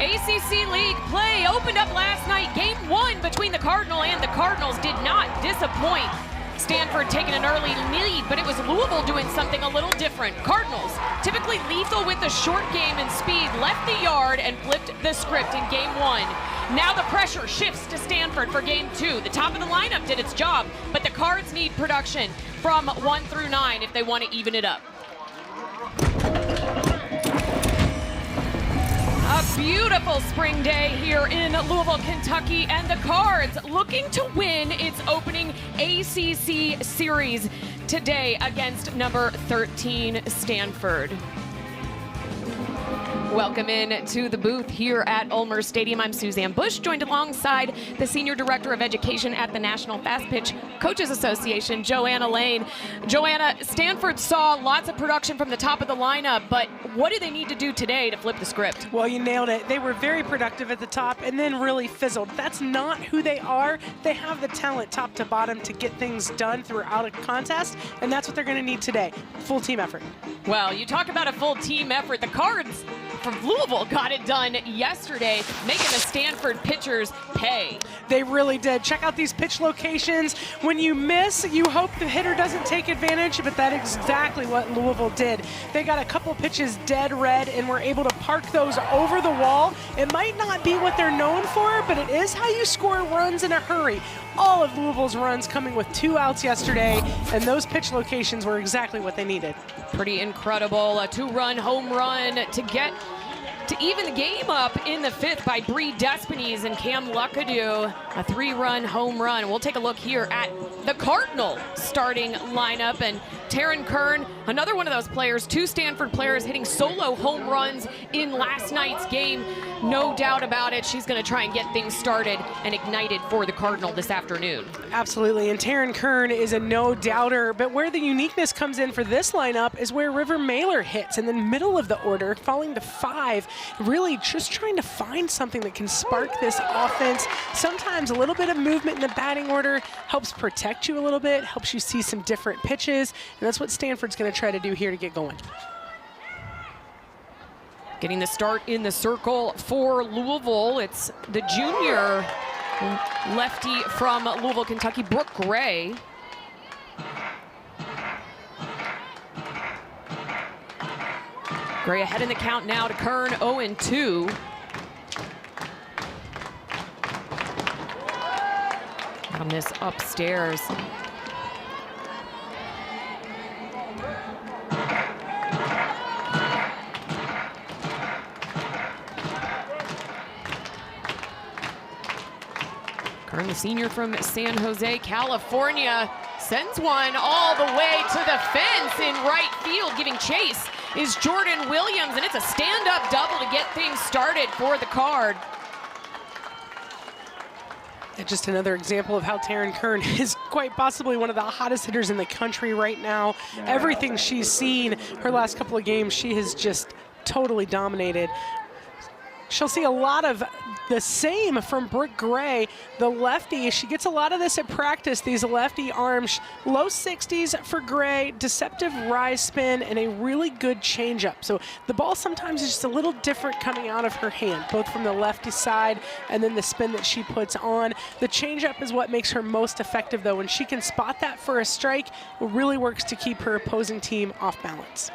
ACC League play opened up last night. Game 1 between the Cardinal and the Cardinals did not disappoint. Stanford taking an early lead, but it was Louisville doing something a little different. Cardinals, typically lethal with the short game and speed, left the yard and flipped the script in Game 1. Now the pressure shifts to Stanford for Game 2. The top of the lineup did its job, but the Cards need production from 1 through 9 if they want to even it up. A beautiful spring day here in Louisville, Kentucky, and the Cards looking to win its opening ACC series today against number 13 Stanford. Welcome in to the booth here at Ulmer Stadium. I'm Suzanne Bush, joined alongside the Senior Director of Education at the National Fast Pitch Coaches Association, Joanna Lane. Joanna, Stanford saw lots of production from the top of the lineup, but what do they need to do today to flip the script? Well, you nailed it. They were very productive at the top and then really fizzled. That's not who they are. They have the talent top to bottom to get things done throughout a contest, and that's what they're going to need today. Full team effort. Well, you talk about a full team effort. The Cards from Louisville got it done yesterday, making the Stanford pitchers pay. They really did. Check out these pitch locations. When you miss, you hope the hitter doesn't take advantage, but that is exactly what Louisville did. They got a couple pitches dead red and were able to park those over the wall. It might not be what they're known for, but it is how you score runs in a hurry. All of Louisville's runs coming with 2 outs yesterday, and those pitch locations were exactly what they needed. Pretty incredible. A 2-run home run to get to even the game up in the 5th by Bree Despines and Cam Luckadoo. A 3-run home run. We'll take a look here at the Cardinal starting lineup, and Taryn Kern, another one of those players, 2 Stanford players hitting solo home runs in last night's game. No doubt about it, she's going to try and get things started and ignited for the Cardinal this afternoon. Absolutely, and Taryn Kern is a no-doubter, but where the uniqueness comes in for this lineup is where River Mailer hits in the middle of the order, falling to 5, really just trying to find something that can spark this offense. Sometimes a little bit of movement in the batting order helps protect you a little bit, helps you see some different pitches, and that's what Stanford's going to try to do here to get going. Getting the start in the circle for Louisville, it's the junior lefty from Louisville, Kentucky, Brooke Gray. Gray ahead in the count now to Kern, 0-2. On this upstairs. Kern, the senior from San Jose, California, sends one all the way to the fence in right field. Giving chase is Jordan Williams, and it's a stand-up double to get things started for the Card. Just another example of how Taryn Kern is quite possibly one of the hottest hitters in the country right now. Everything she's seen her last couple of games, she has just totally dominated. She'll see a lot of the same from Brooke Gray, the lefty. She gets a lot of this at practice, these lefty arms. Low 60s for Gray, deceptive rise spin, and a really good changeup. So the ball sometimes is just a little different coming out of her hand, both from the lefty side and then the spin that she puts on. The changeup is what makes her most effective, though. When she can spot that for a strike, it really works to keep her opposing team off balance.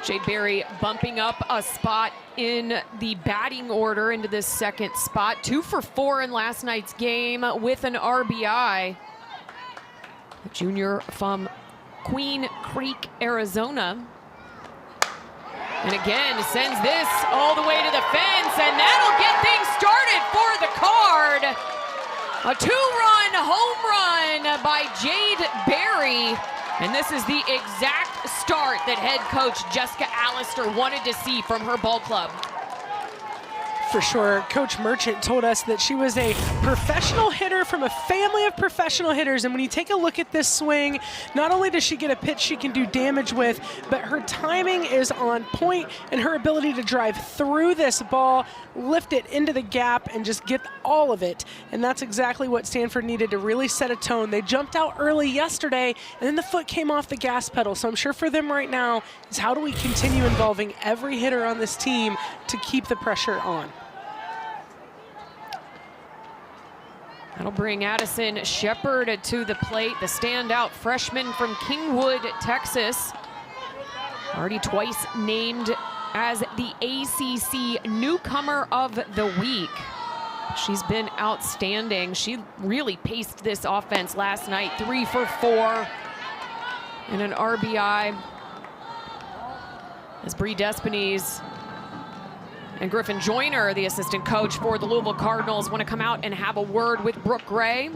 Jade Berry bumping up a spot in the batting order into this 2nd spot. 2 for 4 in last night's game with an RBI. The junior from Queen Creek, Arizona. And again, sends this all the way to the fence, and that'll get things started for the Card. A 2-run home run by Jade Berry. And this is the exact start that head coach Jessica Allister wanted to see from her ball club. for sure. Coach Merchant told us that she was a professional hitter from a family of professional hitters. And when you take a look at this swing, not only does she get a pitch she can do damage with, but her timing is on point, and her ability to drive through this ball, lift it into the gap, and just get all of it. And that's exactly what Stanford needed to really set a tone. They jumped out early yesterday, and then the foot came off the gas pedal. So I'm sure for them right now is how do we continue involving every hitter on this team to keep the pressure on. That'll bring Addison Shepard to the plate, the standout freshman from Kingwood, Texas. Already twice named as the ACC Newcomer of the Week. She's been outstanding. She really paced this offense last night, 3 for 4 and an RBI. As Bree Despines and Griffin Joyner, the assistant coach for the Louisville Cardinals, want to come out and have a word with Brooke Gray.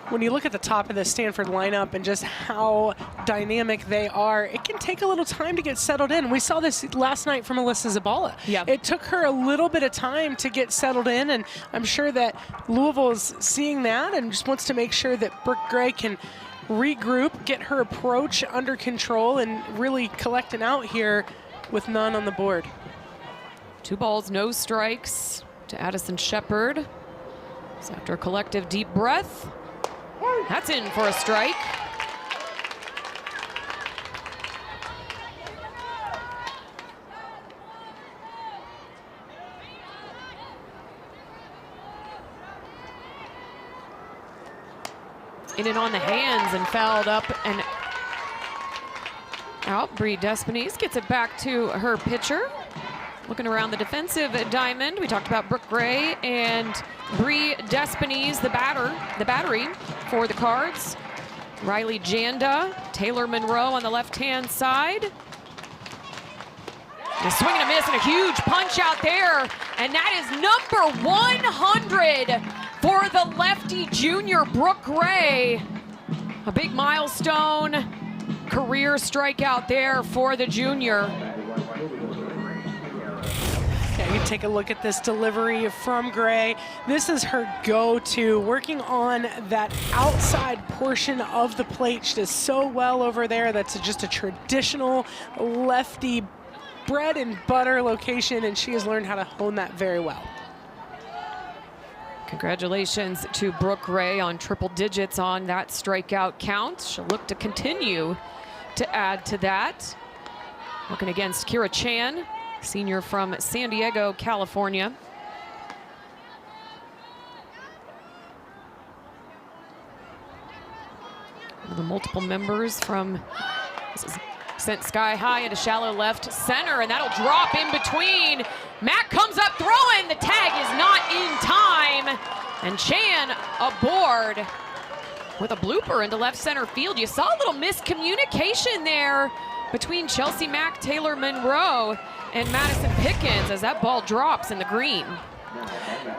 When you look at the top of the Stanford lineup and just how dynamic they are, it can take a little time to get settled in. We saw this last night from Alyssa Zabala. Yeah. It took her a little bit of time to get settled in, and I'm sure that Louisville's seeing that and just wants to make sure that Brooke Gray can regroup, get her approach under control, and really collect an out here with none on the board. 2 balls, no strikes to Addison Shepard. So after a collective deep breath, that's in for a strike. In and on the hands and fouled up and out. Bree Despines gets it back to her pitcher. Looking around the defensive diamond, we talked about Brooke Gray and Bree Despines, the battery for the Cards. Riley Janda, Taylor Monroe on the left-hand side. And a swing and a miss and a huge punch out there. And that is number 100 for the lefty junior, Brooke Gray. A big milestone, career strikeout there for the junior. Yeah, you take a look at this delivery from Gray. This is her go-to, working on that outside portion of the plate. She does so well over there. That's just a traditional lefty bread and butter location, and she has learned how to hone that very well. Congratulations to Brooke Gray on triple digits on that strikeout count. She'll look to continue to add to that. Looking against Kira Chan, senior from San Diego, California. One of the multiple members from, this is sent sky high into shallow left center, and that'll drop in between. Mack comes up throwing, the tag is not in time, and Chan aboard with a blooper into left center field. You saw a little miscommunication there between Chelsea Mack, Taylor Monroe, and Madison Pickens as that ball drops in the green.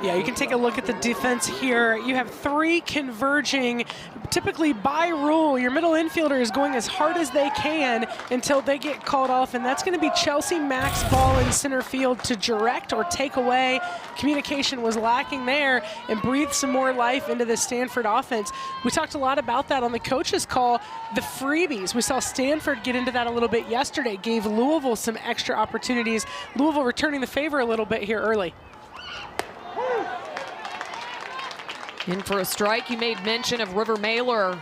Yeah, you can take a look at the defense here. You have 3 converging. Typically, by rule, your middle infielder is going as hard as they can until they get called off, and that's going to be Chelsea Mack's ball in center field to direct or take away. Communication was lacking there and breathed some more life into the Stanford offense. We talked a lot about that on the coach's call, the freebies. We saw Stanford get into that a little bit yesterday, gave Louisville some extra opportunities. Louisville returning the favor a little bit here early. In for a strike. You made mention of River Mailer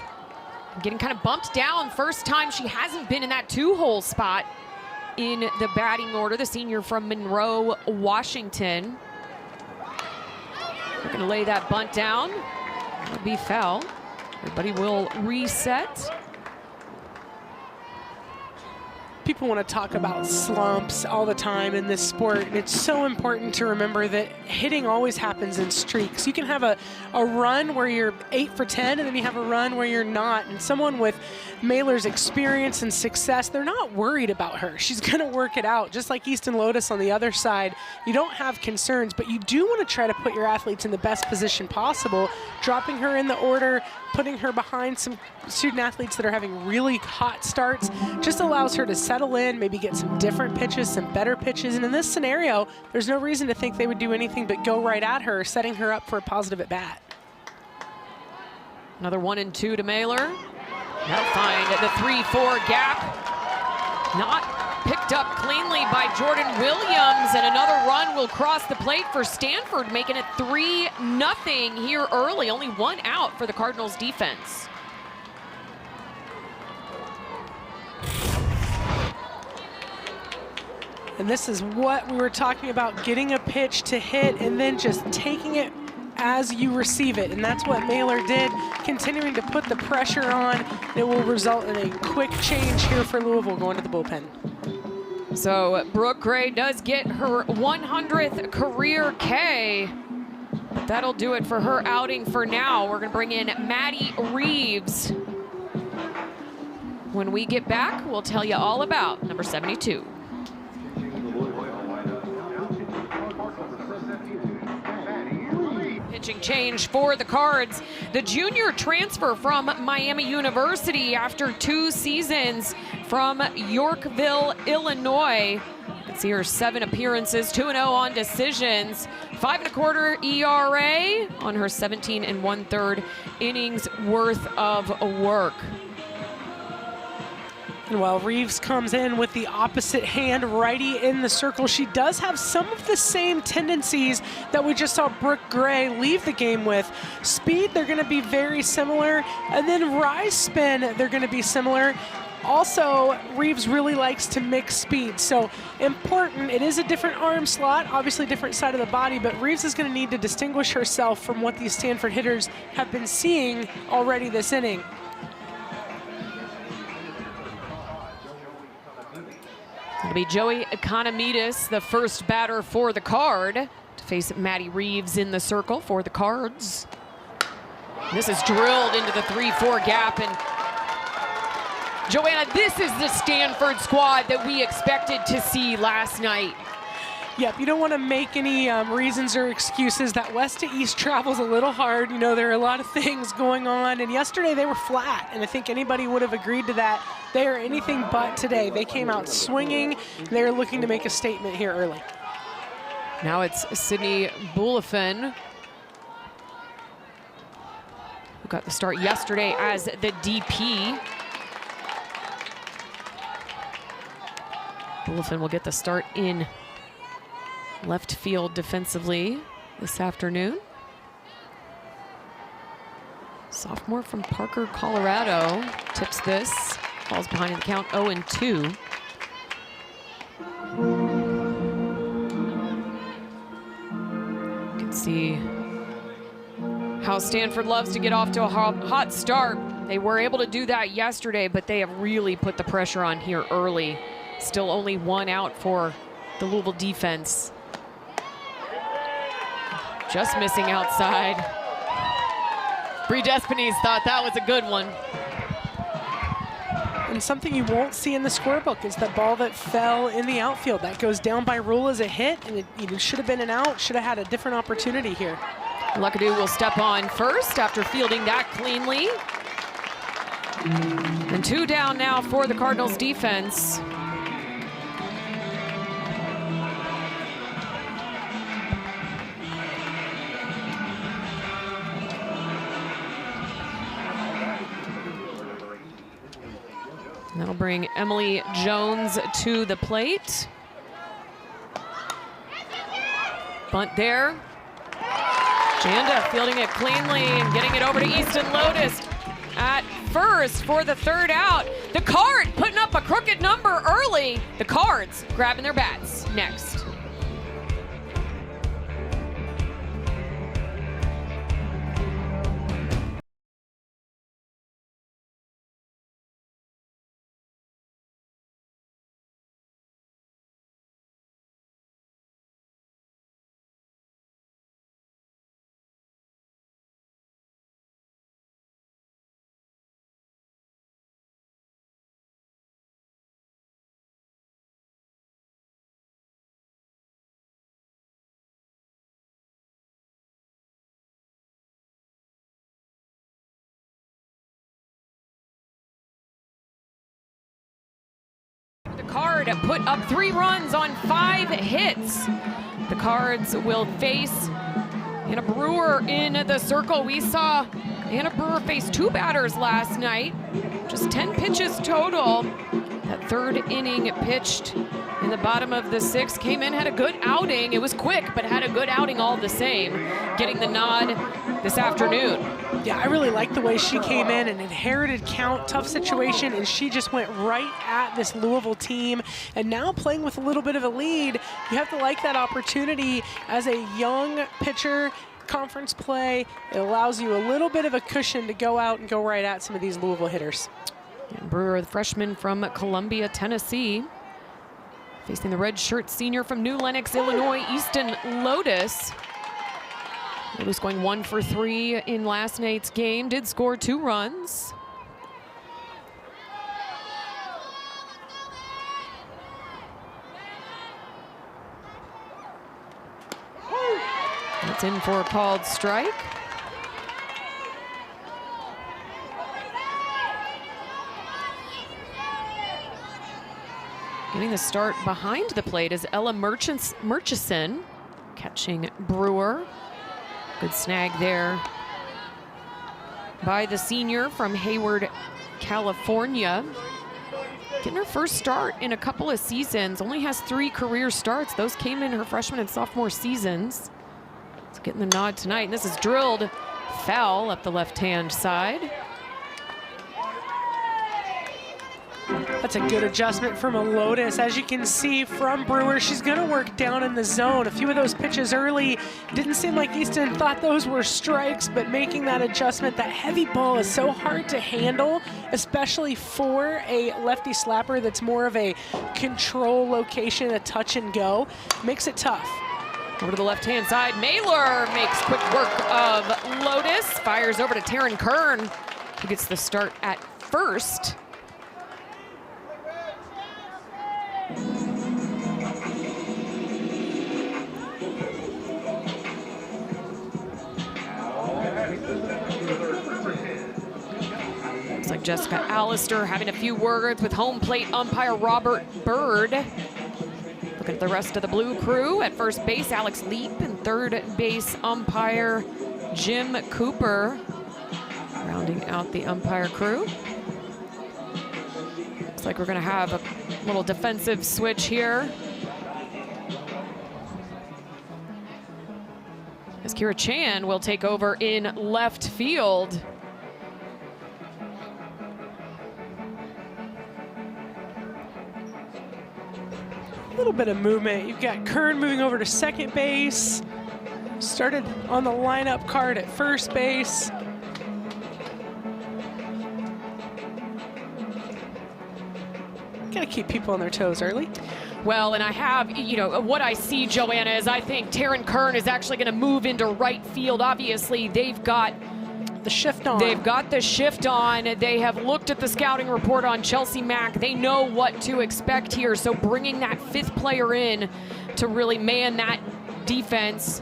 getting kind of bumped down. First time she hasn't been in that 2-hole spot in the batting order. The senior from Monroe, Washington. We're going to lay that bunt down. It'll be foul. Everybody will reset. People want to talk about slumps all the time in this sport, and it's so important to remember that hitting always happens in streaks. You can have a run where you're 8 for 10, and then you have a run where you're not. And someone with Mailer's experience and success, they're not worried about her. She's going to work it out. Just like Easton Lotus on the other side, you don't have concerns, but you do want to try to put your athletes in the best position possible. Dropping her in the order, putting her behind some student athletes that are having really hot starts, just allows her to settle in, maybe get some different pitches, some better pitches. And in this scenario, there's no reason to think they would do anything but go right at her, setting her up for a positive at-bat. Another 1-2 to Mailer. That'll find the 3-4 gap. Not picked up cleanly by Jordan Williams, and another run will cross the plate for Stanford, making it 3-0 here early. Only one out for the Cardinals defense. And this is what we were talking about, getting a pitch to hit and then just taking it as you receive it. And that's what Mailer did, continuing to put the pressure on. It will result in a quick change here for Louisville going to the bullpen. So Brooke Gray does get her 100th career K. But that'll do it for her outing for now. We're going to bring in Maddie Reeves. When we get back, we'll tell you all about number 72. Pitching change for the Cards. The junior transfer from Miami University after 2 seasons from Yorkville, Illinois. Let's see her 7 appearances, 2-0 on decisions, 5 1/4 ERA on her 17 1/3 innings worth of work. And while Reeves comes in with the opposite hand righty in the circle, she does have some of the same tendencies that we just saw Brooke Gray leave the game with. Speed, they're going to be very similar. And then rise spin, they're going to be similar. Also, Reeves really likes to mix speed. So important, it is a different arm slot, obviously different side of the body, but Reeves is going to need to distinguish herself from what these Stanford hitters have been seeing already this inning. It'll be Joey Economides, the first batter for the Card, to face Maddie Reeves in the circle for the Cards. This is drilled into the 3-4 gap, and Joanna, this is the Stanford squad that we expected to see last night. Yep, you don't want to make any reasons or excuses. That west to east travel's a little hard. You know, there are a lot of things going on, and yesterday they were flat, and I think anybody would have agreed to that. They are anything but today. They came out swinging. They're looking to make a statement here early. Now it's Sydney Boulafin, who got the start yesterday as the DP. Boulafin will get the start in left field defensively this afternoon. Sophomore from Parker, Colorado, tips this. Falls behind in the count, 0-2. You can see how Stanford loves to get off to a hot start. They were able to do that yesterday, but they have really put the pressure on here early. Still only one out for the Louisville defense. Just missing outside. Bree Despines thought that was a good one. And something you won't see in the scorebook is that ball that fell in the outfield. That goes down by rule as a hit, and it should have been an out, should have had a different opportunity here. Luckadoo will step on first after fielding that cleanly. And 2 down now for the Cardinals defense. That'll bring Emily Jones to the plate. Bunt there. Janda fielding it cleanly and getting it over to Easton Lotus at first for the 3rd out. The Card putting up a crooked number early. The Cards grabbing their bats next. put up 3 runs on 5 hits. The Cards will face Anna Brewer in the circle. We saw Anna Brewer face 2 batters last night, just 10 pitches total. That 3rd inning pitched in the bottom of the 6th, came in, had a good outing. It was quick, but had a good outing all the same, getting the nod this afternoon. Yeah, I really like the way she came in, an inherited count, tough situation, and she just went right at this Louisville team. And now playing with a little bit of a lead, you have to like that opportunity as a young pitcher. Conference play, it allows you a little bit of a cushion to go out and go right at some of these Louisville hitters. And Brewer, the freshman from Columbia, Tennessee, facing the redshirt senior from New Lenox, Illinois, Easton Lotus. Lotus going 1 for 3 in last night's game, did score 2 runs. That's in for a called strike. Getting the start behind the plate is Ella Murchison, catching Brewer. Good snag there by the senior from Hayward, California. Getting her first start in a couple of seasons. Only has 3 career starts. Those came in her freshman and sophomore seasons. So getting the nod tonight. And this is drilled foul up the left-hand side. That's a good adjustment from a Lotus. As you can see from Brewer, she's going to work down in the zone. A few of those pitches early didn't seem like Easton thought those were strikes, but making that adjustment, that heavy ball is so hard to handle, especially for a lefty slapper that's more of a control location, a touch and go. Makes it tough. Over to the left-hand side, Mailer makes quick work of Lotus. Fires over to Taryn Kern, who gets the start at first. Looks like Jessica Allister having a few words with home plate umpire Robert Bird. Looking at the rest of the blue crew. At first base, Alex Leap, and third base umpire Jim Cooper, rounding out the umpire crew. Looks like we're going to have a little defensive switch here, as Kira Chan will take over in left field. A little bit of movement. You've got Kern moving over to second base. Started on the lineup card at first base. Got to keep people on their toes early. Well, and I have, you know, what I see, Joanna, is I think Taryn Kern is actually going to move into right field. Obviously, they've got the shift on. They've got the shift on. They have looked at the scouting report on Chelsea Mack. They know what to expect here. So bringing that 5th player in to really man that defense.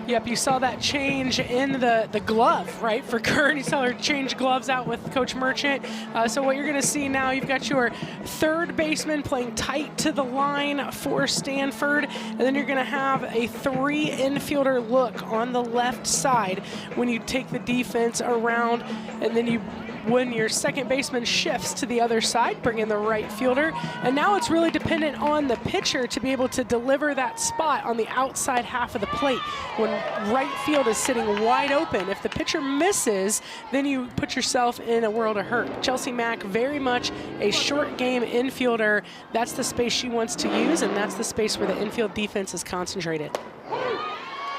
Yep, you saw that change in the glove, right, for Kern. You saw her change gloves out with Coach Merchant. So what you're going to see now, you've got your third baseman playing tight to the line for Stanford, and then you're going to have a 3 infielder look on the left side when you take the defense around, and then when your second baseman shifts to the other side, bring in the right fielder. And now it's really dependent on the pitcher to be able to deliver that spot on the outside half of the plate when right field is sitting wide open. If the pitcher misses, then you put yourself in a world of hurt. Chelsea Mack, very much a short game infielder. That's the space she wants to use, and that's the space where the infield defense is concentrated.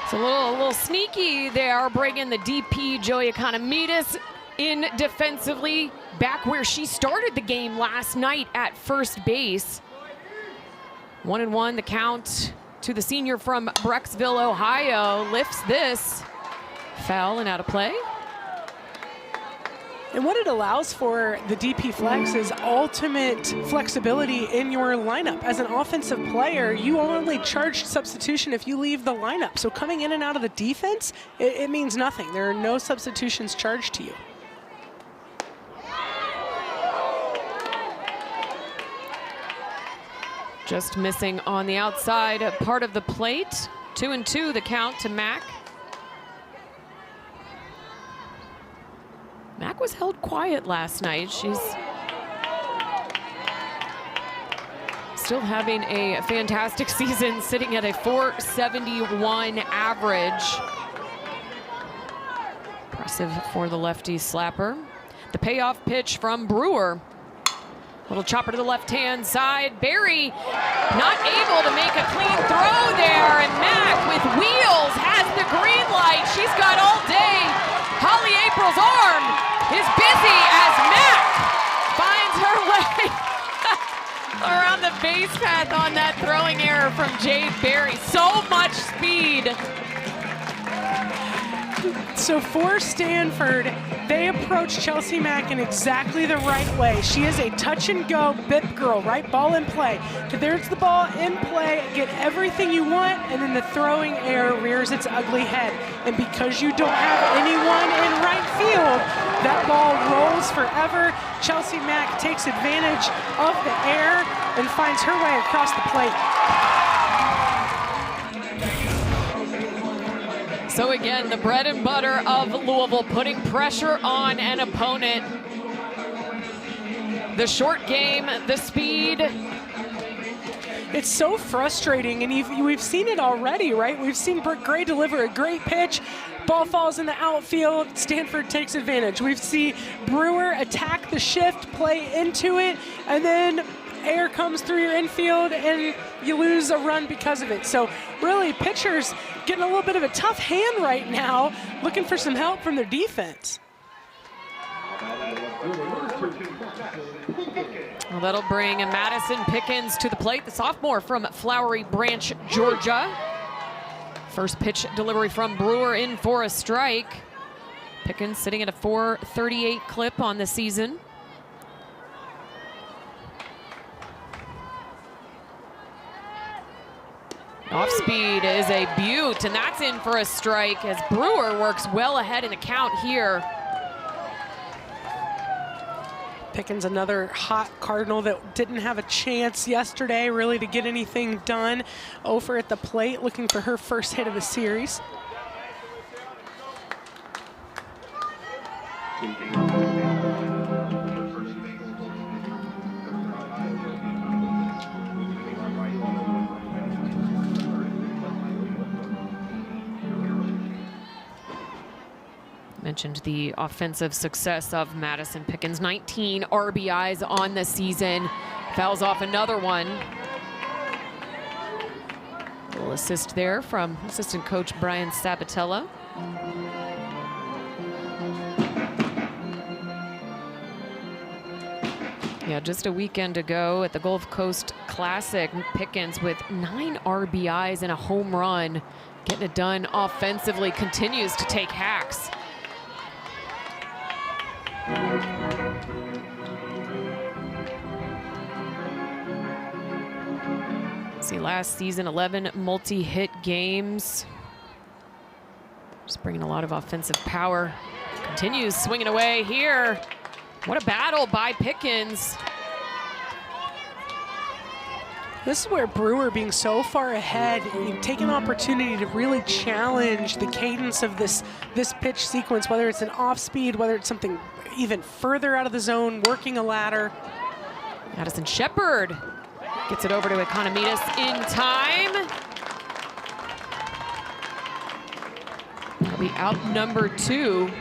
It's a little sneaky there, bringing the DP, Joey Economides, in defensively, back where she started the game last night at first base. 1-1 the count to the senior from Brecksville, Ohio. Lifts this. Foul and out of play. And what it allows for the DP flex is ultimate flexibility in your lineup. As an offensive player, you only charge substitution if you leave the lineup. So coming in and out of the defense, it means nothing. There are no substitutions charged to you. Just missing on the outside part of the plate. 2-2 the count to Mack. Mack was held quiet last night. She's still having a fantastic season, sitting at a .471 average. Impressive for the lefty slapper. The payoff pitch from Brewer. Little chopper to the left-hand side. Barry not able to make a clean throw there, and Mack with wheels has the green light. She's got all day. Holly April's arm is busy as Mack finds her way around the base path on that throwing error from Jade Barry. So much speed. So for Stanford, they approach Chelsea Mack in exactly the right way. She is a touch-and-go bip girl, right? Ball in play. There's the ball in play, get everything you want, and then the throwing error rears its ugly head. And because you don't have anyone in right field, that ball rolls forever. Chelsea Mack takes advantage of the air and finds her way across the plate. So again, the bread and butter of Louisville, putting pressure on an opponent. The short game, the speed. It's so frustrating, and we've seen it already, right? We've seen Brooke Gray deliver a great pitch. Ball falls in the outfield. Stanford takes advantage. We've seen Brewer attack the shift, play into it, and then air comes through your infield and you lose a run because of it. So really, pitchers getting a little bit of a tough hand right now, looking for some help from their defense. Well, that'll bring Madison Pickens to the plate, the sophomore from Flowery Branch, Georgia. First pitch delivery from Brewer in for a strike. Pickens sitting at a .438 clip on the season. Off speed is a beaut, and that's in for a strike as Brewer works well ahead in the count here. Pickens, another hot Cardinal that didn't have a chance yesterday really to get anything done. Over at the plate, looking for her first hit of the series. Mentioned the offensive success of Madison Pickens, 19 RBIs on the season. Fouls off another one. A little assist there from assistant coach Brian Sabatella. Yeah, just a weekend ago at the Gulf Coast Classic, Pickens with 9 RBIs and a home run. Getting it done offensively, continues to take hacks. See, last season, 11 multi-hit games. Just bringing a lot of offensive power. Continues swinging away here. What a battle by Pickens. This is where Brewer, being so far ahead, take an opportunity to really challenge the cadence of this pitch sequence, whether it's an off speed, whether it's something even further out of the zone, working a ladder. Madison Shepard gets it over to Economides in time. That'll be out number 2.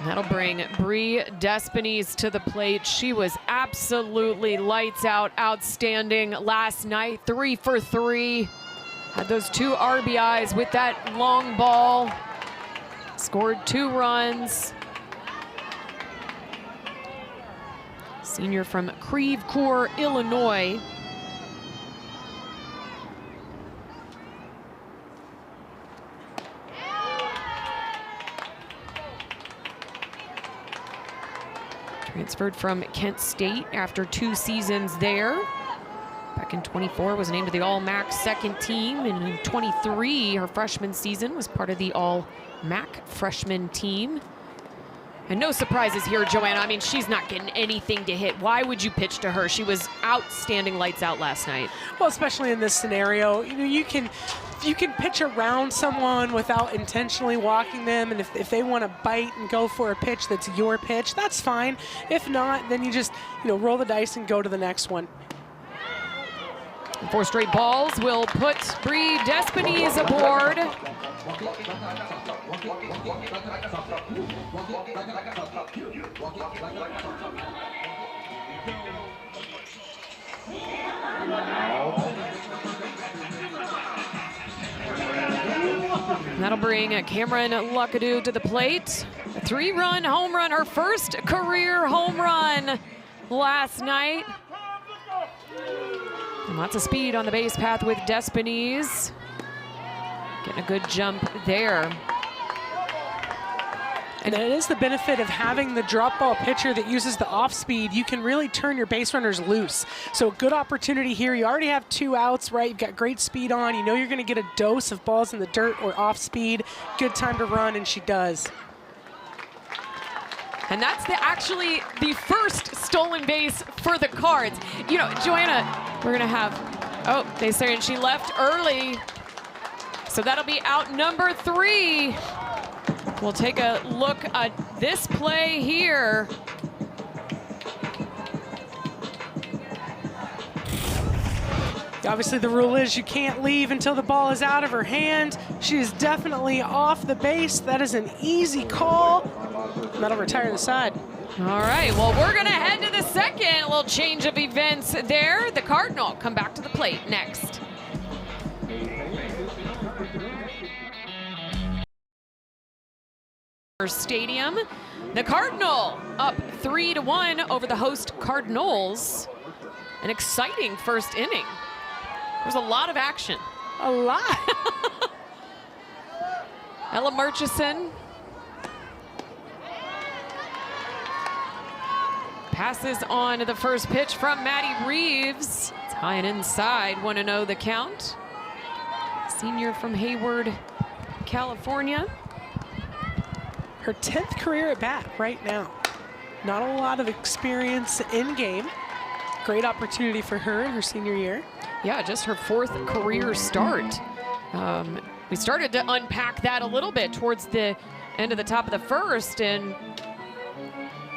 That'll bring Bree Despines to the plate. She was absolutely lights out, outstanding last night. 3 for 3. Had those 2 RBIs with that long ball. Scored 2 runs. Senior from Creve Coeur, Illinois. Transferred from Kent State after 2 seasons there. Back in 24, was named to the All-MAC second team, and in 23, her freshman season, was part of the All-MAC freshman team. And no surprises here, Joanna. I mean, she's not getting anything to hit. Why would you pitch to her? She was outstanding lights out last night. Well, especially in this scenario, you can pitch around someone without intentionally walking them, and if they want to bite and go for a pitch that's your pitch, that's fine. If not, then you just roll the dice and go to the next one. 4 straight balls will put Bree Despines aboard. That'll bring Cameron Luckadoo to the plate. A 3-run home run, her first career home run last night. And lots of speed on the base path with Despines. Getting a good jump there. And it is the benefit of having the drop ball pitcher that uses the off speed. You can really turn your base runners loose. So good opportunity here. You already have 2 outs, right? You've got great speed on. You know you're going to get a dose of balls in the dirt or off speed. Good time to run, and she does. And that's actually the first stolen base for the Cards. Joanna, we're going to have, they say she left early. So that'll be out number 3. We'll take a look at this play here. Obviously, the rule is you can't leave until the ball is out of her hand. She is definitely off the base. That is an easy call. And that'll retire the side. All right, well, we're going to head to the second. A little change of events there. The Cardinal come back to the plate next. Stadium. The Cardinal up 3-1 over the host Cardinals. An exciting first inning. There's a lot of action. A lot. Ella Murchison passes on to the first pitch from Maddie Reeves. It's high and inside, 1-0 the count. Senior from Hayward, California. Her 10th career at bat right now. Not a lot of experience in game. Great opportunity for her in her senior year. Yeah, just her 4th career start. We started to unpack that a little bit towards the end of the top of the first, and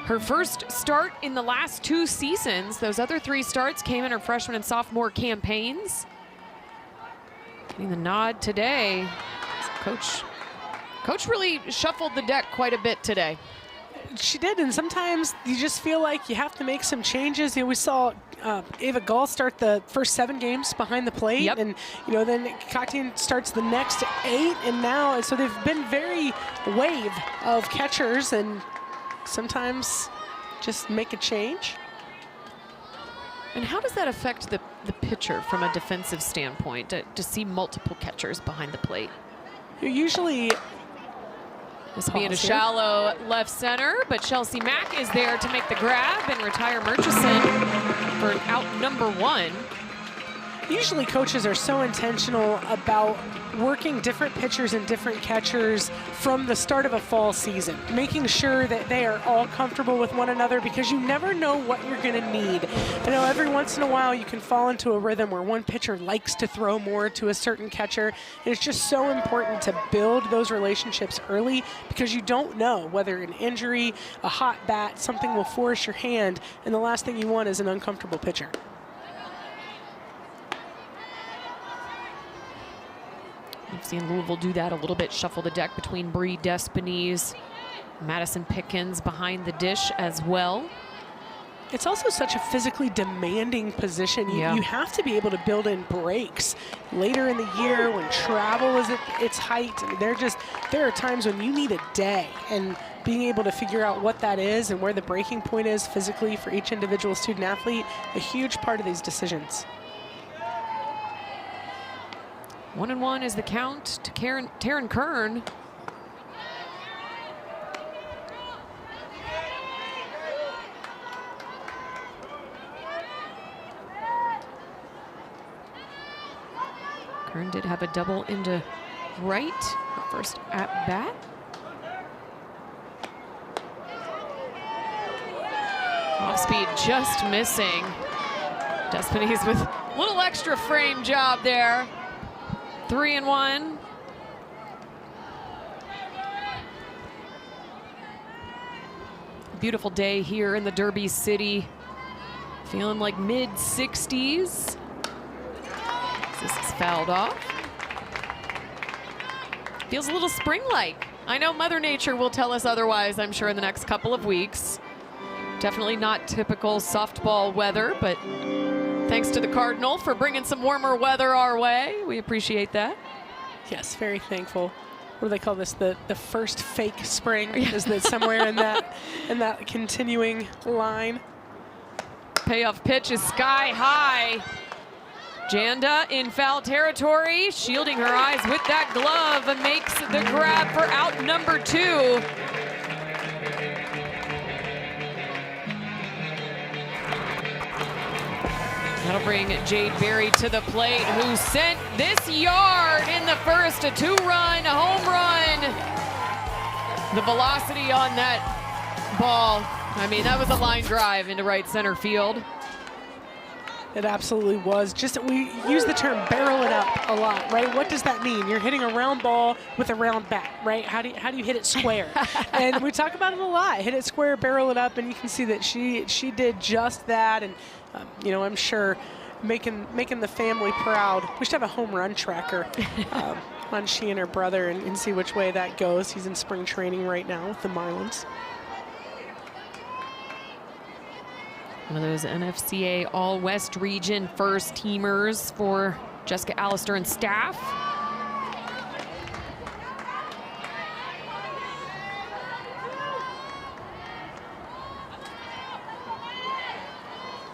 her first start in the last 2 seasons. Those other 3 starts came in her freshman and sophomore campaigns. Getting the nod today. Coach really shuffled the deck quite a bit today. She did, and sometimes you just feel like you have to make some changes. We saw Ava Gall start the first 7 games behind the plate, yep. And then Katian starts the next 8, and now, so they've been very wave of catchers, and sometimes just make a change. And how does that affect the pitcher from a defensive standpoint, to see multiple catchers behind the plate? Usually, this being a shallow left center, but Chelsea Mack is there to make the grab and retire Murchison for out number 1. Usually coaches are so intentional about working different pitchers and different catchers from the start of a fall season, making sure that they are all comfortable with one another, because you never know what you're going to need. I know every once in a while you can fall into a rhythm where one pitcher likes to throw more to a certain catcher, and it's just so important to build those relationships early, because you don't know whether an injury, a hot bat, something will force your hand, and the last thing you want is an uncomfortable pitcher. We've seen Louisville do that a little bit, shuffle the deck between Bree Despines, Madison Pickens behind the dish as well. It's also such a physically demanding position. You have to be able to build in breaks later in the year when travel is at its height. I mean, there are times when you need a day, and being able to figure out what that is and where the breaking point is physically for each individual student athlete, a huge part of these decisions. 1-1 is the count to Taryn Kern. Kern did have a double into right, her first at bat. Off speed just missing. Despines with a little extra frame job there. 3-1. Beautiful day here in the Derby City. Feeling like mid-60s. This is fouled off. Feels a little spring-like. I know Mother Nature will tell us otherwise, I'm sure, in the next couple of weeks. Definitely not typical softball weather, but thanks to the Cardinal for bringing some warmer weather our way. We appreciate that. Yes, very thankful. What do they call this? The first fake spring? Is that somewhere in that continuing line? Payoff pitch is sky high. Janda in foul territory, shielding her eyes with that glove, and makes the grab for out number 2. That'll bring Jade Berry to the plate, who sent this yard in the first, a 2-run home run. The velocity on that ball, I mean, that was a line drive into right center field. It absolutely was. Just, we use the term barrel it up a lot, right? What does that mean? You're hitting a round ball with a round bat, right? How do you hit it square? And we talk about it a lot. Hit it square, barrel it up, and you can see that she did just that. And you know, I'm sure making the family proud. We should have a home run tracker on she and her brother and see which way that goes. He's in spring training right now with the Marlins. One of those NFCA All-West Region first teamers for Jessica Allister and staff.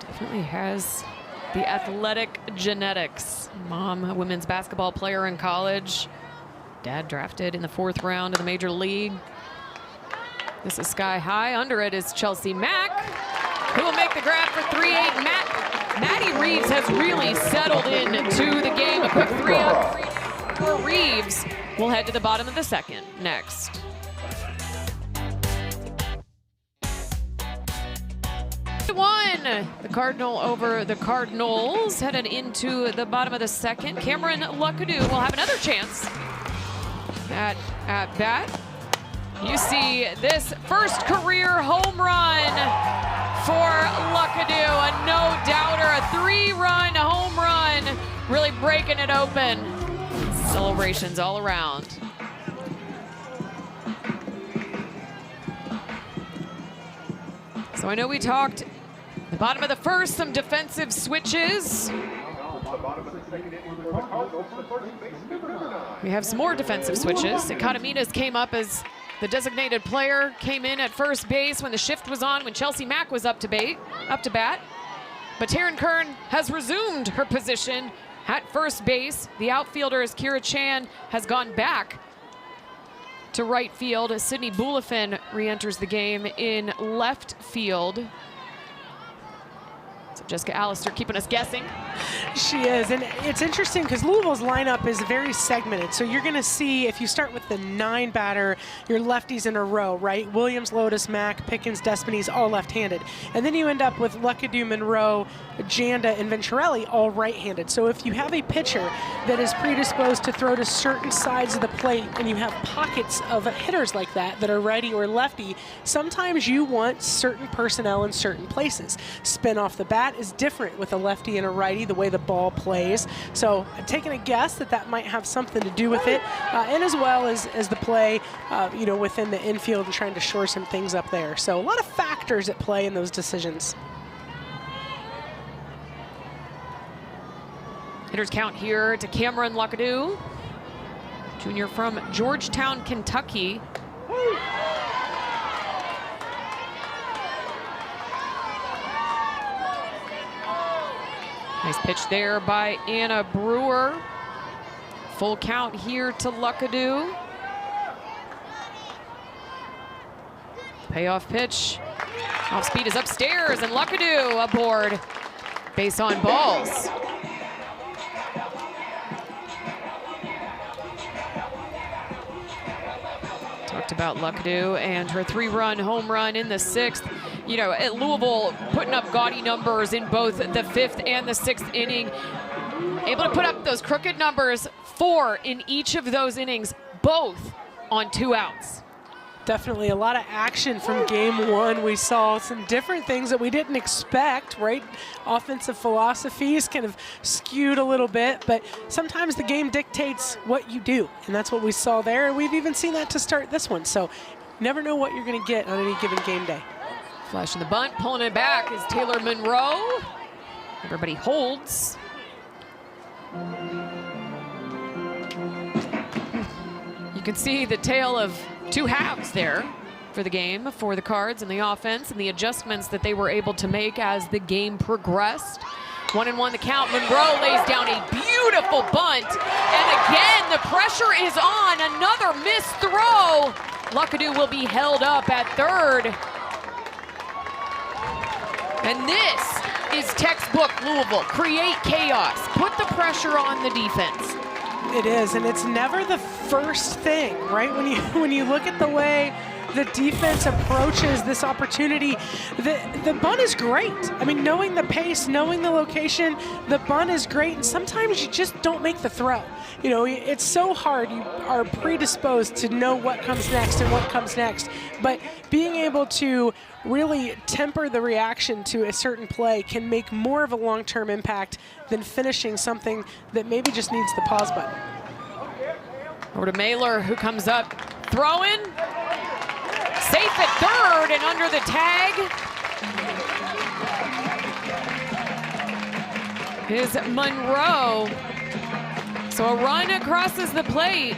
Definitely has the athletic genetics. Mom, a women's basketball player in college. Dad drafted in the 4th round of the Major League. This is sky high. Under it is Chelsea Mack, who will make the grab for 3-8. Maddie Reeves has really settled into the game. A quick 3-on-3 for Reeves. We'll head to the bottom of the 2nd next. The Cardinal over the Cardinals, headed into the bottom of the 2nd. Cameron Luckadoo will have another chance at bat. You see this first career home run for Luckadoo, a no-doubter, a 3-run home run, really breaking it open. Celebrations all around. So I know we talked the bottom of the 1st, some defensive switches. We have some more defensive switches. Econominas came up as the designated player, came in at first base when the shift was on, when Chelsea Mack was up to bat. But Taryn Kern has resumed her position at first base. The outfielder, as Kira Chan, has gone back to right field as Sydney Boulafin re-enters the game in left field. So Jessica Allister keeping us guessing. She is, and it's interesting because Louisville's lineup is very segmented. So you're going to see, if you start with the 9 batter, your lefties in a row, right? Williams, Lotus, Mack, Pickens, Despines, all left-handed. And then you end up with Luckadoo, Monroe, Janda, and Venturelli, all right-handed. So if you have a pitcher that is predisposed to throw to certain sides of the plate, and you have pockets of hitters like that are righty or lefty, sometimes you want certain personnel in certain places. Spin off the bat is different with a lefty and a righty, the way the ball plays. So I'm taking a guess that might have something to do with it, and as well as the play, you know, within the infield and trying to shore some things up there. So a lot of factors at play in those decisions. Hitters count here to Cameron Luckadoo, junior from Georgetown, Kentucky. Nice pitch there by Anna Brewer. Full count here to Luckadoo. Payoff pitch. Off speed is upstairs, and Luckadoo aboard. Base on balls. about Luckadoo and her 3-run home run in the 6th. You know, at Louisville putting up gaudy numbers in both the 5th and the 6th inning. Able to put up those crooked numbers, 4 in each of those innings, both on 2 outs. Definitely a lot of action from game 1. We saw some different things that we didn't expect, right? Offensive philosophies kind of skewed a little bit, but sometimes the game dictates what you do, and that's what we saw there. And we've even seen that to start this one, so you never know what you're going to get on any given game day. Flashing the bunt, pulling it back is Taylor Monroe. Everybody holds. You can see the tale of 2 halves there for the game for the Cards and the offense, and the adjustments that they were able to make as the game progressed. 1-1 the count. Monroe lays down a beautiful bunt, and again the pressure is on. Another missed throw. Luckadoo will be held up at 3rd. And this is textbook Louisville. Create chaos. Put the pressure on the defense. It is, and it's never the first thing, right? When you look at the way the defense approaches this opportunity, the bunt is great. I mean, knowing the pace, knowing the location, the bunt is great, and sometimes you just don't make the throw. You know, it's so hard. You are predisposed to know what comes next and what comes next, but being able to really temper the reaction to a certain play can make more of a long-term impact than finishing something that maybe just needs the pause button. Over to Mailer, who comes up, throwing. Safe at 3rd and under the tag is Monroe. So a run crosses the plate.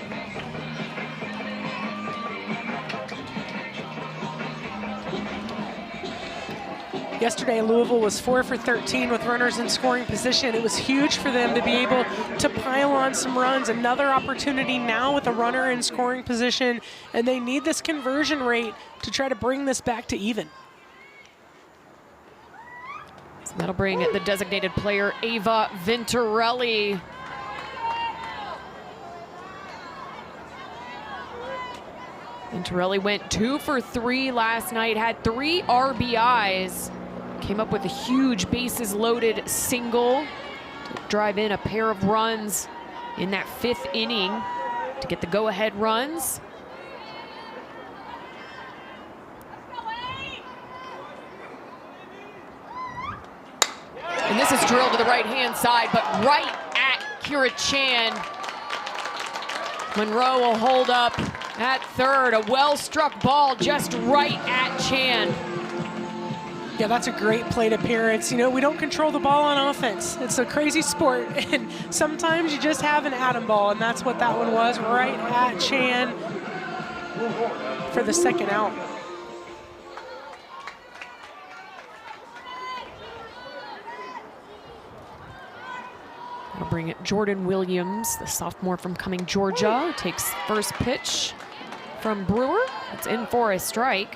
Yesterday, Louisville was 4 for 13 with runners in scoring position. It was huge for them to be able to pile on some runs. Another opportunity now with a runner in scoring position, and they need this conversion rate to try to bring this back to even. So that'll bring the designated player, Ava Venturelli. Venturelli went 2 for 3 last night, had 3 RBIs. Came up with a huge bases loaded single to drive in a pair of runs in that 5th inning to get the go-ahead runs. And this is drilled to the right-hand side, but right at Kira Chan. Monroe will hold up at 3rd. A well-struck ball just right at Chan. Yeah, that's a great plate appearance. You know, we don't control the ball on offense. It's a crazy sport, and sometimes you just have an atom ball, and that's what that one was, right at Chan for the 2nd out. That'll bring it Jordan Williams, the sophomore from Cumming, Georgia, takes first pitch from Brewer. It's in for a strike.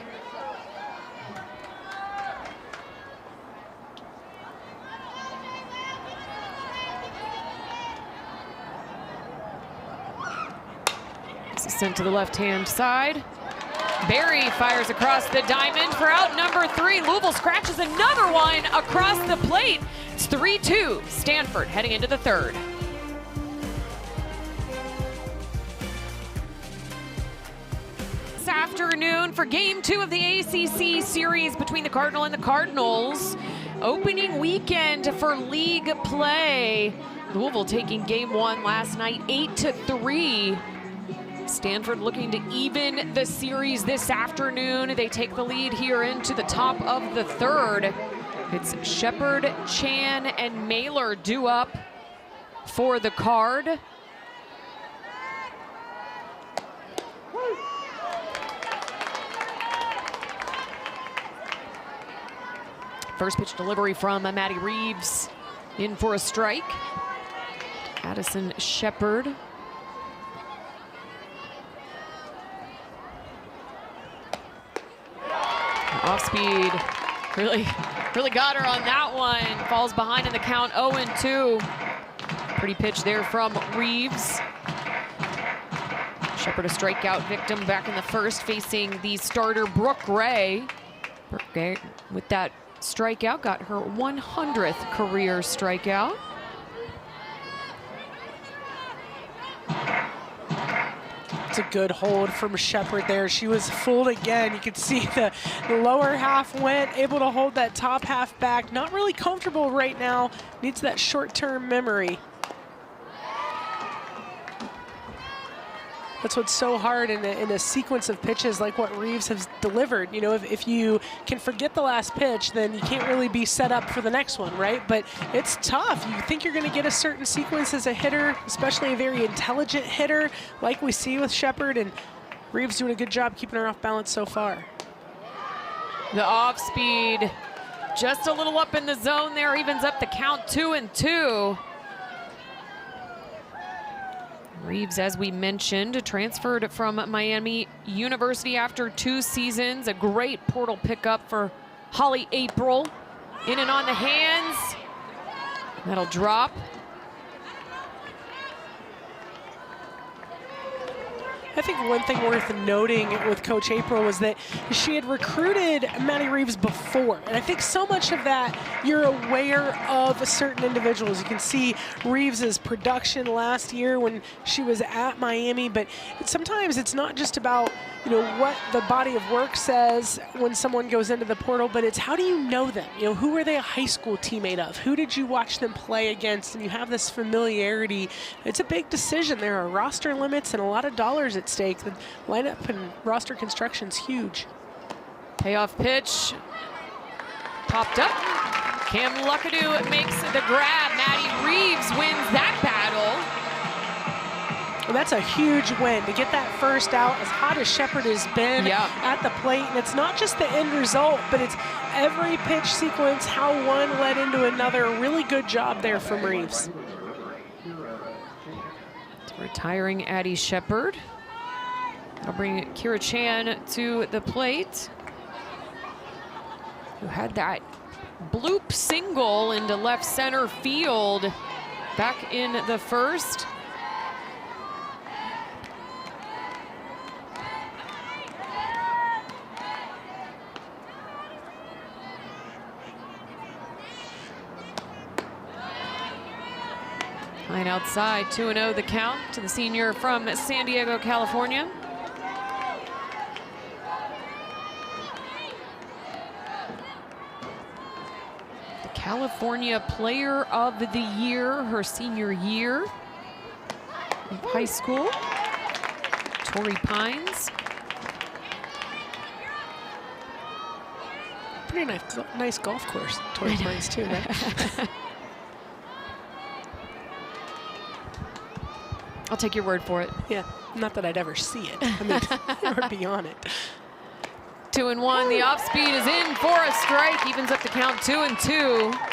Sent to the left-hand side. Barry fires across the diamond for out number 3. Louisville scratches another one across the plate. It's 3-2, Stanford heading into the 3rd. This afternoon for game 2 of the ACC series between the Cardinal and the Cardinals. Opening weekend for league play. Louisville taking game 1 last night, 8-3. Stanford looking to even the series this afternoon. They take the lead here into the top of the 3rd. It's Shepard, Chan, and Mailer due up for the Card. First pitch delivery from Maddie Reeves in for a strike. Addison Shepard. Off speed, really got her on that one. Falls behind in the count, 0-2. Pretty pitch there from Reeves. Shepherd a strikeout victim back in the first, facing the starter Brooke Ray. Brooke Ray, with that strikeout, got her 100th career strikeout. It's a good hold from Shepherd there. She was fooled again. You could see the lower half went, able to hold that top half back. Not really comfortable right now. Needs that short-term memory. That's what's so hard in a sequence of pitches like what Reeves has delivered. You know, if you can forget the last pitch, then you can't really be set up for the next one, right? But it's tough. You think you're going to get a certain sequence as a hitter, especially a very intelligent hitter like we see with Shepherd, and Reeves doing a good job keeping her off balance so far. The off speed just a little up in the zone there, evens up the count 2-2. Reeves, as we mentioned, transferred from Miami University after 2 seasons. A great portal pickup for Holly April. In and on the hands. That'll drop. I think one thing worth noting with Coach April was that she had recruited Maddie Reeves before. And I think so much of that, you're aware of certain individuals. You can see Reeves's production last year when she was at Miami, but sometimes it's not just about, you know, what the body of work says when someone goes into the portal, but it's how do you know them? You know, who were they a high school teammate of? Who did you watch them play against? And you have this familiarity. It's a big decision. There are roster limits and a lot of dollars at stake. The lineup and roster construction's huge. Payoff pitch. Popped up. Cam Luckadoo makes the grab. Maddie Reeves wins that battle. And that's a huge win to get that first out, as hot as Shepherd has been at the plate. And it's not just the end result, but it's every pitch sequence, how one led into another. Really good job there from Reeves. Retiring Addie Shepherd. That'll bring Kira Chan to the plate, who had that bloop single into left center field back in the first. Line outside, 2-0 the count to the senior from San Diego, California. The California Player of the Year, her senior year of high school, Torrey Pines. Pretty nice golf course, Torrey Pines too, right? I'll take your word for it. Yeah, not that I'd ever see it. I mean, or be on it. 2-1, the off speed is in for a strike, evens up the count 2-2.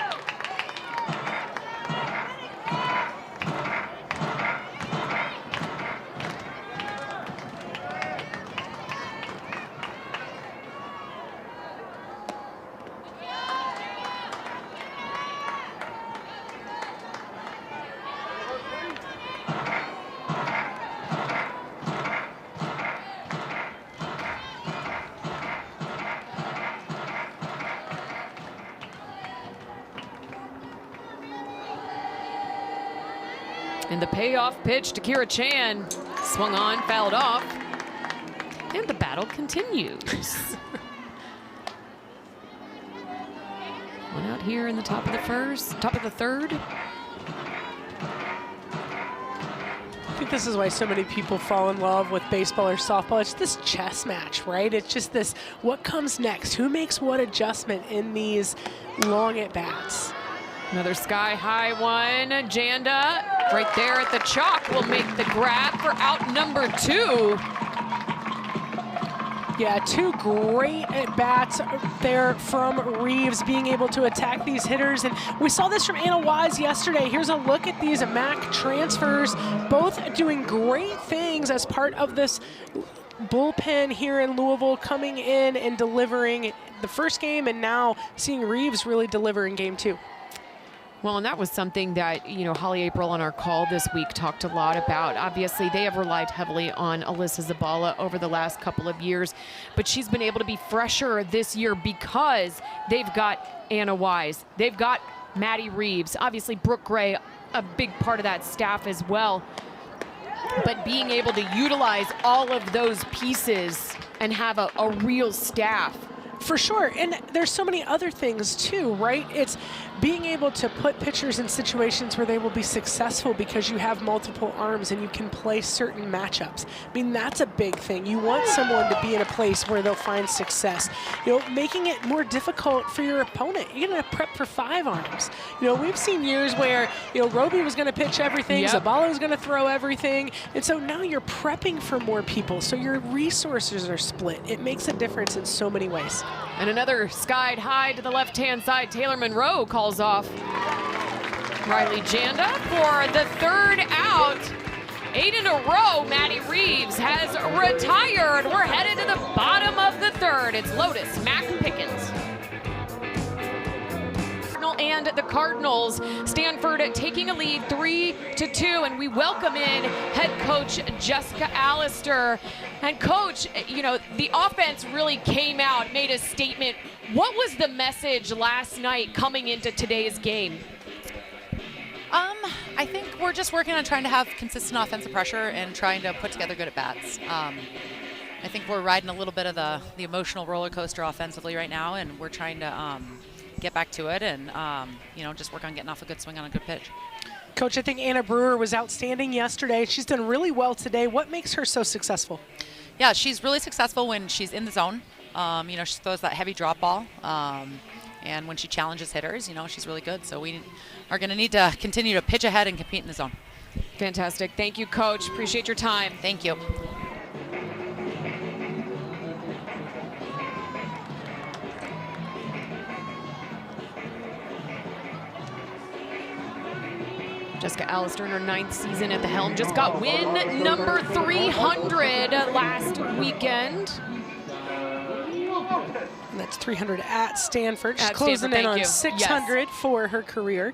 And the payoff pitch to Kira Chan. Swung on, fouled off. And the battle continues. One out here in the top of the third. I think this is why so many people fall in love with baseball or softball. It's this chess match, right? It's just this, what comes next? Who makes what adjustment in these long at-bats? Another sky-high one. Janda right there at the chalk will make the grab for out number 2. Yeah, 2 great at-bats there from Reeves, being able to attack these hitters. And we saw this from Anna Wise yesterday. Here's a look at these MAC transfers, both doing great things as part of this bullpen here in Louisville, coming in and delivering the first game, and now seeing Reeves really deliver in game 2. Well, and that was something that, Holly April on our call this week talked a lot about. Obviously, they have relied heavily on Alyssa Zabala over the last couple of years, but she's been able to be fresher this year because they've got Anna Wise. They've got Maddie Reeves. Obviously, Brooke Gray, a big part of that staff as well. But being able to utilize all of those pieces and have a real staff. For sure, and there's so many other things too, right? It's being able to put pitchers in situations where they will be successful because you have multiple arms and you can play certain matchups. I mean, that's a big thing. You want someone to be in a place where they'll find success. Making it more difficult for your opponent. You're going to prep for 5 arms. We've seen years where, Roby was going to pitch everything, yep. Zabala was going to throw everything, and so now you're prepping for more people, so your resources are split. It makes a difference in so many ways. And another skied high to the left-hand side. Taylor Monroe calls off Riley Janda for the 3rd out. 8 in a row, Maddie Reeves has retired. We're headed to the bottom of the 3rd. It's Lotus, Mac Pickens. And the Cardinals, Stanford taking a lead 3-2, and we welcome in head coach Jessica Allister. And coach, the offense really came out, made a statement. What was the message last night coming into today's game? I think we're just working on trying to have consistent offensive pressure and trying to put together good at-bats. I think we're riding a little bit of the emotional roller coaster offensively right now, and we're trying to get back to it and, just work on getting off a good swing on a good pitch. Coach, I think Anna Brewer was outstanding yesterday. She's done really well today. What makes her so successful? Yeah, she's really successful when she's in the zone. She throws that heavy drop ball. And when she challenges hitters, she's really good. So we are going to need to continue to pitch ahead and compete in the zone. Fantastic. Thank you, Coach. Appreciate your time. Thank you. Jessica Allister in her 9th season at the helm just got win number 300 last weekend. And that's 300 at Stanford. She's closing in on 600 for her career.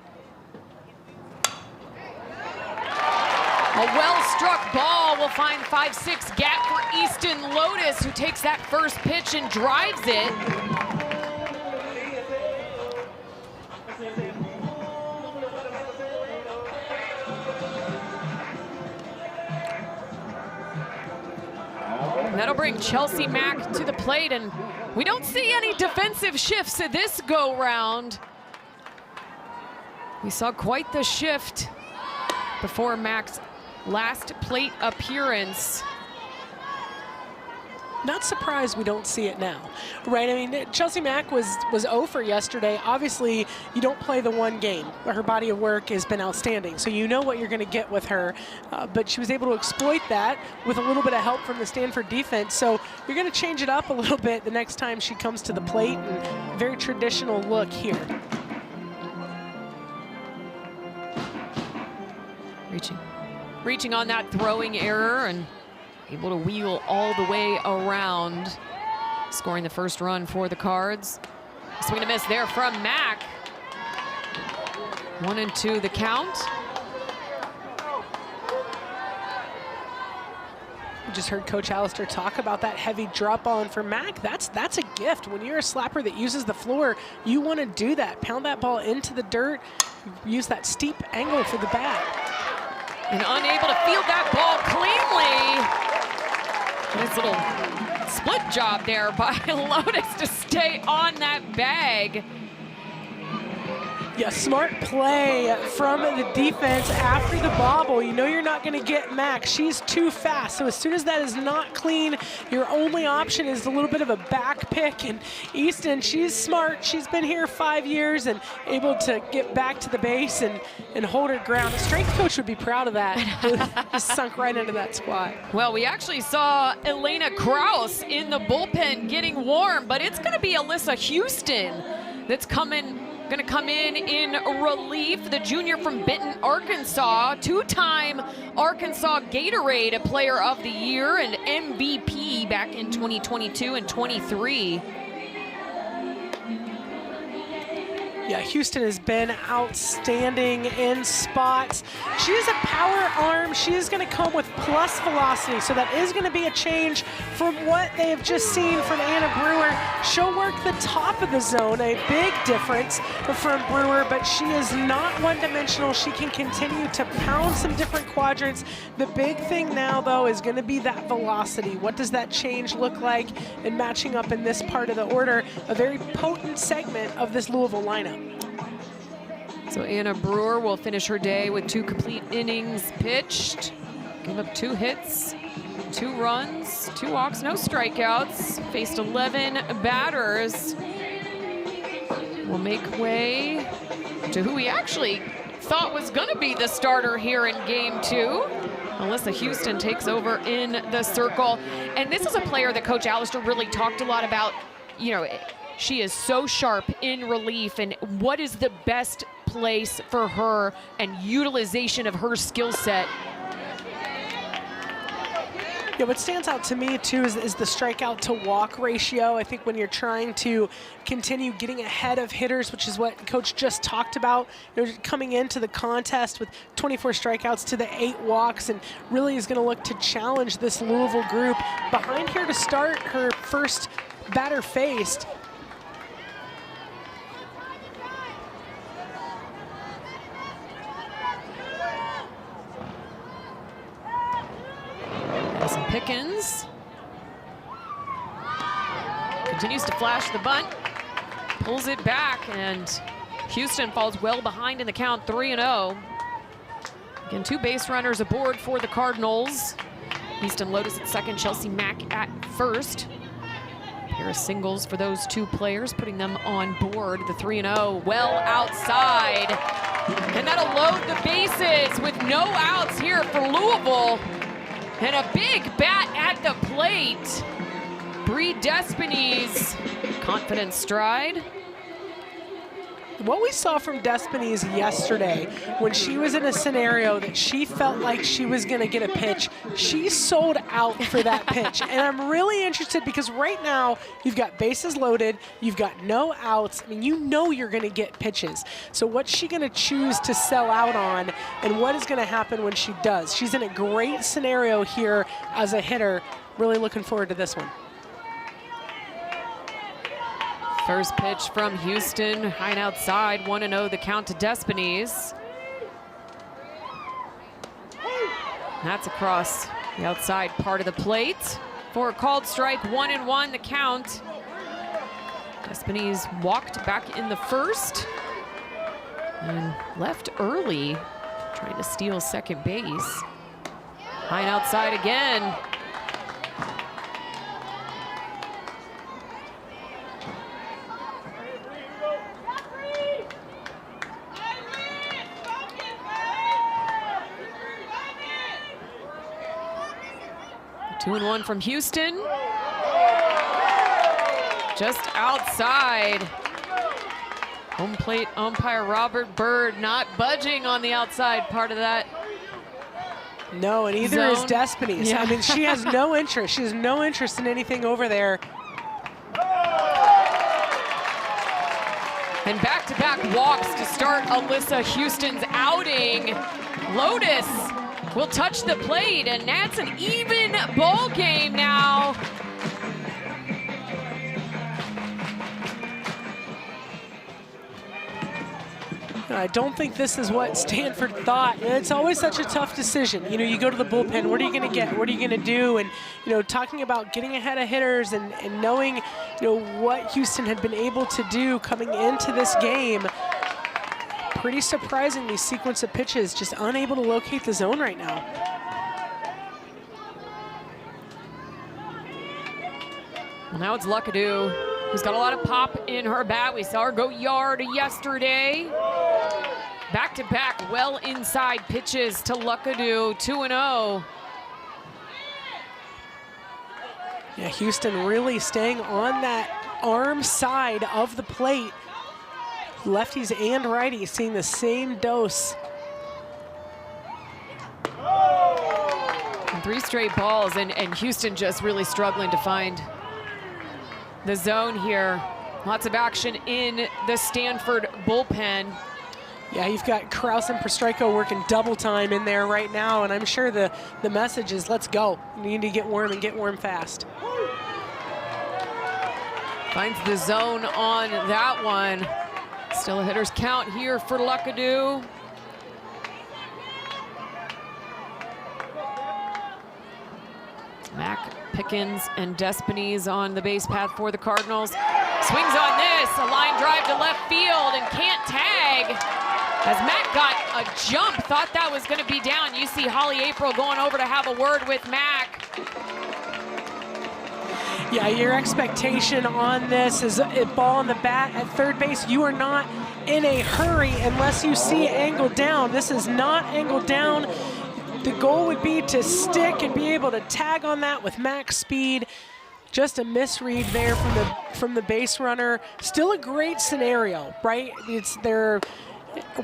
A well-struck ball will find 5-6 gap for Easton Lotus, who takes that first pitch and drives it. That'll bring Chelsea Mack to the plate, and we don't see any defensive shifts this go-round. We saw quite the shift before Mack's last plate appearance. Not surprised we don't see it now, right? I mean, Chelsea Mack was 0 for yesterday. Obviously, you don't play the one game. Her body of work has been outstanding, so you know what you're going to get with her. But she was able to exploit that with a little bit of help from the Stanford defense. So you're going to change it up a little bit the next time she comes to the plate. And very traditional look here. Reaching on that throwing error and able to wheel all the way around, scoring the first run for the Cards. Swing and a miss there from Mack. 1-2 the count. We just heard Coach Allister talk about that heavy drop ball, and for Mack, that's a gift. When you're a slapper that uses the floor, you want to do that. Pound that ball into the dirt, use that steep angle for the bat. And unable to field that ball cleanly. Nice little split job there by Lotus to stay on that bag. Yeah, smart play from the defense after the bobble. You know you're not going to get Mack. She's too fast. So as soon as that is not clean, your only option is a little bit of a back pick. And Easton, she's smart. She's been here 5 years and able to get back to the base and hold her ground. The strength coach would be proud of that. Just sunk right into that squat. Well, we actually saw Elena Kraus in the bullpen getting warm, but it's going to be Alyssa Houston that's going to come in relief. The junior from Benton, Arkansas, 2-time Arkansas Gatorade Player of the Year and MVP back in 2022 and 23. Yeah, Houston has been outstanding in spots. She has a power arm. She is going to come with plus velocity, so that is going to be a change from what they have just seen from Anna Brewer. She'll work the top of the zone, a big difference from Brewer, but she is not one-dimensional. She can continue to pound some different quadrants. The big thing now, though, is going to be that velocity. What does that change look like in matching up in this part of the order? A very potent segment of this Louisville lineup. So Anna Brewer will finish her day with 2 complete innings pitched. Gave up 2 hits, 2 runs, 2 walks, no strikeouts. Faced 11 batters. Will make way to who we actually thought was going to be the starter here in game 2. Alyssa Houston takes over in the circle. And this is a player that Coach Allister really talked a lot about. You know, she is so sharp in relief, and what is the best place for her and utilization of her skill set. Yeah, what stands out to me too is the strikeout to walk ratio. I think when you're trying to continue getting ahead of hitters, which is what Coach just talked about, they're coming into the contest with 24 strikeouts to the 8 walks, and really is going to look to challenge this Louisville group. Behind here to start her first batter faced. Madison Pickens continues to flash the bunt, pulls it back, and Houston falls well behind in the count, 3-0. Again, 2 base runners aboard for the Cardinals. Easton Lotus at second, Chelsea Mack at first. Pair of singles for those 2 players, putting them on board. The 3-0 well outside. And that'll load the bases with no outs here for Louisville. And a big bat at the plate. Bree Despines, confident stride. What we saw from Despines yesterday, when she was in a scenario that she felt like she was going to get a pitch, she sold out for that pitch. And I'm really interested because right now you've got bases loaded, you've got no outs. I mean, you know you're going to get pitches. So what's she going to choose to sell out on, and what is going to happen when she does? She's in a great scenario here as a hitter. Really looking forward to this one. First pitch from Houston, high and outside, 1-0 the count to Despines. That's across the outside part of the plate. For a called strike, 1-1 the count. Despines walked back in the first and left early, trying to steal second base. High and outside again. Two and one from Houston. Just outside. Home plate umpire Robert Bird not budging on the outside part of that. No, and either zone. is Despines. Yeah. I mean, she has no interest. She has no interest in anything over there. And back-to-back walks to start Alyssa Houston's outing. Lotus will touch the plate, and that's an even ball game now. I don't think this is what Stanford thought. It's always such a tough decision. You know, you go to the bullpen, what are you going to get? What are you going to do? And, you know, talking about getting ahead of hitters and knowing, you know, what Houston had been able to do coming into this game. Pretty surprising, these sequence of pitches, just unable to locate the zone right now. Well, now it's Luckadoo, who's got a lot of pop in her bat. We saw her go yard yesterday. Back-to-back well inside pitches to Luckadoo, 2-0. Yeah, Houston really staying on that arm side of the plate. Lefties and righties seeing the same dose. And 3 straight balls, and Houston just really struggling to find the zone here. Lots of action in the Stanford bullpen. Yeah, you've got Kraus and Prostryko working double time in there right now, and I'm sure the message is, let's go. You need to get warm and get warm fast. Finds the zone on that one. Still a hitter's count here for Luckadoo. Mac, Pickens, and Despines on the base path for the Cardinals. Swings on this, a line drive to left field and can't tag. As Mac got a jump, thought that was going to be down. You see Holly April going over to have a word with Mac. Yeah, your expectation on this is a ball on the bat at third base. You are not in a hurry unless you see it angled down. This is not angled down. The goal would be to stick and be able to tag on that with max speed. Just a misread there from the base runner. Still a great scenario, right? There are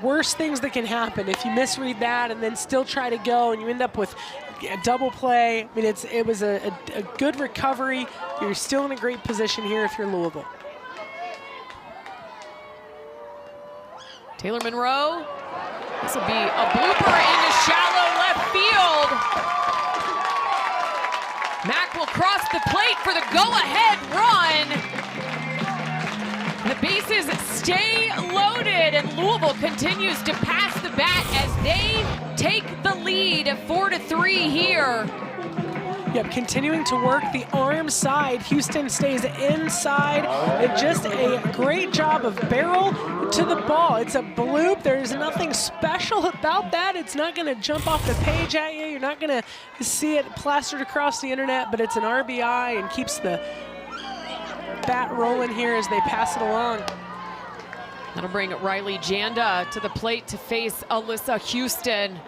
worse things that can happen if you misread that and then still try to go and you end up with a double play. I mean, it was a good recovery. You're still in a great position here if you're Louisville. Taylor Monroe. This will be a blooper into shallow left field. Mac will cross the plate for the go-ahead run. The bases stay loaded, and Louisville continues to pass the bat as they take the lead at 4-3 here. Yep, continuing to work the arm side. Houston stays inside, and just a great job of barrel to the ball. It's a bloop. There's nothing special about that. It's not going to jump off the page at you. You're not going to see it plastered across the internet, but it's an RBI and keeps the bat rolling here as they pass it along. That'll bring Riley Janda to the plate to face Alyssa Houston.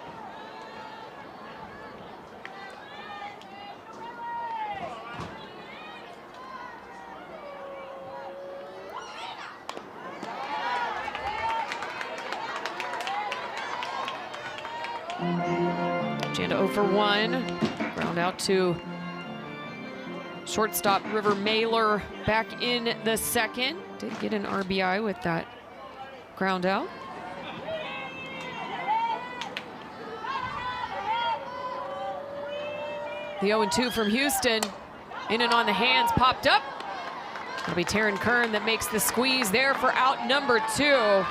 Janda 0 for 1. Ground out to shortstop River Mailer back in the second. Did get an RBI with that ground out. The 0-2 from Houston. In and on the hands, popped up. It'll be Taryn Kern that makes the squeeze there for out number 2.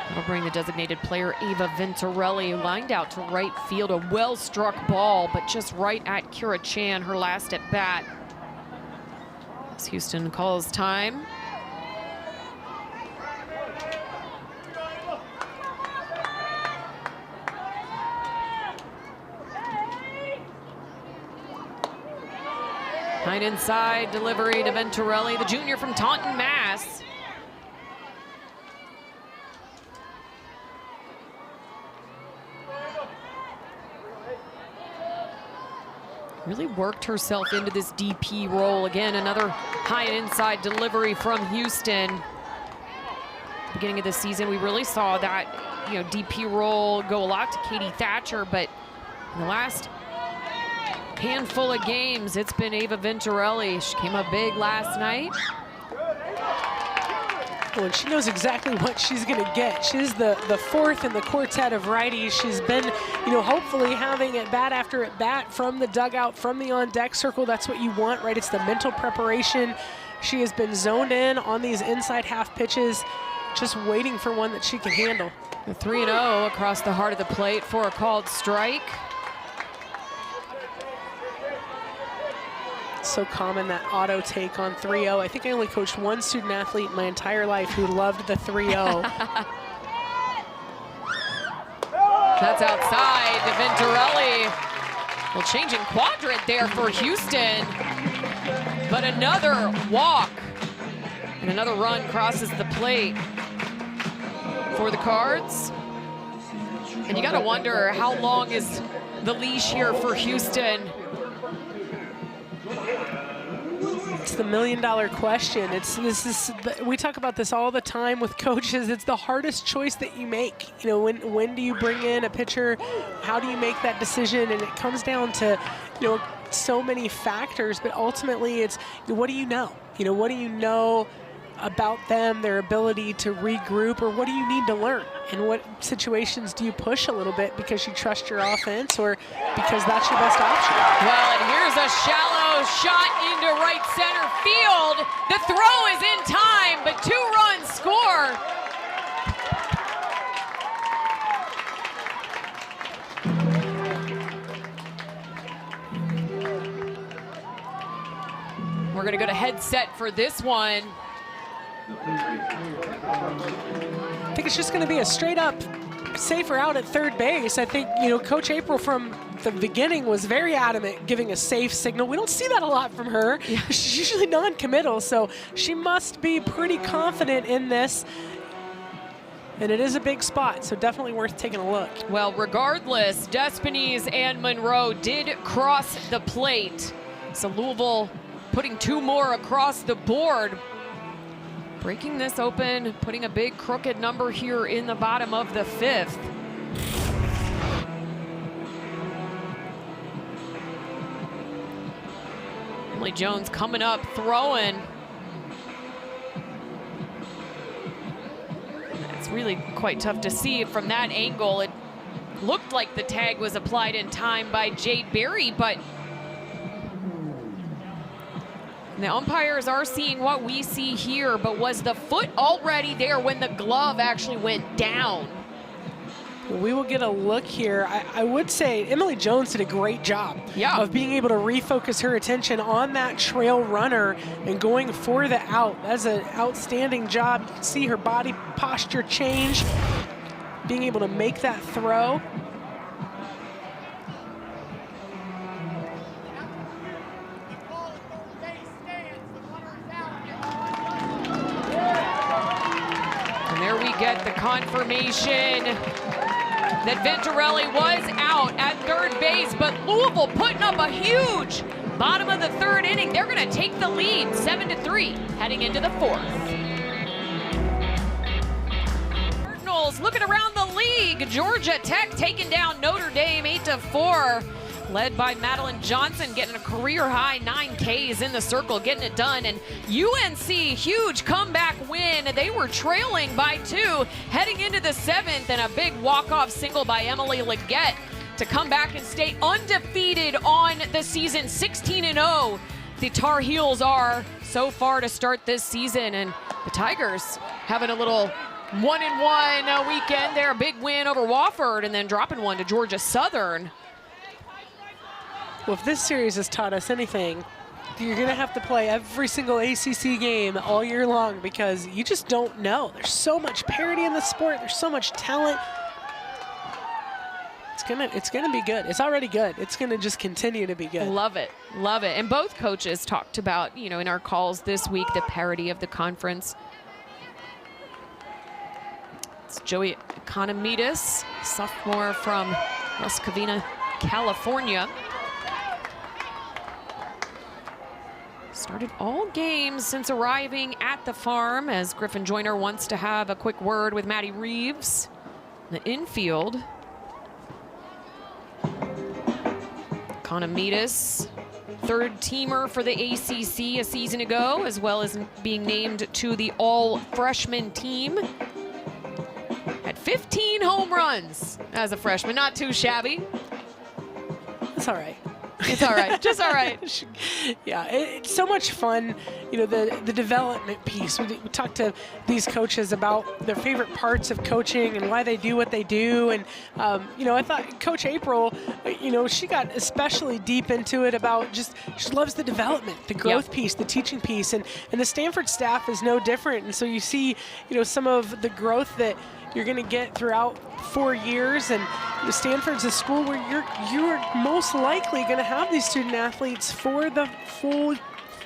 That'll bring the designated player Ava Venturelli, lined out to right field. A well-struck ball, but just right at Kira Chan, her last at bat. As Houston calls time. Line inside, delivery to Venturelli, the junior from Taunton, Mass. Really worked herself into this DP role. Again, another high and inside delivery from Houston. Beginning of the season, we really saw that, DP role go a lot to Katie Thatcher, but in the last handful of games, it's been Ava Venturelli. She came up big last night. Well, and she knows exactly what she's going to get. She's the fourth in the quartet of righties. She's been, hopefully having at bat after at bat from the dugout, from the on-deck circle. That's what you want, right? It's the mental preparation. She has been zoned in on these inside half pitches, just waiting for one that she can handle. The 3-0 across the heart of the plate for a called strike. So common, that auto take on 3-0. I think I only coached one student athlete in my entire life who loved the 3-0. That's outside to Venturelli. Well, changing quadrant there for Houston. But another walk. And another run crosses the plate for the Cards. And you got to wonder, how long is the leash here for Houston? It's the million-dollar question. We talk about this all the time with coaches. It's the hardest choice that you make. You know, when do you bring in a pitcher? How do you make that decision? And it comes down to, you know, so many factors. But ultimately, it's, you know, what do you know? You know, what do you know about them, their ability to regroup, or what do you need to learn? And what situations do you push a little bit because you trust your offense or because that's your best option? Well, and here's a shallow shot into right center field. The throw is in time, but 2 runs score. We're going to go to headset for this one. I think it's just going to be a straight up safer out at third base. I think, you know, Coach April from the beginning was very adamant giving a safe signal. We don't see that a lot from her. Yeah. She's usually non-committal, so she must be pretty confident in this. And it is a big spot, so definitely worth taking a look. Well, regardless, Despines and Monroe did cross the plate. So Louisville putting 2 more across the board. Breaking this open, putting a big crooked number here in the bottom of the 5th. Emily Jones coming up, throwing. It's really quite tough to see from that angle. It looked like the tag was applied in time by Jade Berry, but the umpires are seeing what we see here, but was the foot already there when the glove actually went down? We will get a look here. I would say Emily Jones did a great job of being able to refocus her attention on that trail runner and going for the out. That's an outstanding job. You can see her body posture change, being able to make that throw. Get the confirmation that Venturelli was out at third base, but Louisville putting up a huge bottom of the 3rd inning. They're going to take the lead 7-3 heading into the 4th. Cardinals looking around the league. Georgia Tech taking down Notre Dame 8-4. Led by Madeline Johnson, getting a career-high 9 Ks in the circle, getting it done. And UNC, huge comeback win. They were trailing by 2, heading into the 7th, and a big walk-off single by Emily Leggett to come back and stay undefeated on the season, 16-0. The Tar Heels are so far to start this season, and the Tigers having a little 1-1 weekend there. A big win over Wofford, and then dropping one to Georgia Southern. Well, if this series has taught us anything, you're going to have to play every single ACC game all year long because you just don't know. There's so much parity in the sport. There's so much talent. It's gonna be good. It's already good. It's going to just continue to be good. Love it. Love it. And both coaches talked about, you know, in our calls this week, the parity of the conference. It's Joey Economides, sophomore from West Covina, California. Started all games since arriving at the farm, as Griffin Joyner wants to have a quick word with Maddie Reeves in the infield. Economides, 3rd teamer for the ACC a season ago, as well as being named to the all-freshman team. Had 15 home runs as a freshman, not too shabby. That's all right. It's all right, just all right. Yeah, it's so much fun, you know, the development piece. We talked to these coaches about their favorite parts of coaching and why they do what they do. And, you know, I thought Coach April, you know, she got especially deep into it about just, she loves the development, the growth piece, the teaching piece. And the Stanford staff is no different. And so you see, you know, some of the growth that you're going to get throughout 4 years, and Stanford's a school where you're most likely going to have these student athletes for the full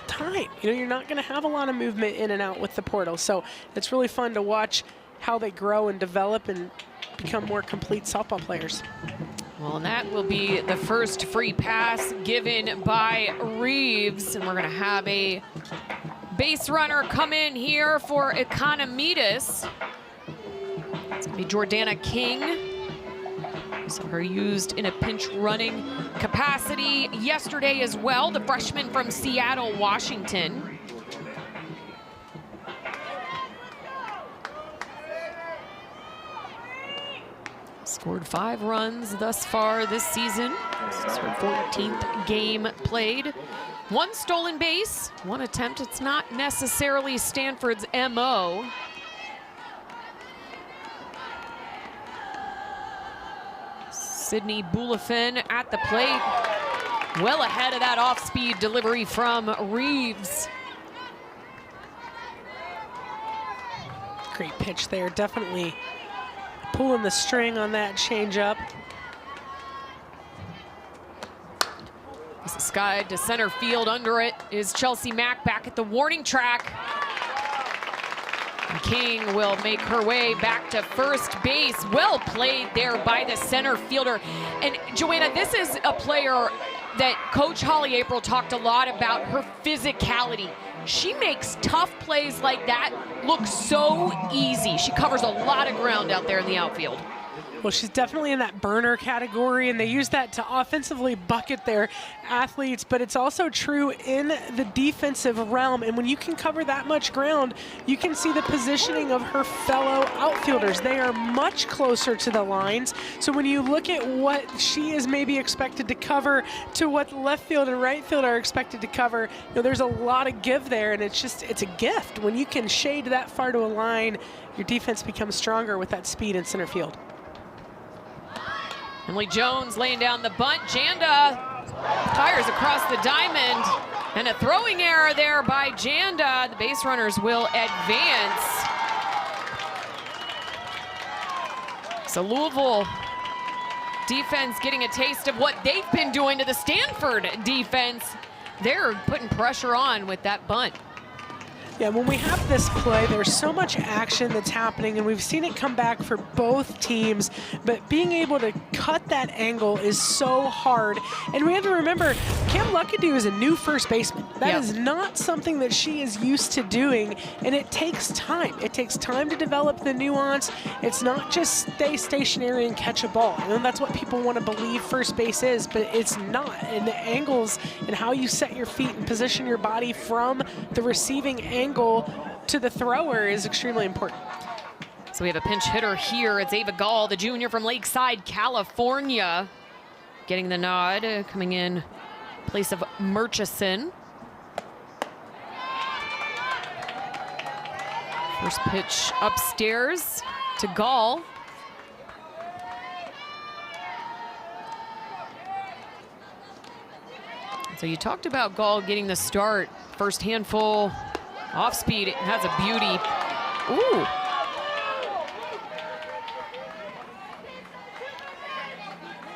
time. You know, you're not going to have a lot of movement in and out with the portal, so it's really fun to watch how they grow and develop and become more complete softball players. Well, and that will be the first free pass given by Reeves. And we're going to have a base runner come in here for Economides. It's going to be Jordana King. We saw her used in a pinch running capacity yesterday as well, the freshman from Seattle, Washington. Scored 5 runs thus far this season. This is her 14th game played. 1 stolen base, 1 attempt. It's not necessarily Stanford's MO. Sydney Boulafin at the plate. Well ahead of that off-speed delivery from Reeves. Great pitch there, definitely pulling the string on that changeup. This is skied to center field. Under it is Chelsea Mack back at the warning track. And King will make her way back to first base. Well played there by the center fielder. And Joanna, this is a player that Coach Holly April talked a lot about, her physicality. She makes tough plays like that look so easy. She covers a lot of ground out there in the outfield. Well, she's definitely in that burner category, and they use that to offensively bucket their athletes, but it's also true in the defensive realm. And when you can cover that much ground, you can see the positioning of her fellow outfielders. They are much closer to the lines. So when you look at what she is maybe expected to cover to what left field and right field are expected to cover, you know, there's a lot of give there, and it's a gift. When you can shade that far to a line, your defense becomes stronger with that speed in center field. Emily Jones laying down the bunt. Janda fires across the diamond. And a throwing error there by Janda. The base runners will advance. So Louisville defense getting a taste of what they've been doing to the Stanford defense. They're putting pressure on with that bunt. Yeah, when we have this play, there's so much action that's happening, and we've seen it come back for both teams, but being able to cut that angle is so hard. And we have to remember, Cam Luckadoo is a new first baseman. That is not something that she is used to doing, and it takes time. It takes time to develop the nuance. It's not just stay stationary and catch a ball. I know that's what people want to believe first base is, but it's not. And the angles and how you set your feet and position your body from the receiving angle to the thrower is extremely important. So we have a pinch hitter here. It's Ava Gall, the junior from Lakeside, California, getting the nod, coming in place of Murchison. First pitch upstairs to Gall. So you talked about Gall getting the start. First handful off speed, it has a beauty. Ooh.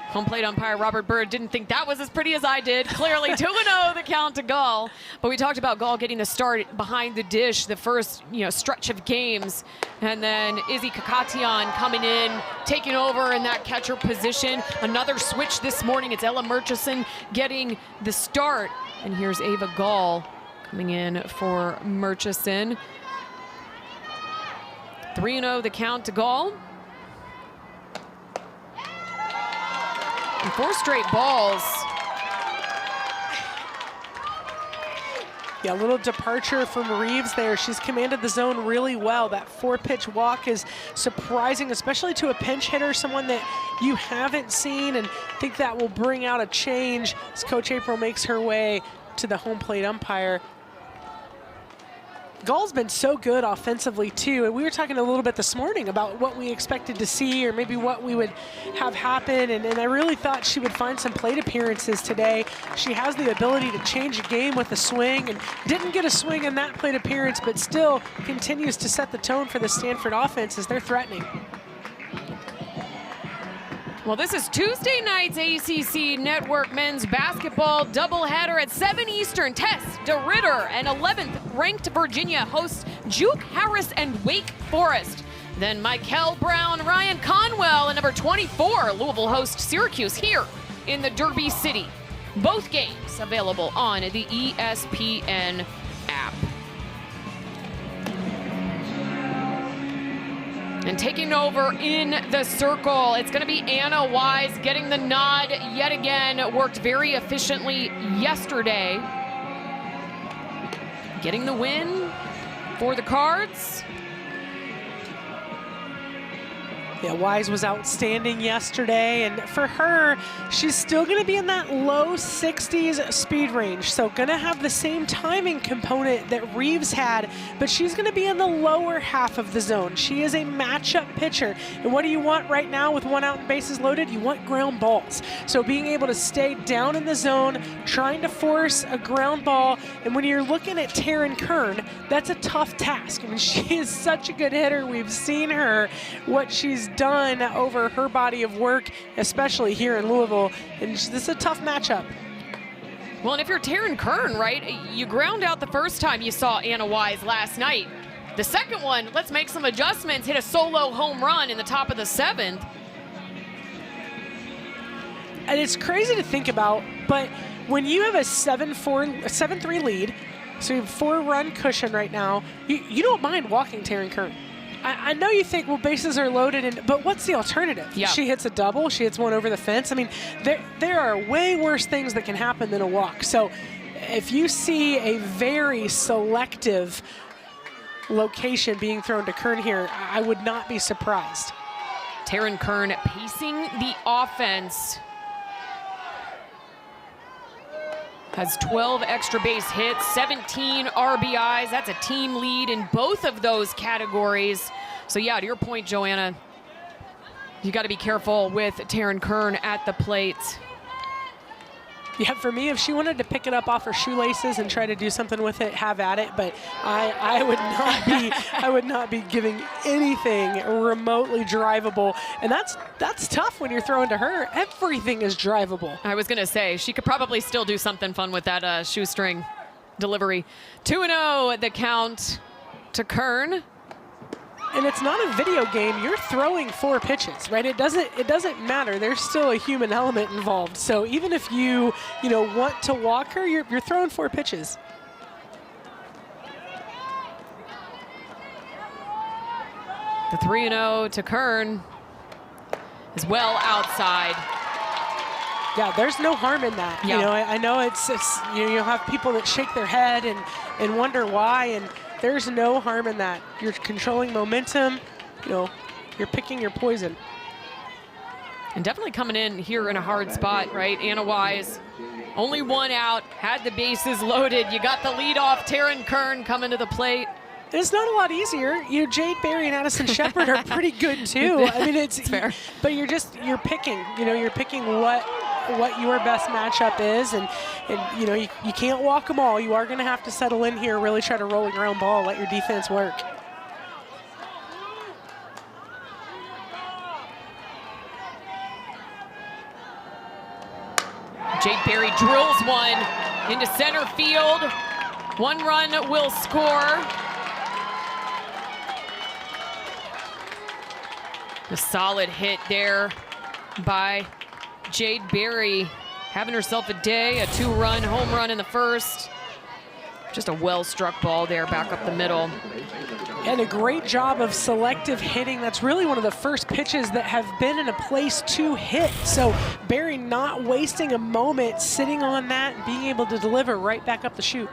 Home plate umpire Robert Bird didn't think that was as pretty as I did. Clearly 2-0 the count to Gall. But we talked about Gall getting the start behind the dish the first stretch of games. And then Izzy Kakatian coming in, taking over in that catcher position. Another switch this morning. It's Ella Murchison getting the start. And here's Ava Gall coming in for Murchison. 3-0 the count to Gall. And 4 straight balls. Yeah, a little departure from Reeves there. She's commanded the zone really well. That 4-pitch walk is surprising, especially to a pinch hitter, someone that you haven't seen, and I think that will bring out a change as Coach April makes her way to the home plate umpire. Gall's been so good offensively too, and we were talking a little bit this morning about what we expected to see or maybe what we would have happen, and I really thought she would find some plate appearances today. She has the ability to change a game with a swing, and didn't get a swing in that plate appearance, but still continues to set the tone for the Stanford offense as they're threatening. Well, this is Tuesday night's ACC Network men's basketball doubleheader at 7 Eastern. Tess DeRitter and 11th ranked Virginia hosts Duke, Harris, and Wake Forest. Then Michael Brown, Ryan Conwell, and number 24, Louisville hosts Syracuse here in the Derby City. Both games available on the ESPN app. And taking over in the circle, it's going to be Anna Wise getting the nod yet again. Worked very efficiently yesterday. Getting the win for the Cards. Yeah, Wise was outstanding yesterday, and for her, she's still going to be in that low 60s speed range, so going to have the same timing component that Reeves had, but she's going to be in the lower half of the zone. She is a matchup pitcher, and what do you want right now with 1 out and bases loaded? You want ground balls. So being able to stay down in the zone, trying to force a ground ball, and when you're looking at Taryn Kern, that's a tough task. I mean, she is such a good hitter. We've seen her, what she's done over her body of work, especially here in Louisville, and this is a tough matchup. Well, and if you're Taryn Kern, right, you ground out the first time you saw Anna Wise last night. The second one, let's make some adjustments, hit a solo home run in the top of the 7th. And it's crazy to think about, but when you have a 7-3 lead, so you have 4-run cushion right now, you don't mind walking Taryn Kern. I know you think, well, bases are loaded, but what's the alternative? Yeah. She hits a double, she hits one over the fence. I mean, there are way worse things that can happen than a walk. So if you see a very selective location being thrown to Kern here, I would not be surprised. Taryn Kern pacing the offense. Has 12 extra base hits, 17 RBIs. That's a team lead in both of those categories. So yeah, to your point, Joanna, you got to be careful with Taryn Kern at the plate. Yeah, for me, if she wanted to pick it up off her shoelaces and try to do something with it, have at it. But I would not be giving anything remotely drivable, and that's tough when you're throwing to her. Everything is drivable. I was gonna say she could probably still do something fun with that shoestring delivery. 2-0 the count to Kern. And it's not a video game. You're throwing 4 pitches, right? It doesn't matter. There's still a human element involved. So even if you want to walk her, you're throwing 4 pitches. The 3-0 to Kern is well outside. Yeah, there's no harm in that. Yeah. I know it's you'll have people that shake their head and wonder why, and there's no harm in that. You're controlling momentum, you're picking your poison. And definitely coming in here in a hard spot, right? Anna Wise, only 1 out, had the bases loaded. You got the lead off, Taryn Kern coming to the plate. It's not a lot easier. Jade Berry and Addison Shepard are pretty good too. I mean, it's fair. But you're picking, you're picking what your best matchup is, and you can't walk them all. You are going to have to settle in here, really try to roll a ground ball, let your defense work. Jade Berry drills one into center field. 1 run will score. A solid hit there by Jade Berry, having herself a day, a 2-run home run in the first. Just a well-struck ball there back up the middle. And a great job of selective hitting. That's really one of the first pitches that have been in a place to hit. So Berry not wasting a moment, sitting on that and being able to deliver right back up the chute.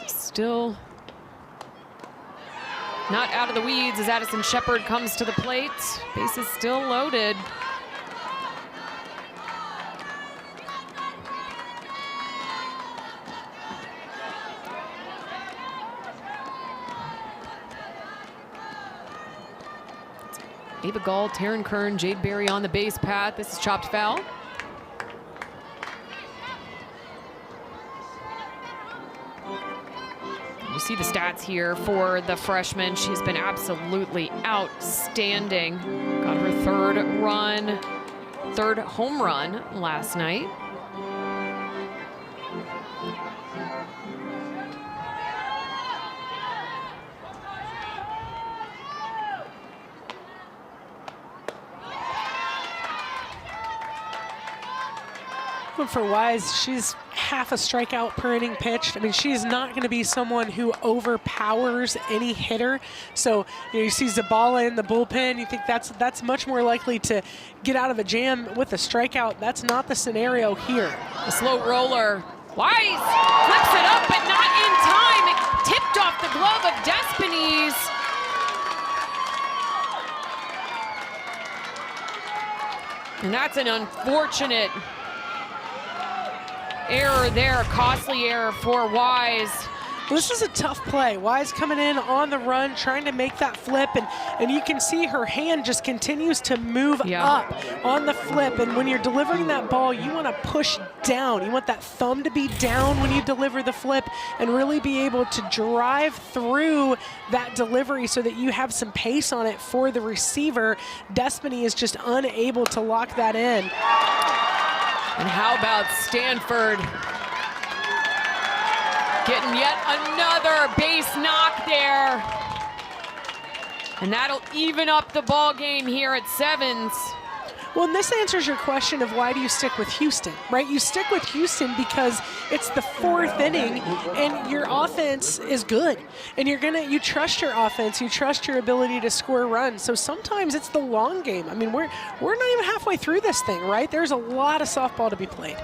Still not out of the weeds as Addison Shepard comes to the plate. Bases still loaded. Ava Gall, Taryn Kern, Jade Berry on the base path. This is chopped foul. You see the stats here for the freshman. She's been absolutely outstanding. Got her 3rd home run last night. one for Wise. She's half a strikeout per inning pitched. I mean, she's not going to be someone who overpowers any hitter. So you see Zabala in the bullpen, you think that's much more likely to get out of a jam with a strikeout. That's not the scenario here. The slow roller. Wise flips it up, but not in time. It tipped off the glove of Despines. And that's an unfortunate error there, costly error for Wise. Well, this is a tough play. Wise coming in on the run, trying to make that flip, and you can see her hand just continues to move up on the flip. And when you're delivering that ball, you want to push down. You want that thumb to be down when you deliver the flip and really be able to drive through that delivery so that you have some pace on it for the receiver. Despiny is just unable to lock that in. And how about Stanford getting yet another base knock there. And that'll even up the ball game here at 7s. Well, and this answers your question of why do you stick with Houston, right? You stick with Houston because it's the 4th inning and your offense is good. And you trust your offense, you trust your ability to score runs. So sometimes it's the long game. I mean, we're not even halfway through this thing, right? There's a lot of softball to be played.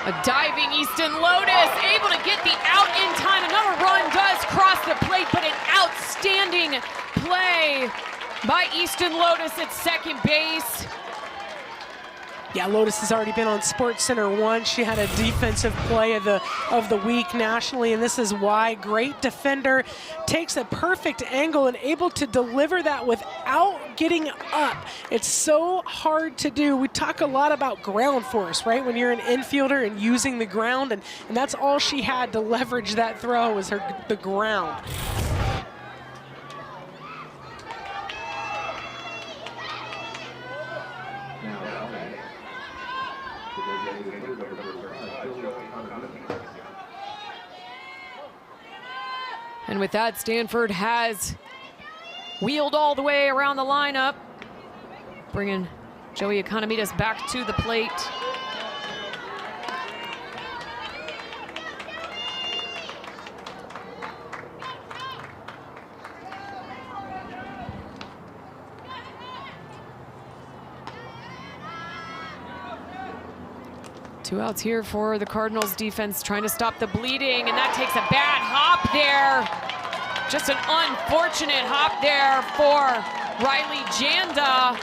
A diving Easton Lotus, able to get the out in time. Another run does cross the plate, but an outstanding play by Easton Lotus at second base. Yeah, Lotus has already been on SportsCenter 1. She had a defensive play of the week nationally, and this is why. Great defender, takes a perfect angle and able to deliver that without getting up. It's so hard to do. We talk a lot about ground force, right? When you're an infielder and using the ground, and that's all she had to leverage that throw was the ground. And with that, Stanford has wheeled all the way around the lineup, bringing Joey Economides back to the plate. Two outs here for the Cardinals defense, trying to stop the bleeding, and that takes a bad hop there. Just an unfortunate hop there for Riley Janda.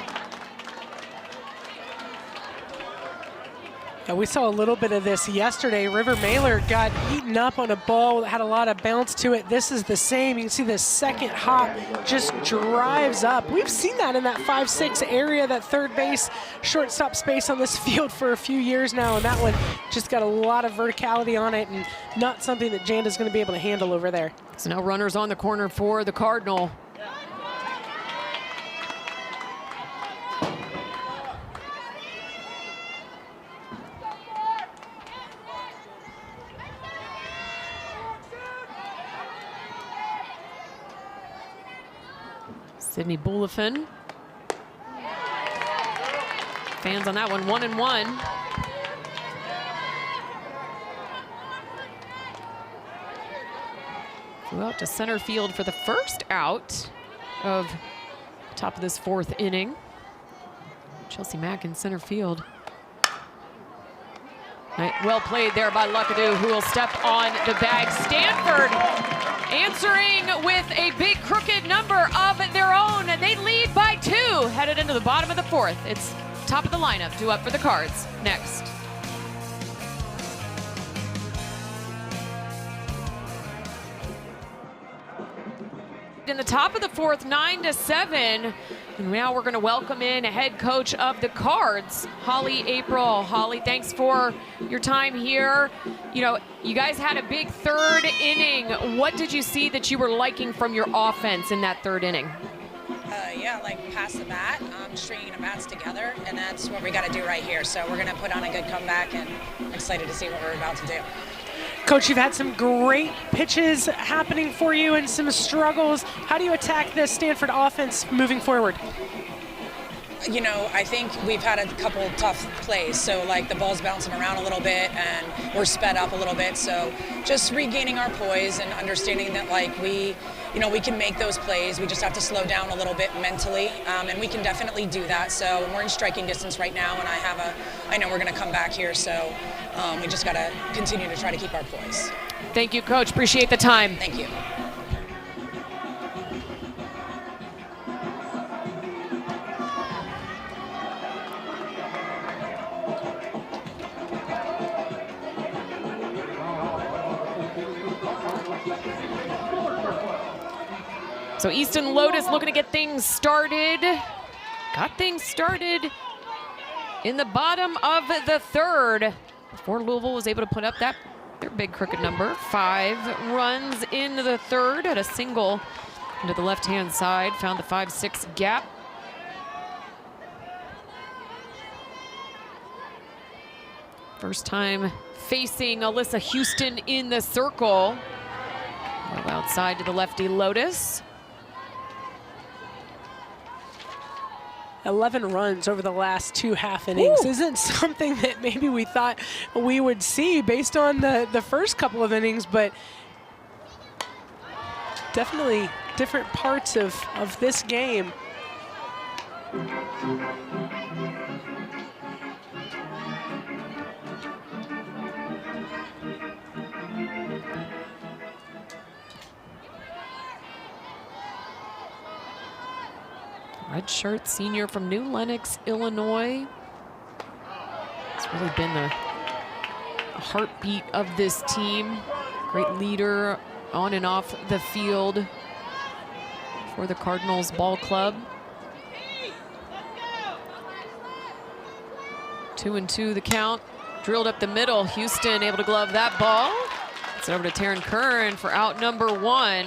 Yeah, we saw a little bit of this yesterday. River Mailer got eaten up on a ball that had a lot of bounce to it. This is the same. You can see the second hop just drives up. We've seen that in that 5-6 area, that third base, shortstop space on this field for a few years now, and that one just got a lot of verticality on it and not something that Janda's going to be able to handle over there. So now runners on the corner for the Cardinal. Sydney Boulafin. Fans on that one, 1-1. Flew out to center field for the first out of top of this 4th inning. Chelsea Mack in center field. Well played there by Luckadoo, who will step on the bag. Stanford answering with a big crooked number of their own. They lead by 2, headed into the bottom of the 4th. It's top of the lineup, due up for the Cards next. In the top of the 4th, 9-7. And now we're going to welcome in a head coach of the Cards, Holly April. Holly, thanks for your time here. You know, you guys had a big 3rd inning. What did you see that you were liking from your offense in that 3rd inning? Yeah, like pass the bat, stringing the bats together, and that's what we got to do right here. So we're going to put on a good comeback, and I'm excited to see what we're about to do. Coach, you've had some great pitches happening for you and some struggles. How do you attack this Stanford offense moving forward? you know, I think we've had a couple tough plays. So, like, the ball's bouncing around a little bit and we're sped up a little bit. So just regaining our poise and understanding that, like, we can make those plays. We just have to slow down a little bit mentally, and we can definitely do that. So we're in striking distance right now, and I know we're going to come back here. So we just got to continue to try to keep our poise. Thank you, Coach. Appreciate the time. Thank you. So Easton Lotus looking to get things started. Got things started in the bottom of the third before Louisville was able to put up their big crooked number. 5 runs in the third, had a single into the left-hand side, found the 5-6 gap. First time facing Alyssa Houston in the circle. Outside to the lefty Lotus. 11 runs over the last 2 half innings. Ooh. Isn't something that maybe we thought we would see based on the first couple of innings, but definitely different parts of this game. Redshirt senior from New Lenox, Illinois. It's really been the heartbeat of this team. Great leader on and off the field for the Cardinals ball club. 2-2 the count. Drilled up the middle. Houston able to glove that ball. It's over to Taryn Kern for out number 1.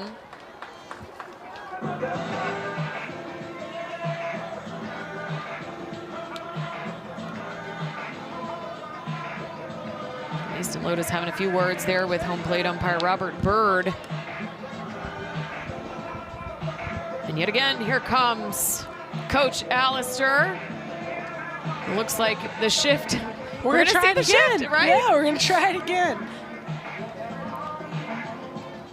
Easton Lotus having a few words there with home plate umpire Robert Bird. And yet again, here comes Coach Allister. It looks like the shift. We're gonna try it again, shift, right? Yeah, we're gonna try it again.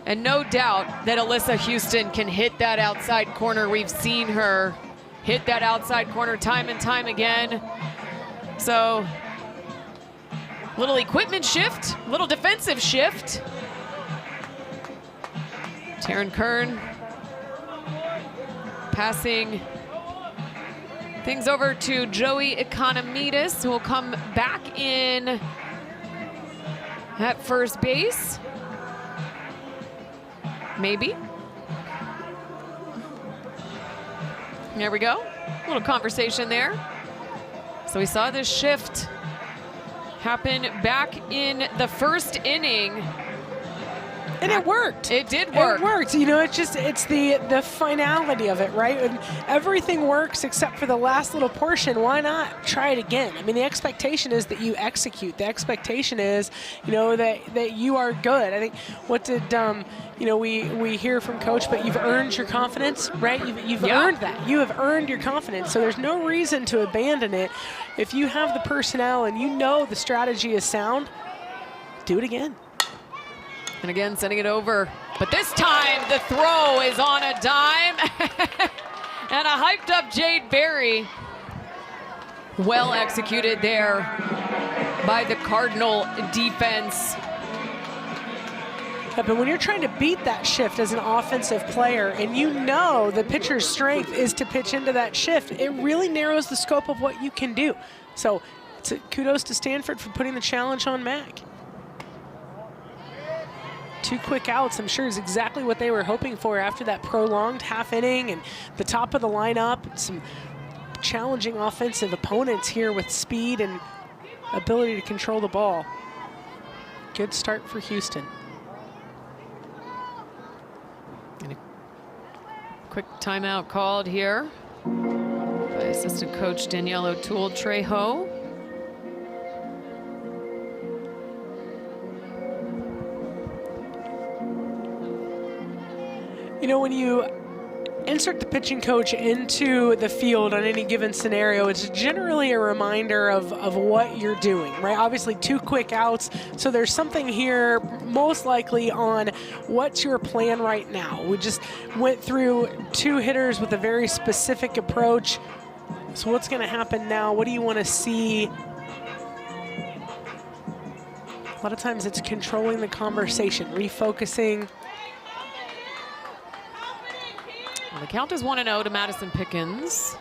And no doubt that Alyssa Houston can hit that outside corner. We've seen her hit that outside corner time and time again. So, little equipment shift, little defensive shift. Taryn Kern passing things over to Joey Economides, who will come back in at first base. Maybe. There we go. A little conversation there. So we saw this shift happen back in the first inning. And it worked. It did work. It worked. You know, it's the finality of it, right? And everything works except for the last little portion. Why not try it again? I mean, the expectation is that you execute. The expectation is, you know, that you are good. I think what did you know, we hear from Coach, but you've earned your confidence, right? You've earned that. You have earned your confidence. So there's no reason to abandon it. If you have the personnel and you know the strategy is sound, do it again. And again, sending it over. But this time, the throw is on a dime. And a hyped up Jade Berry. Well executed there by the Cardinal defense. Yeah, but when you're trying to beat that shift as an offensive player and you know the pitcher's strength is to pitch into that shift, it really narrows the scope of what you can do. So kudos to Stanford for putting the challenge on Mac. 2 quick outs, I'm sure, is exactly what they were hoping for after that prolonged half inning and the top of the lineup. Some challenging offensive opponents here with speed and ability to control the ball. Good start for Houston. And a quick timeout called here by assistant coach Danielle O'Toole-Trejo. You know, when you insert the pitching coach into the field on any given scenario, it's generally a reminder of what you're doing, right? Obviously 2 quick outs, so there's something here most likely on what's your plan right now. We just went through 2 hitters with a very specific approach. So what's going to happen now? What do you want to see? A lot of times it's controlling the conversation, refocusing. Well, the count is 1-0 to Madison Pickens.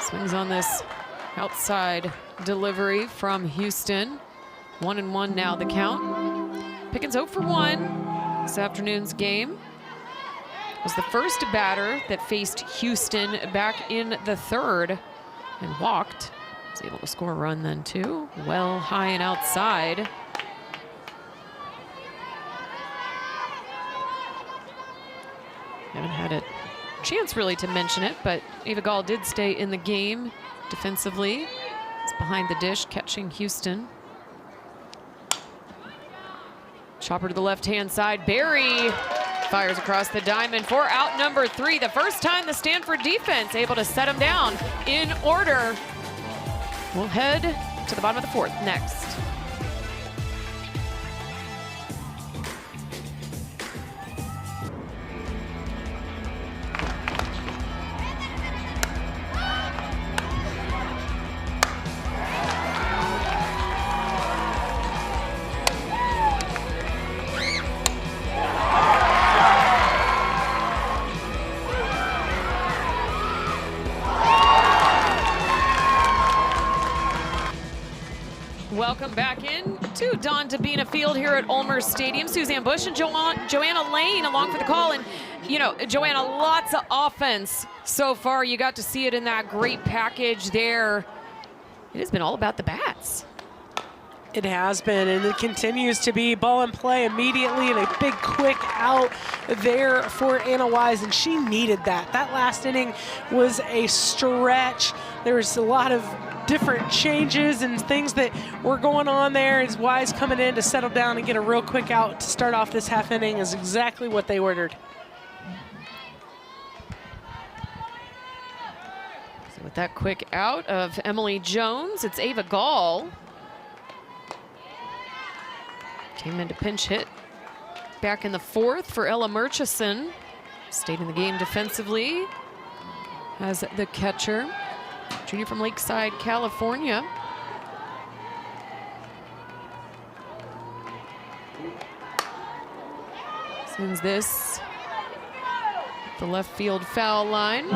Swings on this outside delivery from Houston. 1-1 now the count. Pickens 0 for 1 this afternoon's game. Was the first batter that faced Houston back in the 3rd and walked. Was able to score a run then too. Well high and outside. Haven't had a chance really to mention it, but Ava Gall did stay in the game defensively. It's behind the dish catching Houston. Chopper to the left-hand side. Barry fires across the diamond for out number 3. The first time the Stanford defense able to set him down in order. We'll head to the bottom of the 4th next. Welcome back in to Don Dabena Field here at Ulmer Stadium. Suzanne Bush and Joanna Lane along for the call. And, you know, Joanna, lots of offense so far. You got to see it in that great package there. It has been all about the bats. It has been, and it continues to be. Ball in play immediately, and a big quick out there for Anna Wise, and she needed that. That last inning was a stretch. There was a lot of different changes and things that were going on there. As Wise coming in to settle down and get a real quick out to start off this half inning is exactly what they ordered. So with that quick out of Emily Jones, it's Ava Gall. Came in to pinch hit back in the 4th for Ella Murchison. Stayed in the game defensively as the catcher. Junior from Lakeside, California. Sends this the left field foul line.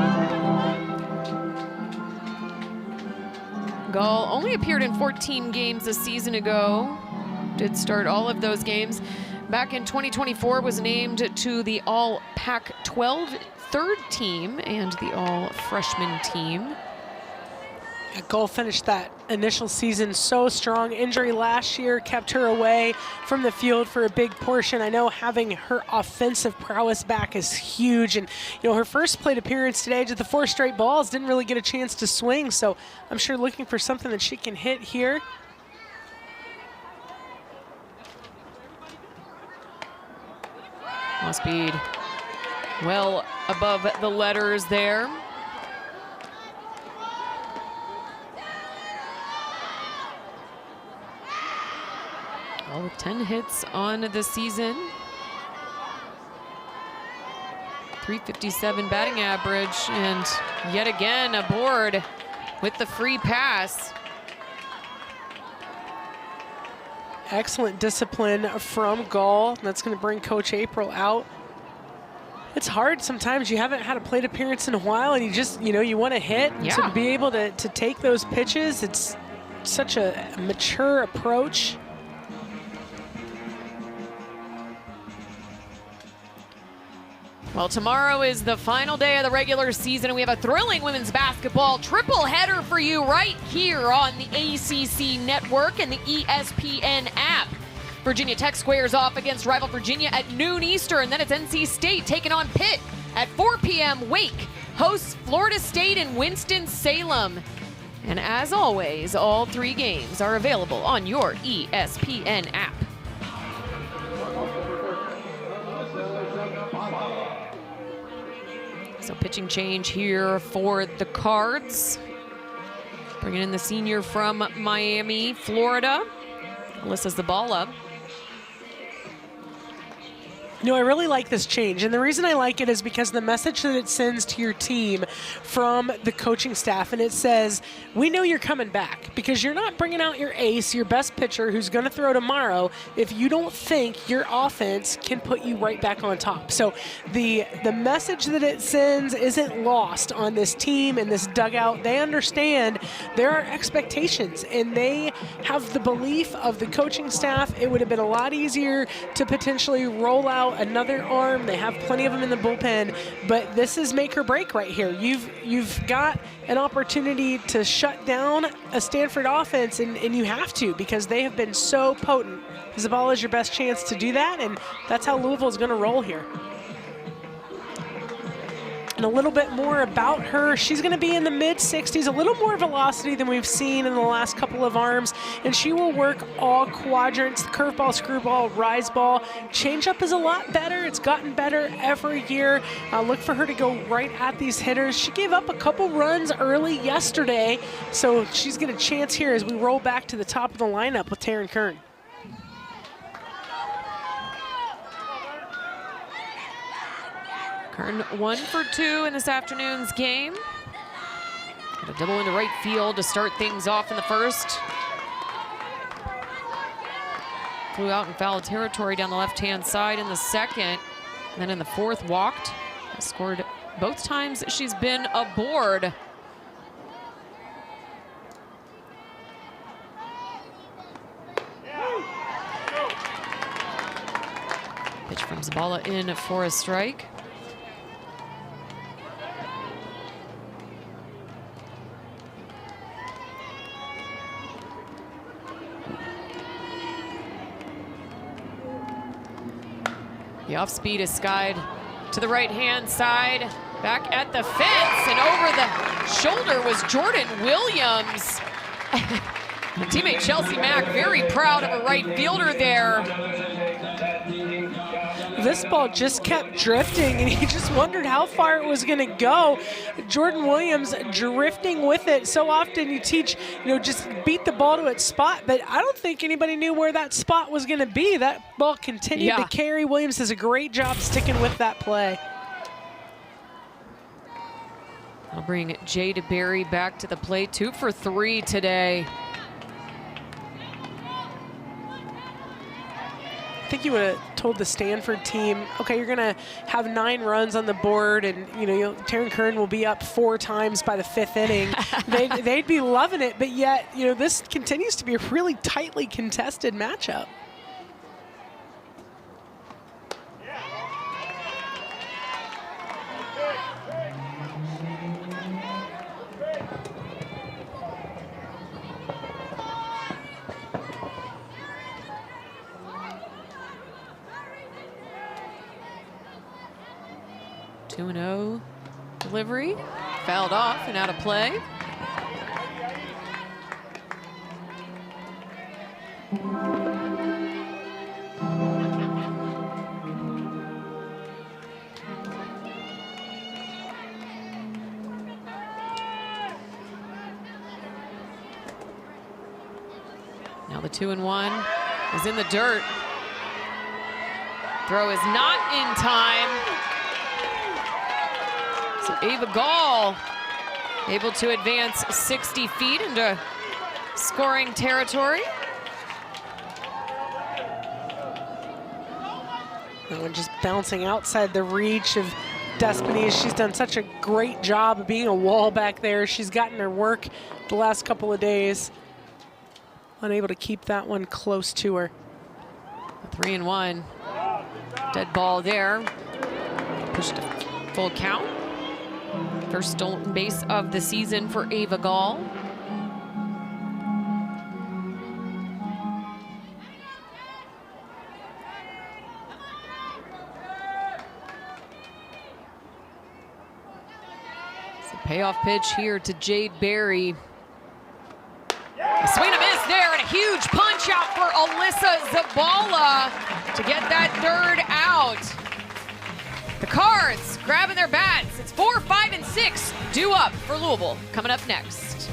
Gall only appeared in 14 games a season ago. Did start all of those games. Back in 2024 was named to the All Pac-12 third team and the All Freshman team. Gall finished that initial season so strong. Injury last year kept her away from the field for a big portion. I know having her offensive prowess back is huge. And, you know, her first plate appearance today, just the 4 straight balls, didn't really get a chance to swing. So I'm sure looking for something that she can hit here. Ball speed well above the letters there. All with 10 hits on the season. .357 batting average, and yet again aboard with the free pass. Excellent discipline from Gall. That's going to bring Coach April out. It's hard sometimes. You haven't had a plate appearance in a while, and you just, you know, you want to hit. Yeah. So to be able to take those pitches, it's such a mature approach. Well, tomorrow is the final day of the regular season, and we have a thrilling women's basketball triple header for you right here on the ACC Network and the ESPN app. Virginia Tech squares off against rival Virginia at noon Eastern. Then it's NC State taking on Pitt at 4 p.m. Wake hosts Florida State and Winston-Salem. And as always, all 3 games are available on your ESPN app. So pitching change here for the Cards. Bringing in the senior from Miami, Florida. Alyssa Zabala. No, I really like this change, and the reason I like it is because the message that it sends to your team from the coaching staff, and it says, we know you're coming back because you're not bringing out your ace, your best pitcher who's going to throw tomorrow if you don't think your offense can put you right back on top. So the message that it sends isn't lost on this team and this dugout. They understand there are expectations, and they have the belief of the coaching staff. It would have been a lot easier to potentially roll out another arm. They have plenty of them in the bullpen, but this is make or break right here. You've got an opportunity to shut down a Stanford offense, and you have to, because they have been so potent. Zabala is your best chance to do that, and that's how Louisville is going to roll here. And a little bit more about her. She's going to be in the mid-60s, a little more velocity than we've seen in the last couple of arms, and she will work all quadrants, curveball, screwball, rise ball. Changeup is a lot better. It's gotten better every year. Look for her to go right at these hitters. She gave up a couple runs early yesterday, so she's got a chance here as we roll back to the top of the lineup with Taryn Kern. Kern 1 for 2 in this afternoon's game. Got a double into right field to start things off in the first. Flew out in foul territory down the left-hand side in the second. And then in the fourth, walked. Scored both times she's been aboard. Pitch from Zabala in for a strike. The off speed is skied to the right-hand side, back at the fence, and over the shoulder was Jordan Williams. Teammate Chelsea Mack very proud of a right fielder there. This ball just kept drifting, and he just wondered how far it was going to go. Jordan Williams drifting with it. So often you teach, just beat the ball to its spot, but I don't think anybody knew where that spot was going to be. That ball continued to carry. Williams does a great job sticking with that play. I'll bring Jade Berry back to the plate. 2 for 3 today. I think you would have told the Stanford team, okay, you're going to have 9 runs on the board, and Taryn Kern will be up 4 times by the 5th inning. They'd be loving it, but yet, this continues to be a really tightly contested matchup. Delivery, fouled off and out of play. Now the 2-1 is in the dirt. Throw is not in time. So Ava Gall able to advance 60 feet into scoring territory. That one just bouncing outside the reach of Despiny. She's done such a great job of being a wall back there. She's gotten her work the last couple of days. Unable to keep that one close to her. 3-1. Dead ball there. Pushed to full count. First stolen base of the season for Ava Gall. It's a payoff pitch here to Jade Berry. A swing and a miss there, and a huge punch out for Alyssa Zabala to get that third out. The Cards grabbing their bats. It's 4, 5, and 6 due up for Louisville. Coming up next.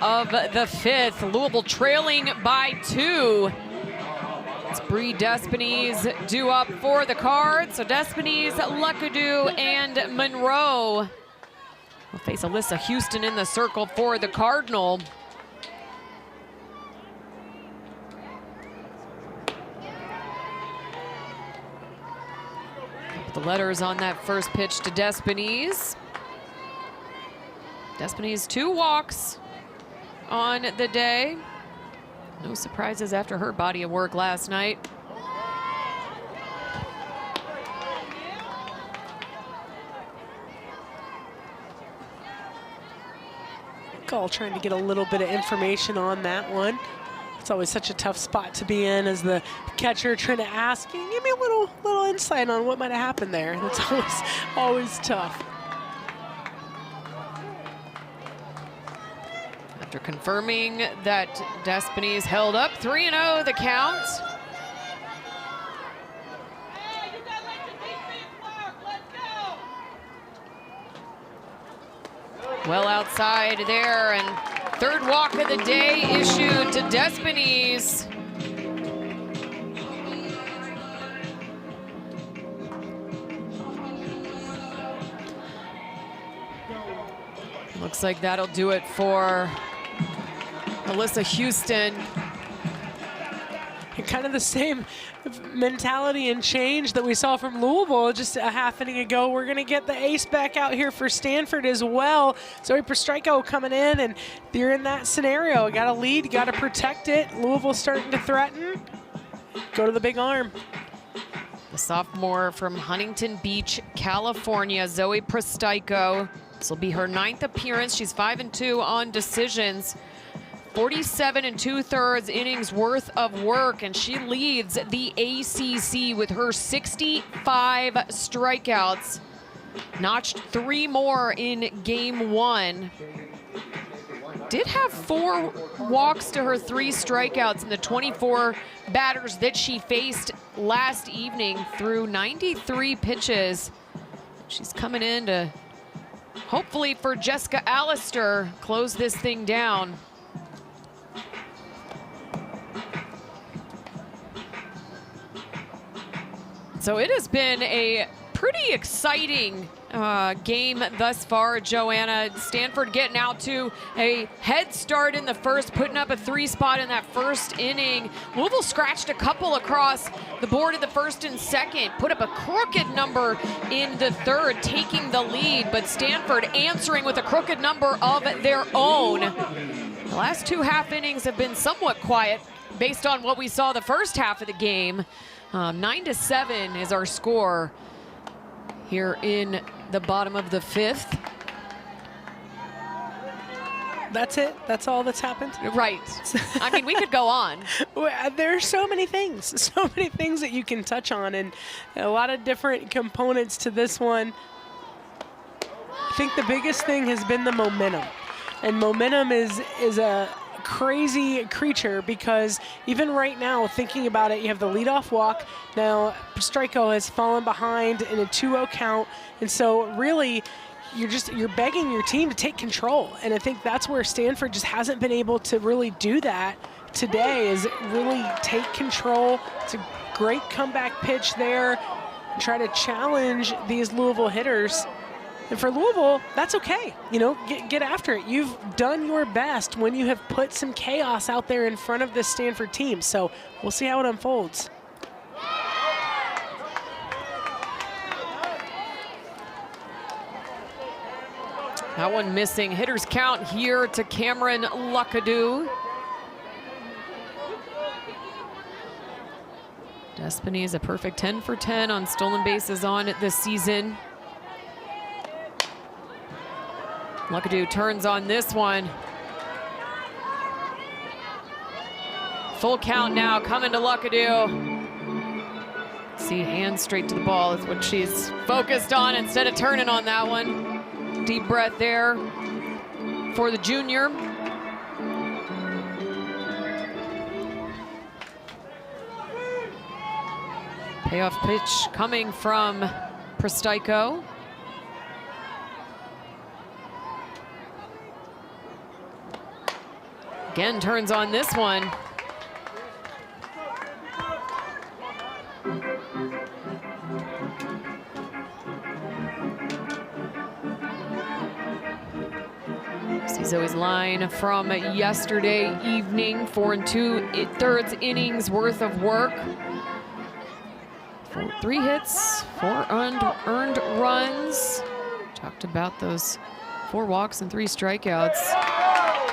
Of the 5th, Louisville trailing by 2. It's Bree Despines due up for the Cards. So Despines, Luckadoo, and Monroe will face Alyssa Houston in the circle for the Cardinal. The letters on that first pitch to Despines. Despines 2 walks on the day. No surprises after her body of work last night. Call trying to get a little bit of information on that one. It's always such a tough spot to be in as the catcher trying to ask, "Can you give me a little insight on what might have happened there?" That's always tough. After confirming that Despines held up, 3-0 the count. Well outside there, and third walk of the day issued to Despines. Looks like that'll do it for Alyssa Houston. And kind of the same mentality and change that we saw from Louisville just a half inning ago. We're going to get the ace back out here for Stanford as well. Zoe Prostryko coming in, and you're in that scenario. You got a lead, you got to protect it. Louisville starting to threaten. Go to the big arm. The sophomore from Huntington Beach, California, Zoe Prostryko. This will be her 9th appearance. She's 5-2 on decisions. 47 2/3 innings worth of work, and she leads the ACC with her 65 strikeouts. Notched 3 more in game 1. Did have 4 walks to her 3 strikeouts in the 24 batters that she faced last evening through 93 pitches. She's coming in to, hopefully for Jessica Allister, close this thing down. So it has been a pretty exciting game thus far, Joanna. Stanford getting out to a head start in the first, putting up a 3 spot in that first inning. Louisville scratched a couple across the board in the first and second, put up a crooked number in the third, taking the lead, but Stanford answering with a crooked number of their own. The last 2 half innings have been somewhat quiet based on what we saw the first half of the game. 9-7 is our score here in the bottom of the 5th. That's it? That's all that's happened? Right. I mean, we could go on. There are so many things that you can touch on, and a lot of different components to this one. I think the biggest thing has been the momentum. And momentum is a crazy creature, because even right now, thinking about it, you have the leadoff walk. Now, Pstrejko has fallen behind in a 2-0 count, and so really, you're begging your team to take control. And I think that's where Stanford just hasn't been able to really do that today, is really take control. It's a great comeback pitch there. Try to challenge these Louisville hitters. And for Louisville, that's okay. You know, get after it. You've done your best when you have put some chaos out there in front of this Stanford team. So we'll see how it unfolds. That one missing. Hitters count here to Cameron Luckadoo. Despiny is a perfect 10 for 10 on stolen bases on this season. Luckadoo turns on this one. Full count now coming to Luckadoo. See, hands straight to the ball is what she's focused on instead of turning on that one. Deep breath there for the junior. Payoff pitch coming from Pstrejko. Again, turns on this one. Zoe's line from yesterday evening, 4 2/3 innings worth of work. 3 hits, 4 earned runs. Talked about those 4 walks and 3 strikeouts.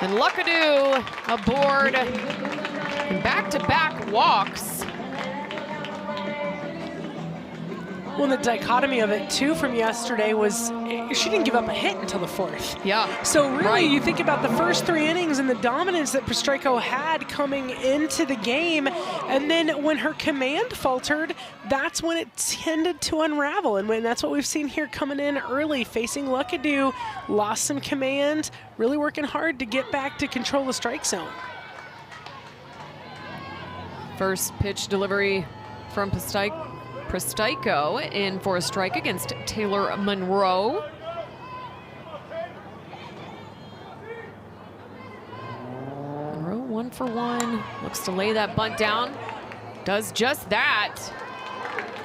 And Luckadoo aboard in back-to-back walks. Well, the dichotomy of it, too, from yesterday was she didn't give up a hit until the 4th. Yeah. So really, right. You think about the first 3 innings and the dominance that Pstrejko had coming into the game, and then when her command faltered, that's when it tended to unravel. And that's what we've seen here coming in early, facing Luckadoo, lost some command, really working hard to get back to control the strike zone. First pitch delivery from Pstrejko in for a strike against Taylor Monroe. Monroe 1 for 1, looks to lay that bunt down, does just that.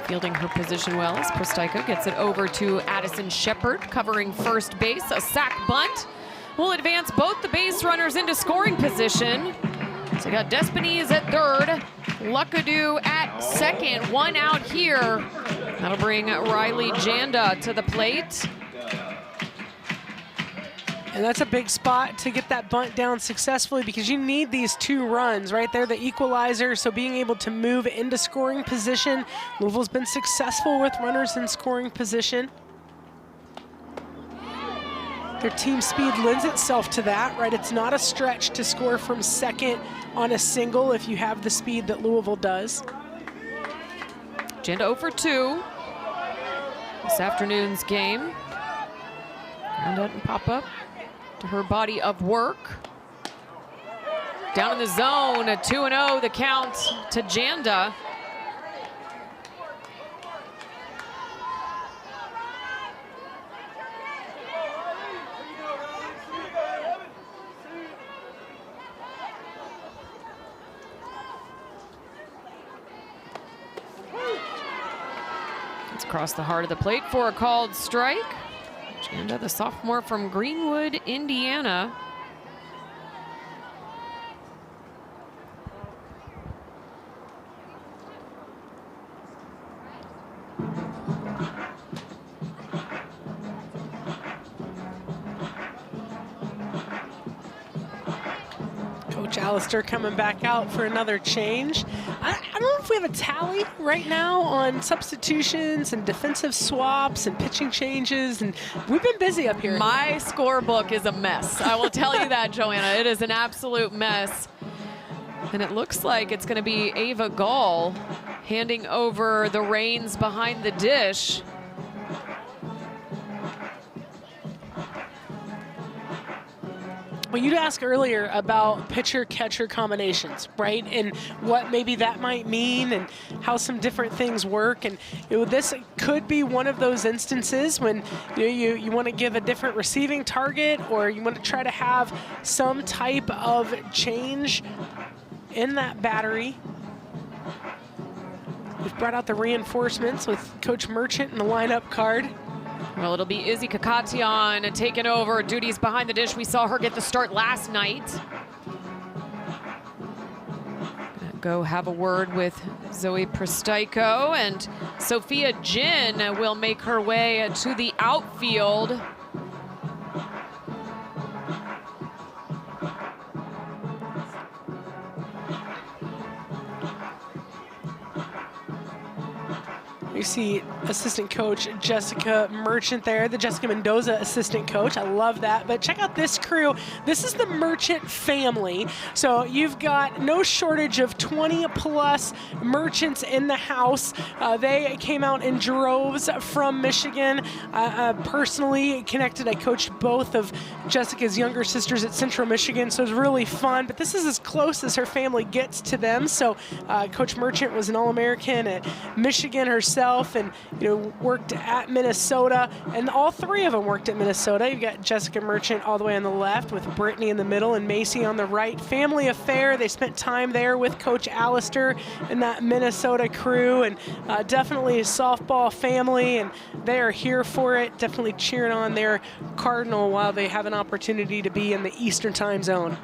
Fielding her position well as Pstrejko gets it over to Addison Shepard, covering first base. A sac bunt will advance both the base runners into scoring position. So we got Despiny is at third, Luckadoo at second, 1 out here. That'll bring Riley Janda to the plate. And that's a big spot to get that bunt down successfully, because you need these 2 runs right there, the equalizer. So being able to move into scoring position. Louisville's been successful with runners in scoring position. Their team speed lends itself to that, right? It's not a stretch to score from second on a single if you have the speed that Louisville does. Janda 0 for 2 this afternoon's game. Ground out and pop up to her body of work. Down in the zone, a 2-0, the count to Janda. Across the heart of the plate for a called strike. Janda, the sophomore from Greenwood, Indiana. Coach Allister coming back out for another change. I'm don't know if we have a tally right now on substitutions and defensive swaps and pitching changes, and we've been busy up here. My scorebook is a mess. I will tell you that, Joanna. It is an absolute mess. And it looks like it's going to be Ava Gall handing over the reins behind the dish. Well, you'd asked earlier about pitcher-catcher combinations, right? And what maybe that might mean and how some different things work. And this could be one of those instances when you want to give a different receiving target, or you want to try to have some type of change in that battery. We've brought out the reinforcements with Coach Merchant in the lineup card. Well, it'll be Izzy Kakatian taking over duties behind the dish. We saw her get the start last night. Gonna go have a word with Zoe Pristyko, and Sophia Jin will make her way to the outfield. You see assistant coach Jessica Merchant there, the Jessica Mendoza assistant coach. I love that. But check out this crew. This is the Merchant family. So you've got no shortage of 20 plus Merchants in the house. They came out in droves from Michigan. Personally connected, I coached both of Jessica's younger sisters at Central Michigan, so it was really fun. But this is as close as her family gets to them. So Coach Merchant was an All-American at Michigan herself, and worked at Minnesota, and all three of them worked at Minnesota. You've got Jessica Merchant all the way on the left with Brittany in the middle and Macy on the right. Family affair. They spent time there with Coach Allister and that Minnesota crew, and definitely a softball family, and they are here for it, definitely cheering on their Cardinal while they have an opportunity to be in the Eastern time zone.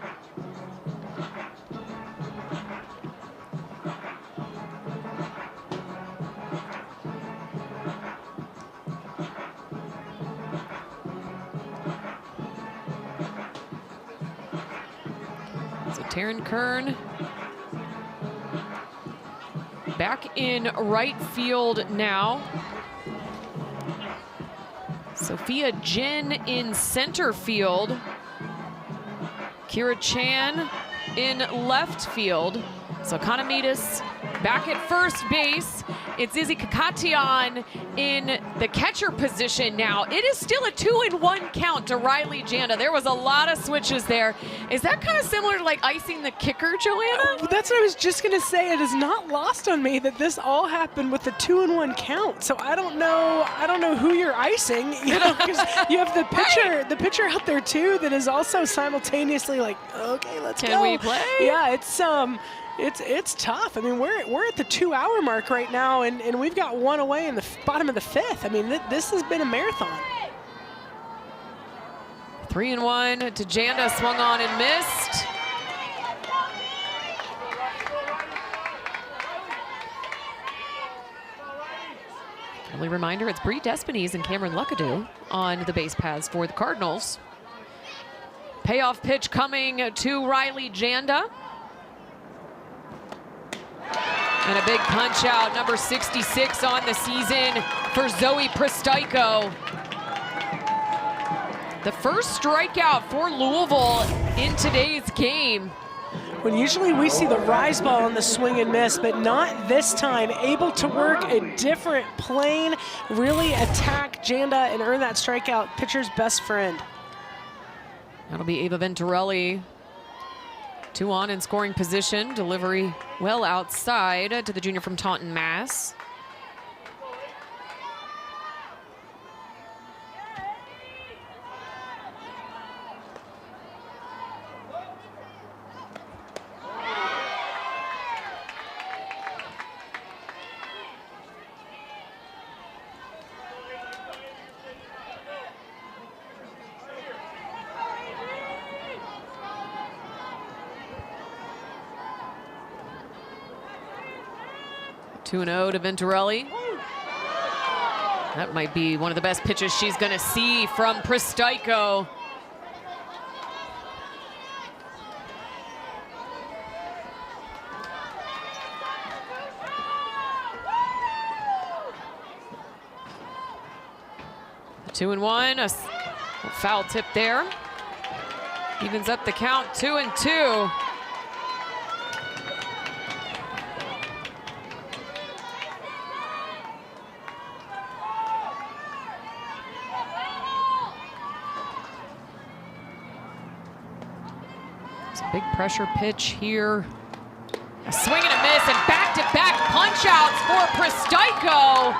Taryn Kern back in right field now. Sophia Jin in center field. Kira Chan in left field. So Kanamitas back at first base. It's Izzy Kakatian in the catcher position now. It is still a 2-1 count to Riley Janda. There was a lot of switches there. Is that kind of similar to like icing the kicker, Joanna? That's what I was just going to say. It is not lost on me that this all happened with the 2-1 count. So I don't know who you're icing, because you have the pitcher, right. The pitcher out there too that is also simultaneously like, okay, let's go. Can we play? Yeah, it's tough. I mean, we're at the 2-hour mark right now, and we've got one away in the bottom of the fifth. I mean, this has been a marathon. 3-1 to Janda, swung on and missed. Friendly reminder, it's Bree Despines and Cameron Luckadoo on the base paths for the Cardinals. Payoff pitch coming to Riley Janda. And a big punch out, number 66 on the season for Zoe Pristyko. The first strikeout for Louisville in today's game. When usually we see the rise ball on the swing and miss, but not this time. Able to work a different plane, really attack Janda and earn that strikeout. Pitcher's best friend. That'll be Ava Venturelli. 2 on in scoring position. Delivery well outside to the junior from Taunton, Mass. Two 2-0 to Venturelli. That might be one of the best pitches she's going to see from Pristyko. 2-1, a foul tip there. Evens up the count, 2-2. It's a big pressure pitch here. A swing and a miss, and back-to-back punch-outs for Pristaico.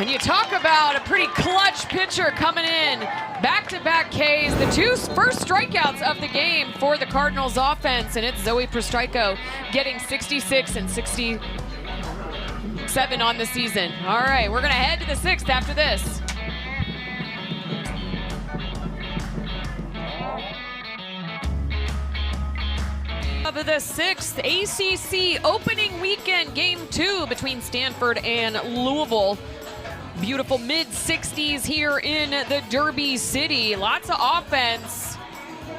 And you talk about a pretty clutch pitcher coming in. Back-to-back Ks, the first strikeouts of the game for the Cardinals offense, and it's Zoe Pristaico getting 66 and 67 on the season. All right, we're gonna head to the 6th after this. Of the 6th ACC opening weekend, game 2 between Stanford and Louisville. Beautiful mid-60s here in the Derby City. Lots of offense.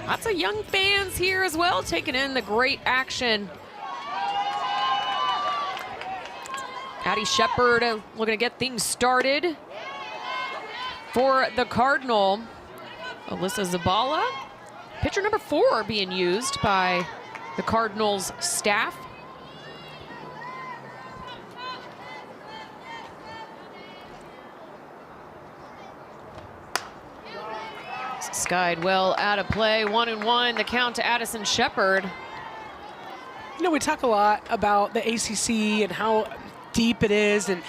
Lots of young fans here as well, taking in the great action. Addie Shepard looking to get things started for the Cardinal. Alyssa Zabala, pitcher number 4 being used by the Cardinals staff. Skied well out of play, 1-1, the count to Addison Shepard. You know, we talk a lot about the ACC and how deep it is, and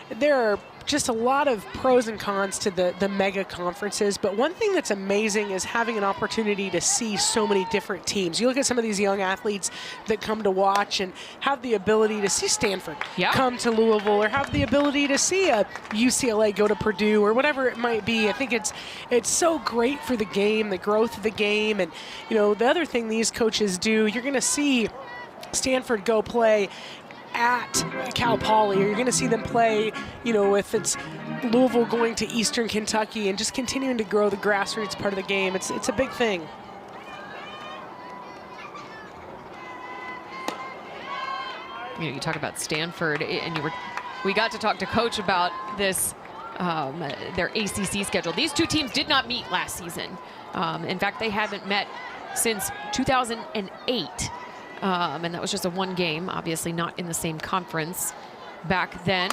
there are just a lot of pros and cons to the mega conferences, but one thing that's amazing is having an opportunity to see so many different teams. You look at some of these young athletes that come to watch and have the ability to see Stanford come to Louisville, or have the ability to see a UCLA go to Purdue, or whatever it might be. I think it's so great for the game, the growth of the game. And you know, the other thing these coaches do, you're going to see Stanford go play at Cal Poly, or you're going to see them play, you know, if it's Louisville going to Eastern Kentucky, and just continuing to grow the grassroots part of the game. It's a big thing. You know, you talk about Stanford, and we got to talk to Coach about this, their ACC schedule. These two teams did not meet last season. In fact, they haven't met since 2008. And that was just a one game, obviously not in the same conference back then.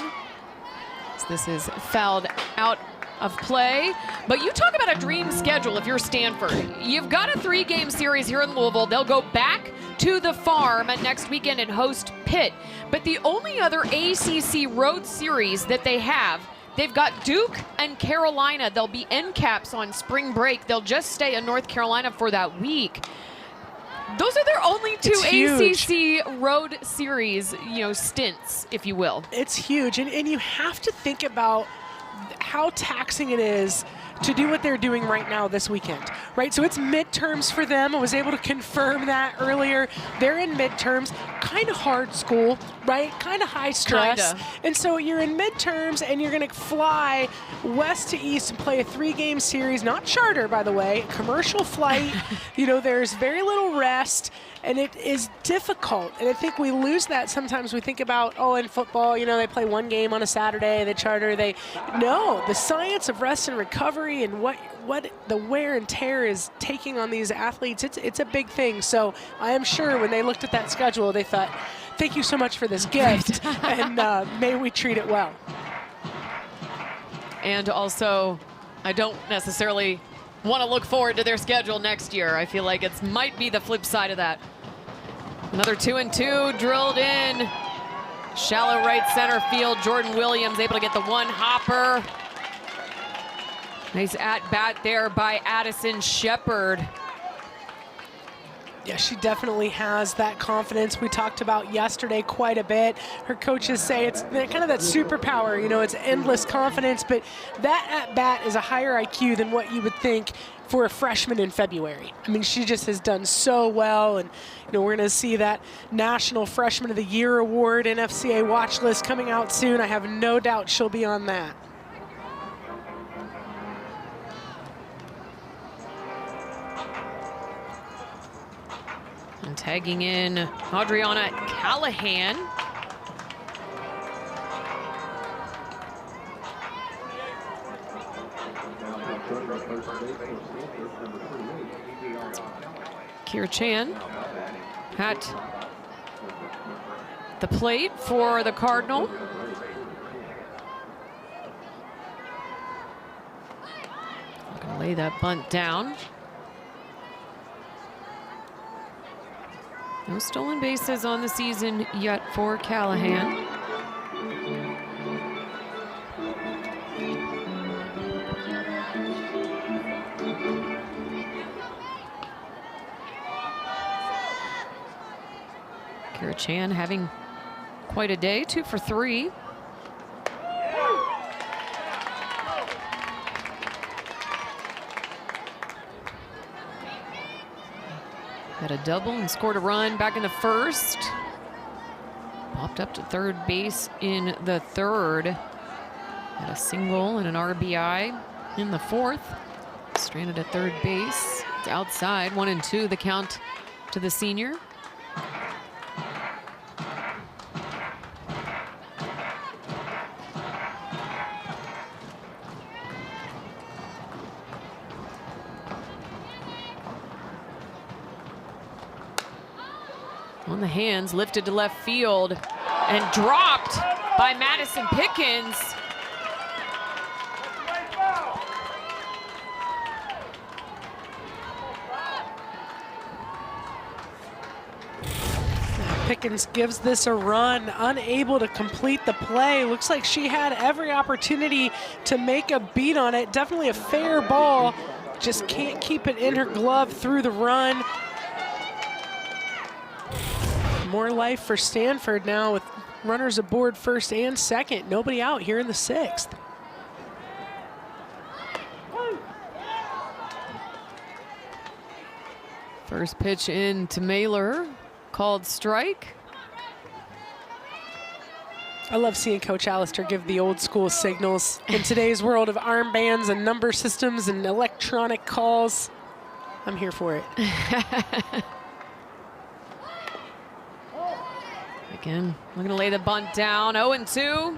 So this is fouled out of play. But you talk about a dream schedule if you're Stanford. You've got a 3-game series here in Louisville. They'll go back to the Farm next weekend and host Pitt. But the only other ACC road series that they have, they've got Duke and Carolina. They'll be end caps on spring break. They'll just stay in North Carolina for that week. Those are their only two ACC road series, you know, stints, if you will. It's huge, and you have to think about how taxing it is to do what they're doing right now this weekend, right? So it's midterms for them. I was able to confirm that earlier. They're in midterms, kind of hard school, right? Kind of high stress. Kinda. And so you're in midterms, and you're going to fly west to east and play a 3-game series, not charter, by the way, commercial flight. You know, there's very little rest, and it is difficult. And I think we lose that sometimes. We think about, oh, in football, you know, they play 1 game on a Saturday, they charter, no, the science of rest and recovery and what the wear and tear is taking on these athletes, it's a big thing. So I am sure when they looked at that schedule, they thought, thank you so much for this gift, and may we treat it well. And also, I don't necessarily want to look forward to their schedule next year. I feel like it might be the flip side of that. Another 2-2 drilled in. Shallow right center field. Jordan Williams able to get the one hopper. Nice at bat there by Addison Shepard. Yeah, she definitely has that confidence we talked about yesterday quite a bit. Her coaches say it's kind of that superpower, you know, it's endless confidence, but that at-bat is a higher IQ than what you would think for a freshman in February. I mean, she just has done so well, and you know, we're going to see that National Freshman of the Year award, NFCA watch list coming out soon. I have no doubt she'll be on that. And tagging in Adriana Callahan. Kira Chan at the plate for the Cardinal. Gonna lay that bunt down. No stolen bases on the season yet for Callahan. Kira Chan having quite a day, 2 for 3. Had a double and scored a run back in the first. Popped up to third base in the third. Had a single and an RBI in the fourth. Stranded at third base. It's outside, 1-2 the count to the senior. On the hands, lifted to left field and dropped by Madison Pickens. Pickens gives this a run, unable to complete the play. Looks like she had every opportunity to make a beat on it. Definitely a fair ball, just can't keep it in her glove through the run. More life for Stanford now with runners aboard first and second. Nobody out here in the sixth. First pitch in to Mailer, called strike. I love seeing Coach Allister give the old school signals in today's world of armbands and number systems and electronic calls. I'm here for it. Again, we're gonna lay the bunt down, 0-2.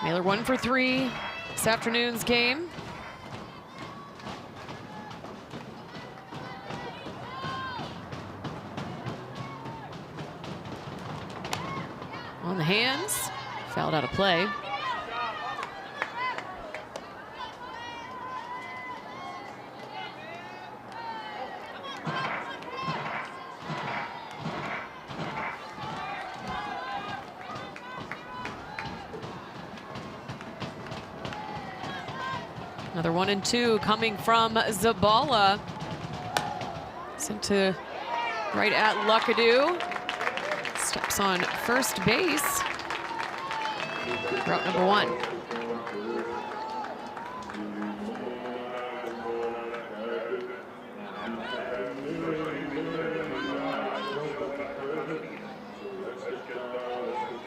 Mailer 1 for 3 this afternoon's game. On the hands, fouled out of play. Another 1-2 coming from Zabala. Sent to right at Luckadoo. Steps on first base. Route number 1.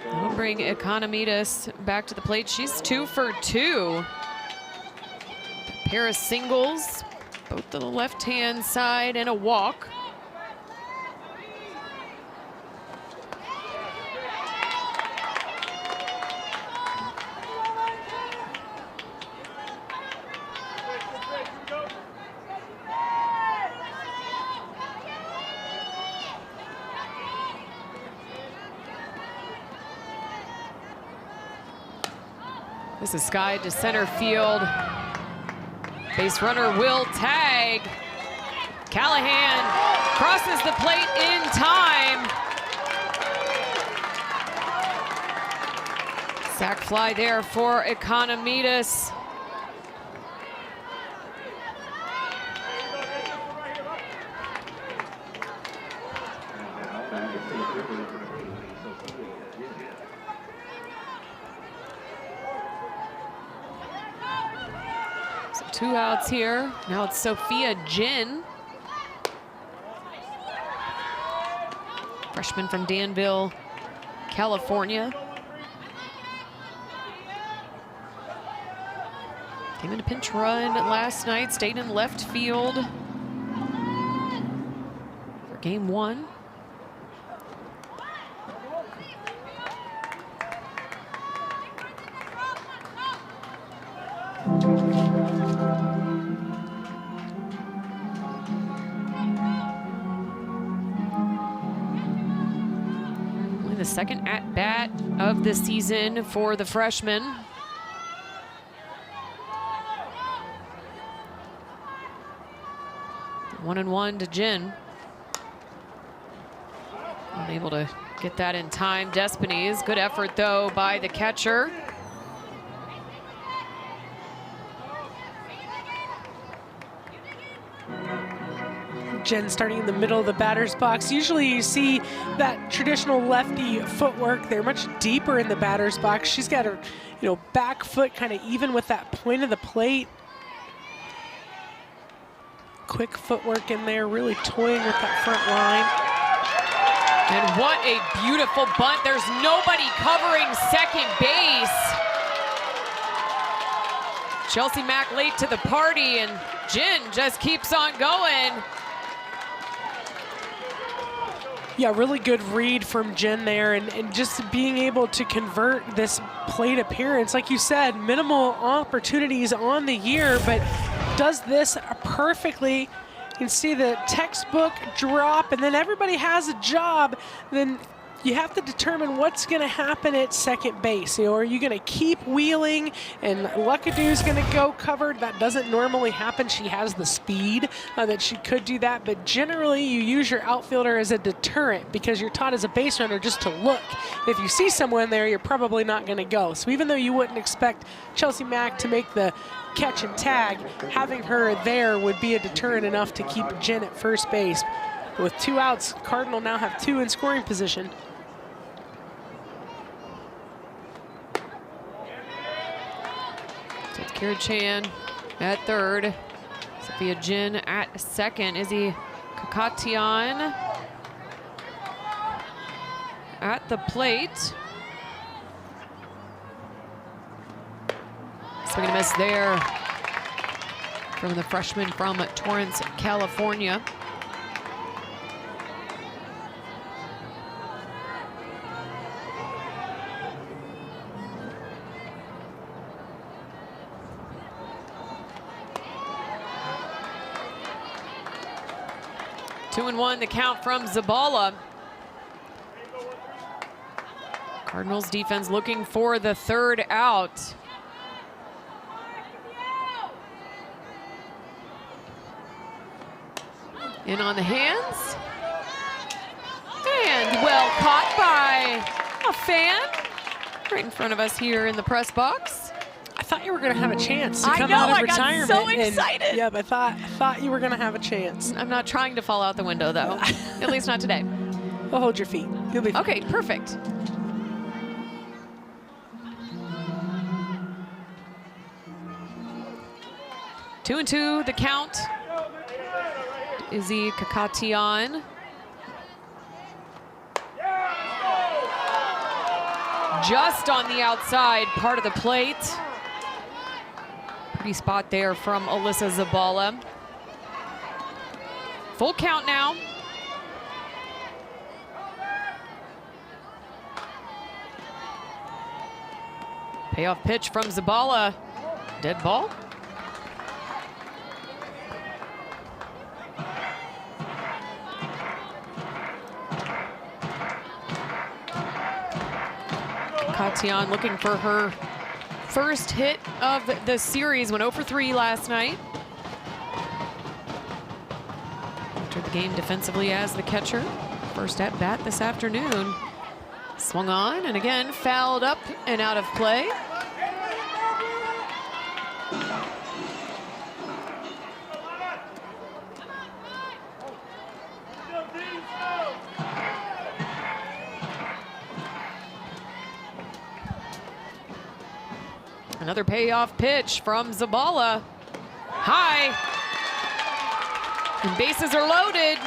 That'll bring Economides back to the plate. She's 2 for 2. Pair of singles, both to the left-hand side, and a walk. This is Sky to center field. Base runner will tag. Callahan crosses the plate in time. Sac fly there for Economides. So 2 outs here. Now it's Sophia Jin. freshman from Danville, California. Came in a pinch run last night, stayed in left field for game 1. Only the second at-bat of the season for the freshman. One and one to Jen. Unable to get that in time. Despines, good effort though by the catcher. Jen starting in the middle of the batter's box. Usually you see that traditional lefty footwork. They're much deeper in the batter's box. She's got her, back foot kind of even with that point of the plate. Quick footwork in there, really toying with that front line. And what a beautiful bunt. There's nobody covering second base. Chelsea Mack late to the party, and Jen just keeps on going. Yeah, really good read from Jen there, and just being able to convert this plate appearance. Like you said, minimal opportunities on the year, but does this perfectly. You can see the textbook drop, and then everybody has a job. Then you have to determine what's going to happen at second base. Are you going to keep wheeling and Luckadoo's going to go covered? That doesn't normally happen. She has the speed that she could do that, but generally you use your outfielder as a deterrent because you're taught as a base runner just to look. If you see someone there, you're probably not going to go. So even though you wouldn't expect Chelsea Mack to make the catch and tag, having her there would be a deterrent enough to keep Jen at first base. With 2 outs, Cardinal now have 2 in scoring position. So it's Kira Chan at third. Sophia Jin at second. Izzy Kakatian at the plate. Swing and a miss there from the freshman from Torrance, California. Two and one, the count from Zabala. Cardinals defense looking for the third out. In on the hands. And well caught by a fan right in front of us here in the press box. I thought you were going to have a chance to I come know, out of I retirement. got so excited. Yeah, but I thought you were going to have a chance. I'm not trying to fall out the window, though. At least not today. Well, hold your feet. You'll be fine. Okay, perfect. Two and two, the count. Izzy Kakatian. Just on the outside part of the plate. Pretty spot there from Alyssa Zabala. Full count now. Payoff pitch from Zabala. Dead ball. Kakatian looking for her first hit of the series. Went 0 for 3 last night. Entered the game defensively as the catcher. First at bat this afternoon. Swung on and again fouled up and out of play. Another payoff pitch from Zabala. High. And bases are loaded.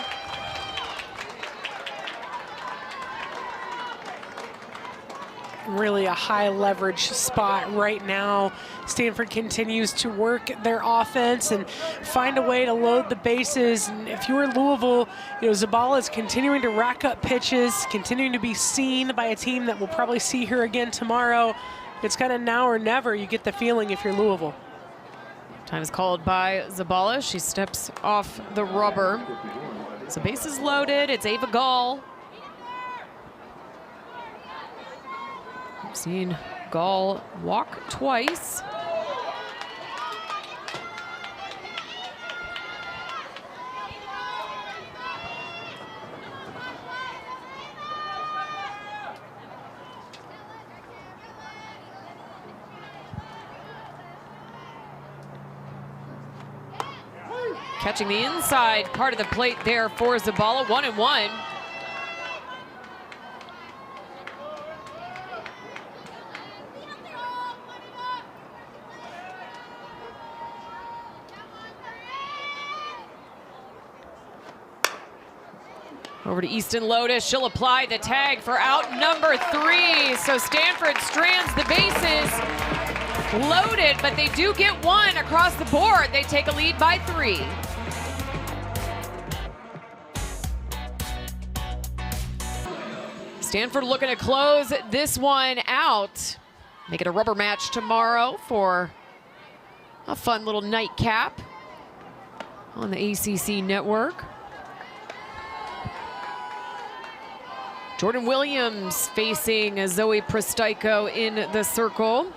really a high leverage spot right now. Stanford continues to work their offense and find a way to load the bases. And if you're Louisville, Zabala is continuing to rack up pitches, continuing to be seen by a team that will probably see her again tomorrow. It's kind of now or never, you get the feeling if you're Louisville. Time is called by Zabala. She steps off the rubber. So bases loaded. It's Ava Gall. I've seen Gall walk twice. Catching the inside part of the plate there for Zabala, 1-1. Over to Easton Lotus. She'll apply the tag for out number 3. So Stanford strands the bases. Loaded, but they do get one across the board. They take a lead by 3. Stanford looking to close this one out. Make it a rubber match tomorrow for a fun little nightcap on the ACC network. Jordan Williams facing Zoe Pristaiko in the circle.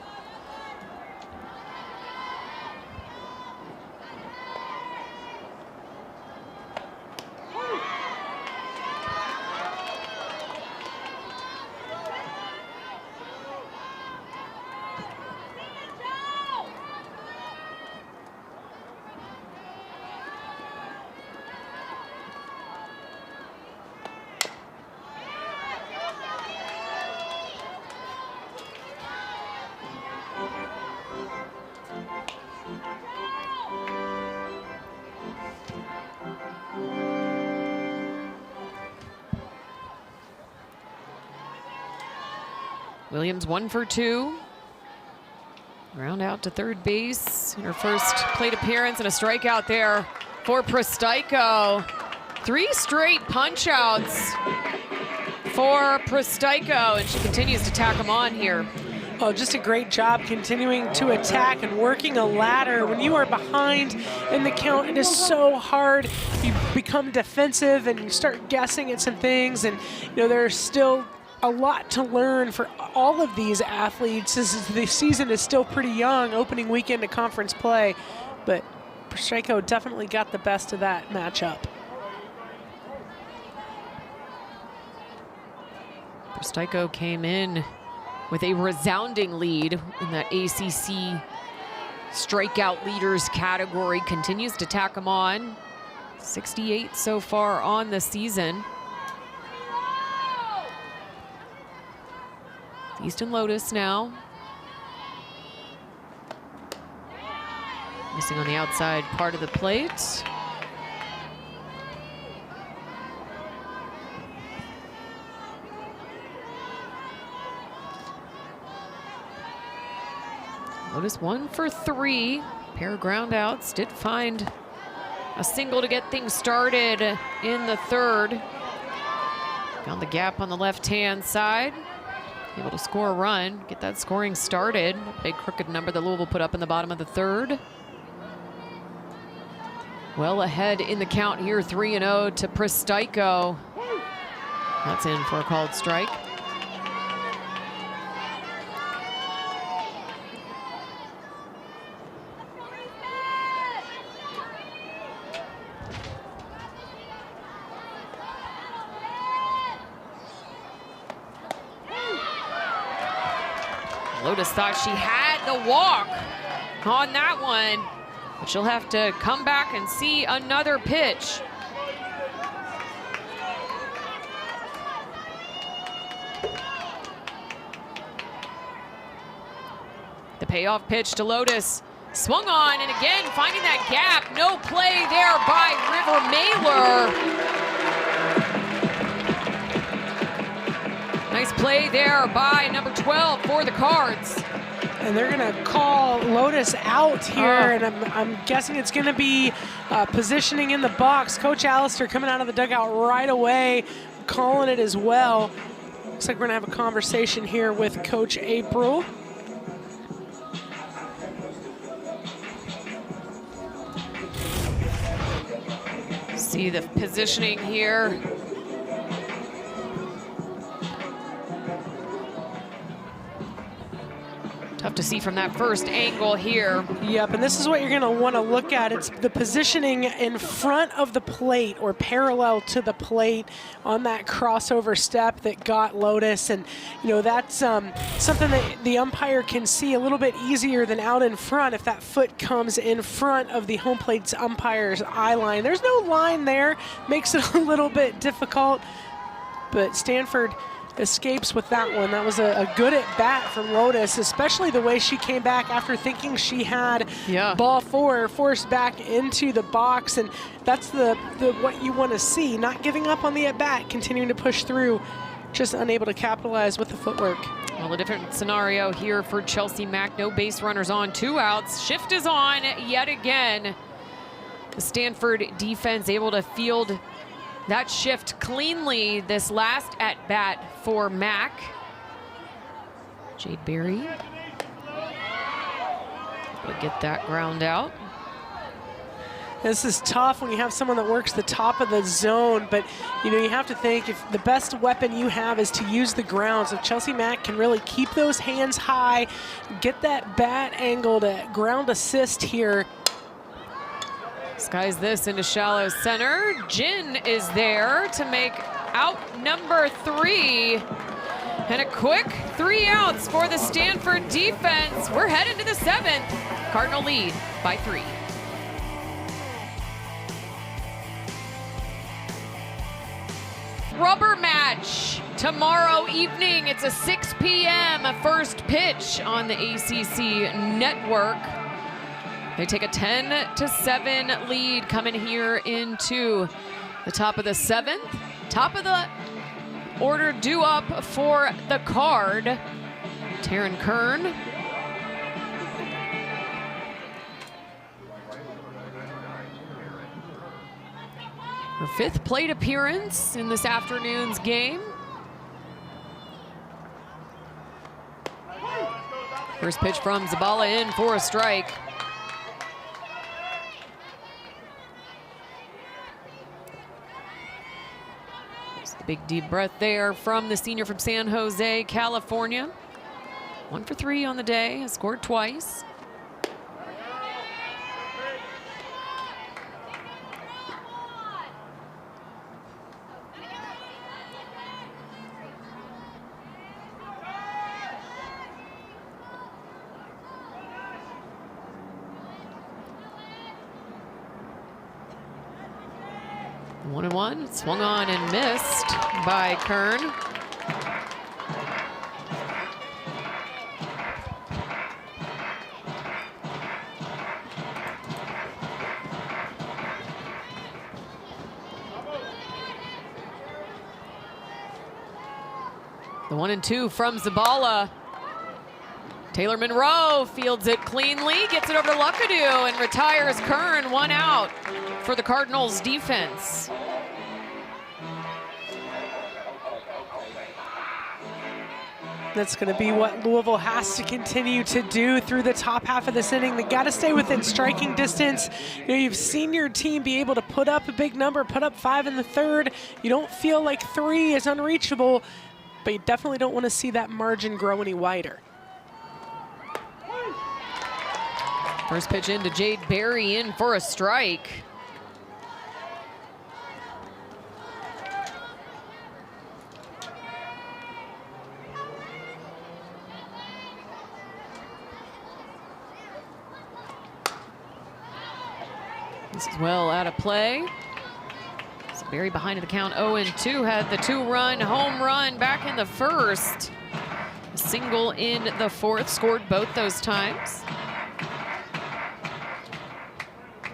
Williams 1 for 2. Ground out to third base in her first plate appearance, and a strikeout there for Pristaiko. 3 straight punch outs for Pristaiko, and she continues to tack them on here. Oh, just a great job continuing to attack and working a ladder. When you are behind in the count, it is so hard. You become defensive and you start guessing at some things, and there's still a lot to learn for all of these athletes. The season is still pretty young, opening weekend of conference play, but Pristaiko definitely got the best of that matchup. Pristaiko came in with a resounding lead in that ACC strikeout leaders category, continues to tack them on. 68 so far on the season. Easton Lotus now. Missing on the outside part of the plate. Lotus 1 for 3. Pair of ground outs. Did find a single to get things started in the third. Found the gap on the left-hand side. Able to score a run, get that scoring started. Big crooked number that Louisville put up in the bottom of the third. Well ahead in the count here, 3-0 to Pristaiko. That's in for a called strike. Lotus thought she had the walk on that one, but she'll have to come back and see another pitch. The payoff pitch to Lotus, swung on, and again finding that gap. No play there by River Mailer. Nice play there by number 12 for the Cards. And they're going to call Lotus out here, and I'm guessing it's going to be positioning in the box. Coach Allister coming out of the dugout right away, calling it as well. Looks like we're going to have a conversation here with Coach April. See the positioning here. Tough to see from that first angle here. Yep, and this is what you're going to want to look at. It's the positioning in front of the plate or parallel to the plate on that crossover step that got Lotus. And, you know, that's something that the umpire can see a little bit easier than out in front if that foot comes in front of the home plate's umpire's eye line. There's no line there, makes it a little bit difficult, but Stanford escapes with that one. That was a good at bat from Lotus, especially the way she came back after thinking she had ball 4 forced back into the box, and that's the what you want to see. Not giving up on the at bat, continuing to push through, just unable to capitalize with the footwork. Well, a different scenario here for Chelsea Mack. No base runners on, 2 outs. Shift is on yet again. The Stanford defense able to field that shift cleanly this last at-bat for Mack. Jade Berry will get that ground out. This is tough when you have someone that works the top of the zone, but you know, you have to think if the best weapon you have is to use the ground. So if Chelsea Mack can really keep those hands high, get that bat angle to ground assist here. Skies this into shallow center. Jin is there to make out number 3. And a quick 3 outs for the Stanford defense. We're headed to the 7th. Cardinal lead by 3. Rubber match tomorrow evening. It's a 6 p.m. first pitch on the ACC network. They take a 10-7 lead coming here into the top of the 7th. Top of the order due up for the Card. Taryn Kern. Her 5th plate appearance in this afternoon's game. First pitch from Zabala in for a strike. Big deep breath there from the senior from San Jose, California. 1 for 3 on the day, has scored twice. One and one, swung on and missed by Kern. The 1-2 from Zabala. Taylor Monroe fields it cleanly, gets it over to Luckadoo and retires Kern. 1 out for the Cardinals defense. That's going to be what Louisville has to continue to do through the top half of this inning. They got to stay within striking distance. You know, you've seen your team be able to put up a big number, put up 5 in the 3rd. You don't feel like 3 is unreachable, but you definitely don't want to see that margin grow any wider. First pitch into Jade Berry in for a strike. This is well out of play. So Berry behind the count 0-2, had the 2-run home run back in the 1st. A single in the 4th, scored both those times.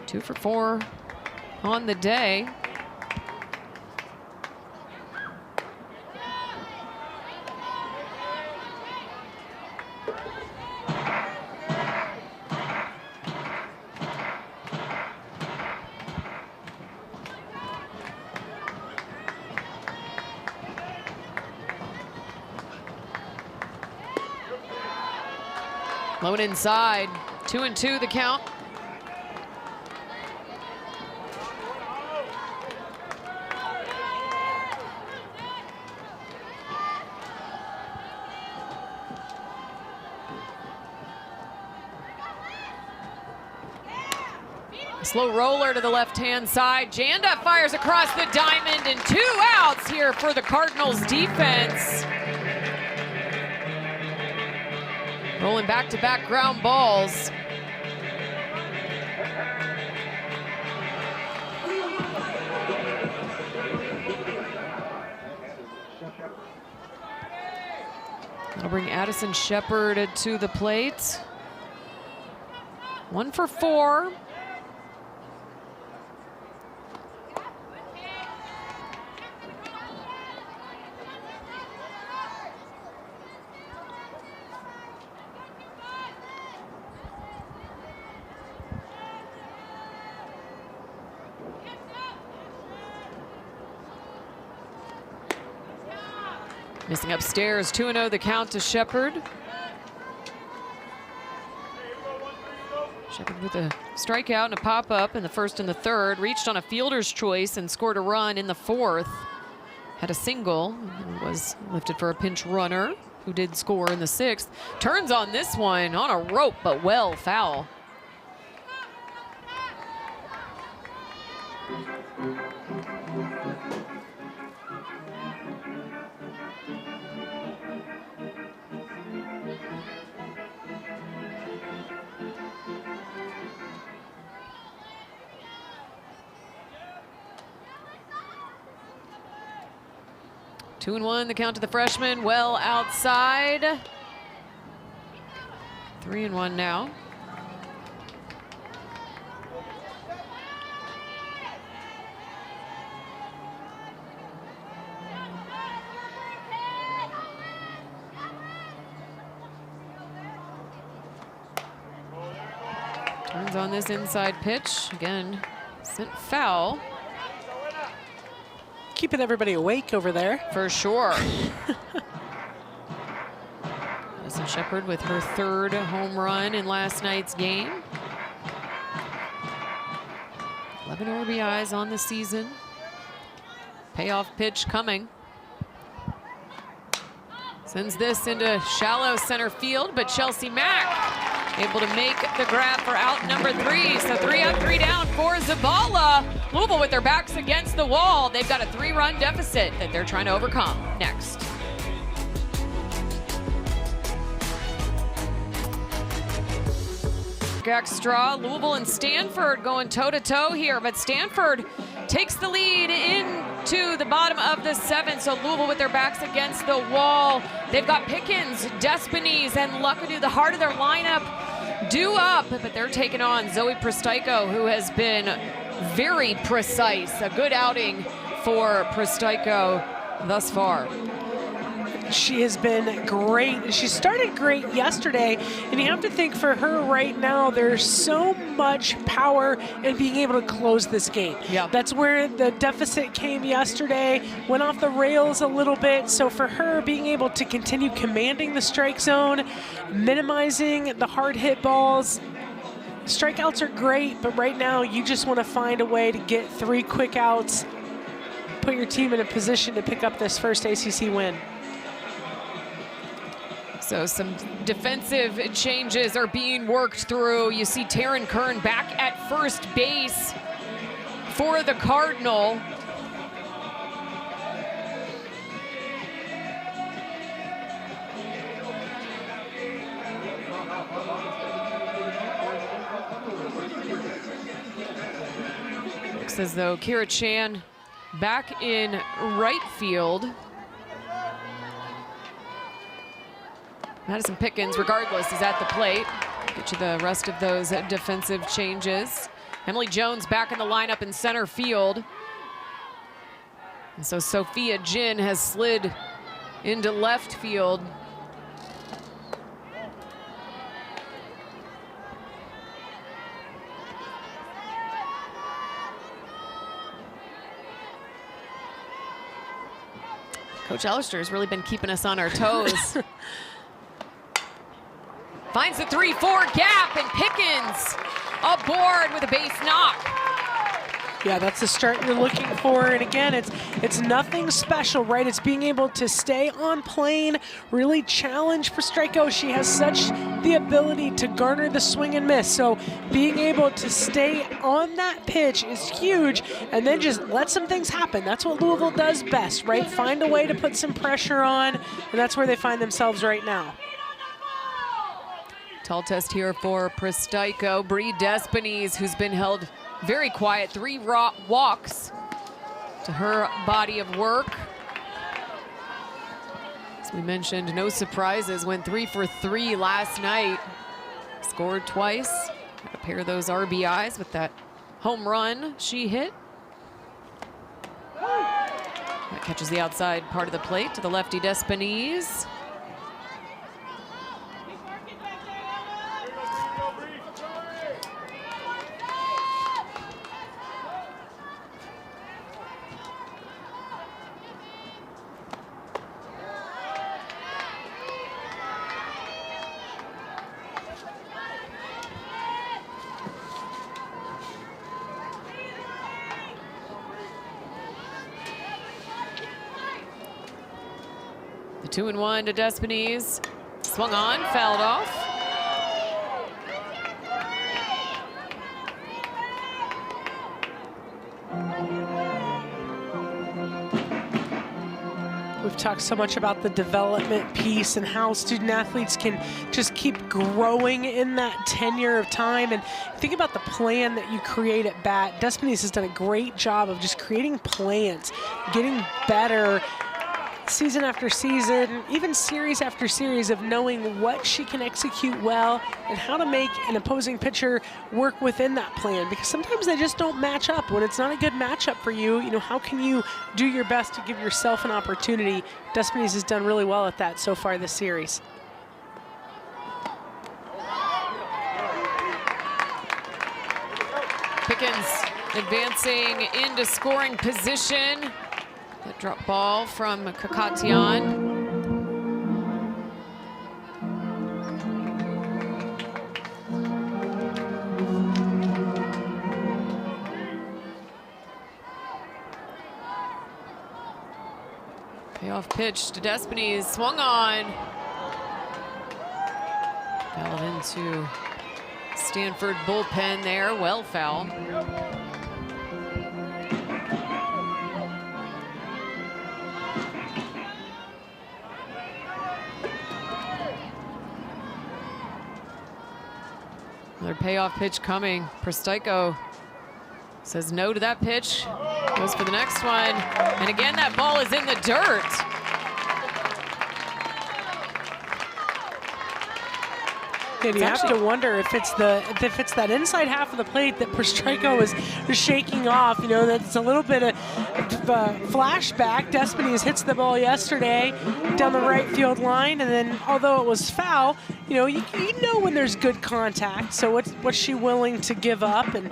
2 for 4 on the day. Low and inside, 2-2 the count. Slow roller to the left-hand side. Janda fires across the diamond, and 2 outs here for the Cardinals defense. Rolling back-to-back ground balls. That'll bring Addison Shepard to the plate. 1 for 4. Missing upstairs, 2-0 the count to Shepard. Shepard with a strikeout and a pop-up in the first and the third. Reached on a fielder's choice and scored a run in the fourth. Had a single, and was lifted for a pinch runner, who did score in the sixth. Turns on this one on a rope, but well foul. Two and one, the count to the freshman, well outside. 3-1 now. Turns on this inside pitch. Again, sent foul. Keeping everybody awake over there. For sure. Addison Shepard with her third home run in last night's game. 11 RBIs on the season. Payoff pitch coming. Sends this into shallow center field, but Chelsea Mack able to make the grab for out number 3. So 3 up, 3 down for Zabala. Louisville with their backs against the wall. They've got a 3-run deficit that they're trying to overcome. Next. Extra, Louisville and Stanford going toe-to-toe here, but Stanford takes the lead into the bottom of the 7th. So Louisville with their backs against the wall. They've got Pickens, Despines, and Luckadoo, the heart of their lineup, due up, but they're taking on Zoe Pristyko, who has been very precise. A good outing for Pristyko thus far. She has been great. She started great yesterday, and you have to think for her right now, there's so much power in being able to close this game. Yeah. That's where the deficit came yesterday, went off the rails a little bit. So for her, being able to continue commanding the strike zone, minimizing the hard hit balls, strikeouts are great, but right now you just want to find a way to get 3 quick outs, put your team in a position to pick up this first ACC win. So some defensive changes are being worked through. You see Taryn Kern back at first base for the Cardinal. Looks as though Kira Chan back in right field. Madison Pickens, regardless, is at the plate. Get you the rest of those defensive changes. Emily Jones back in the lineup in center field. And so Sophia Jin has slid into left field. Coach Ellister has really been keeping us on our toes. Finds the 3-4 gap, and Pickens aboard with a base knock. Yeah, that's the start you're looking for. And again, it's nothing special, right? It's being able to stay on plane, really challenge Prostryko. She has such the ability to garner the swing and miss. So being able to stay on that pitch is huge, and then just let some things happen. That's what Louisville does best, right? Find a way to put some pressure on, and that's where they find themselves right now. Tall test here for Prostryko. Bree Despines, who's been held very quiet, 3 walks to her body of work. As we mentioned, no surprises, went 3 for 3 last night. Scored twice. Got to pair those RBIs with that home run she hit. That catches the outside part of the plate to the lefty Despines. The 2-1 to Despines. Swung on, fouled off. We've talked so much about the development piece and how student athletes can just keep growing in that tenure of time. And think about the plan that you create at bat. Despines has done a great job of just creating plans, getting better season after season, even series after series, of knowing what she can execute well and how to make an opposing pitcher work within that plan, because sometimes they just don't match up. When it's not a good matchup for you, how can you do your best to give yourself an opportunity? Despines has done really well at that so far this series. Pickens advancing into scoring position. That drop ball from Kakatian. Payoff pitch to Despines, swung on. Fouled into Stanford bullpen there, well foul. Another payoff pitch coming. Prostryko says no to that pitch. Goes for the next one. And again, that ball is in the dirt. And you have to wonder if it's that inside half of the plate that Prostryko is shaking off. That's a little bit of flashback. Despines hits the ball yesterday down the right field line, and then although it was foul, you know when there's good contact. So what's she willing to give up? And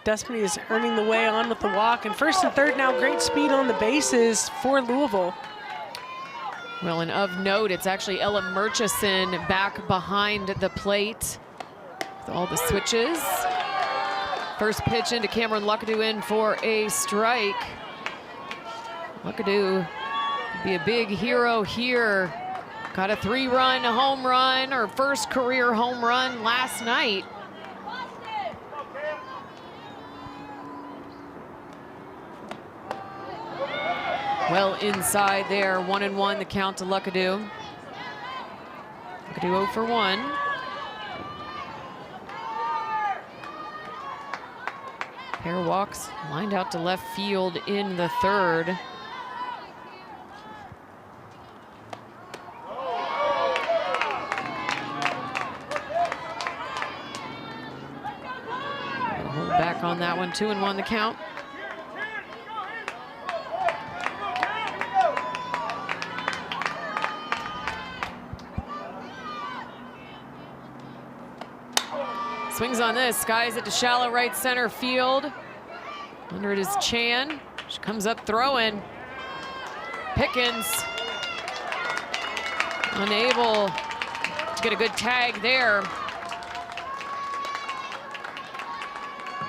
Despines is earning the way on with the walk. And first and third now, great speed on the bases for Louisville. Well, and of note, it's actually Ella Murchison back behind the plate with all the switches. First pitch into Cameron Luckadoo in for a strike. Luckadoo could be a big hero here. Got a 3-run home run, or first career home run last night. Well inside there, 1-1 the count to Luckadoo. Luckadoo 0 for 1. Pair walks lined out to left field in the third. Hold back on that one, 2-1 the count. Swings on this, skies it to shallow right center field. Under it is Chan. She comes up throwing. Pickens unable to get a good tag there.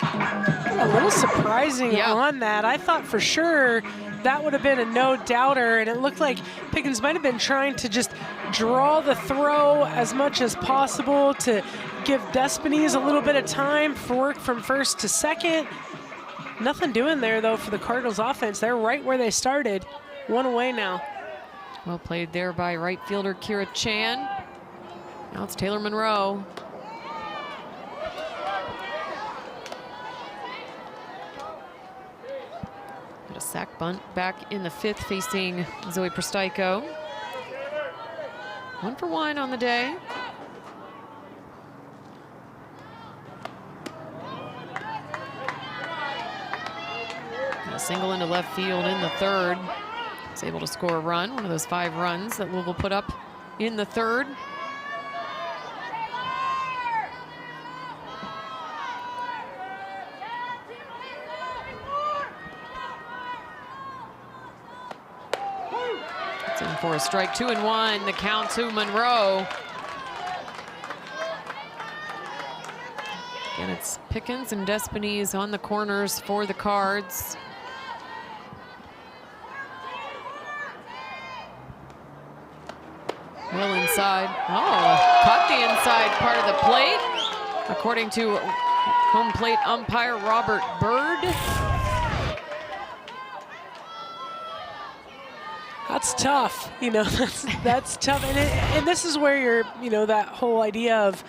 A little surprising on that. I thought for sure that would have been a no-doubter, and it looked like Pickens might have been trying to just draw the throw as much as possible to give Despines a little bit of time for work from first to second. Nothing doing there, though, for the Cardinals offense. They're right where they started. One away now. Well played there by right fielder Kira Chan. Now it's Taylor Monroe. Got a sack bunt back in the 5th facing Zoe Presteico. 1 for 1 on the day. A single into left field in the 3rd. Is able to score a run, one of those 5 runs that Louisville put up in the 3rd. It's in for a strike, 2-1, the count to Monroe. Again, it's Pickens and Despines on the corners for the Cards. Well inside. Oh, caught the inside part of the plate, according to home plate umpire Robert Bird. That's tough, you know, that's tough. And this is where you're, you know, that whole idea of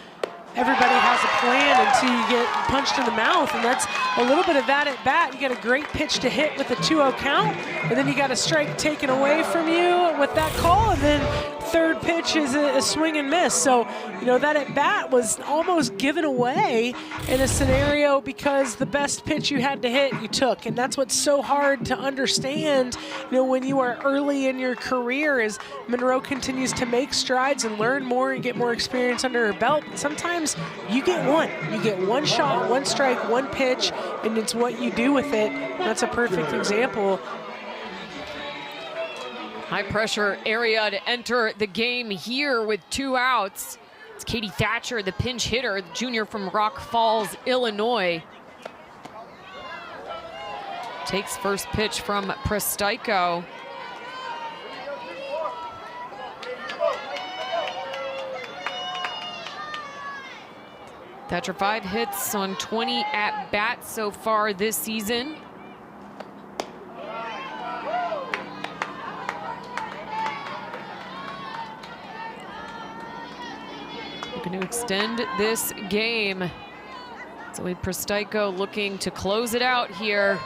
everybody has a plan until you get punched in the mouth, and that's a little bit of that at bat. You got a great pitch to hit with a 2-0 count, and then you got a strike taken away from you with that call, and then 3rd pitch is a swing and miss. So, you know, that at bat was almost given away in a scenario because the best pitch you had to hit, you took. And that's what's so hard to understand, you know, when you are early in your career, as Monroe continues to make strides and learn more and get more experience under her belt. Sometimes you get one. You get one shot, one strike, one pitch, and it's what you do with it. That's a perfect example. High pressure area to enter the game here with 2 outs. It's Katie Thatcher, the pinch hitter, the junior from Rock Falls, Illinois. Takes first pitch from Presteico. Thatcher 5 hits on 20 at-bats so far this season. Looking to extend this game. Zoe Presteico looking to close it out here.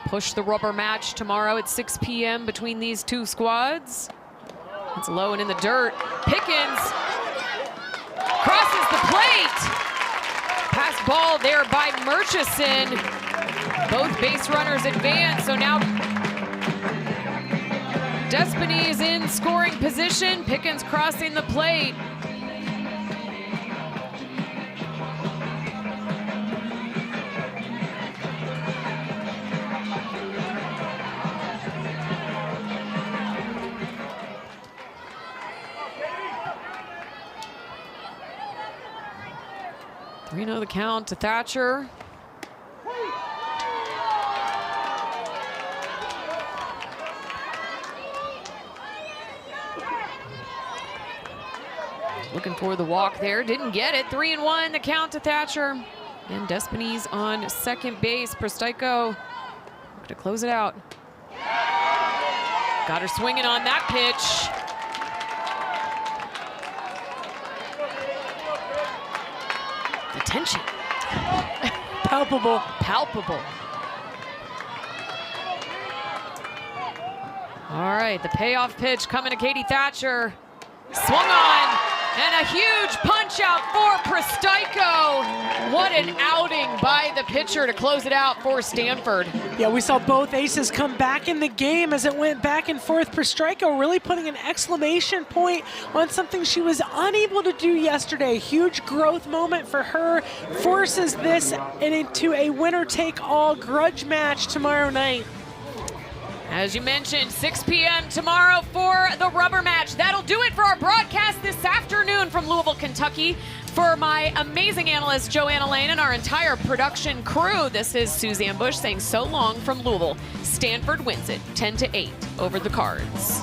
Push the rubber match tomorrow at 6 p.m. between these 2 squads. It's low and in the dirt. Pickens crosses the plate. Pass ball there by Murchison. Both base runners advance, so now Despines in scoring position. Pickens crossing the plate. We know the count to Thatcher. Looking for the walk there, didn't get it. 3-1, the count to Thatcher. And Despines on second base. Presteico to close it out. Got her swinging on that pitch. The tension. Palpable. Palpable. All right, the payoff pitch coming to Katie Thatcher. Swung on, and a huge punch out for Presteico. What an outing by the pitcher to close it out for Stanford. Yeah, we saw both aces come back in the game as it went back and forth. Presteico really putting an exclamation point on something she was unable to do yesterday. Huge growth moment for her. Forces this into a winner-take-all grudge match tomorrow night. As you mentioned, 6 p.m. tomorrow for the rubber match. That'll do it for our broadcast this afternoon from Louisville, Kentucky. For my amazing analyst, Joanna Lane, and our entire production crew, this is Suzanne Bush saying so long from Louisville. Stanford wins it 10-8 over the Cards.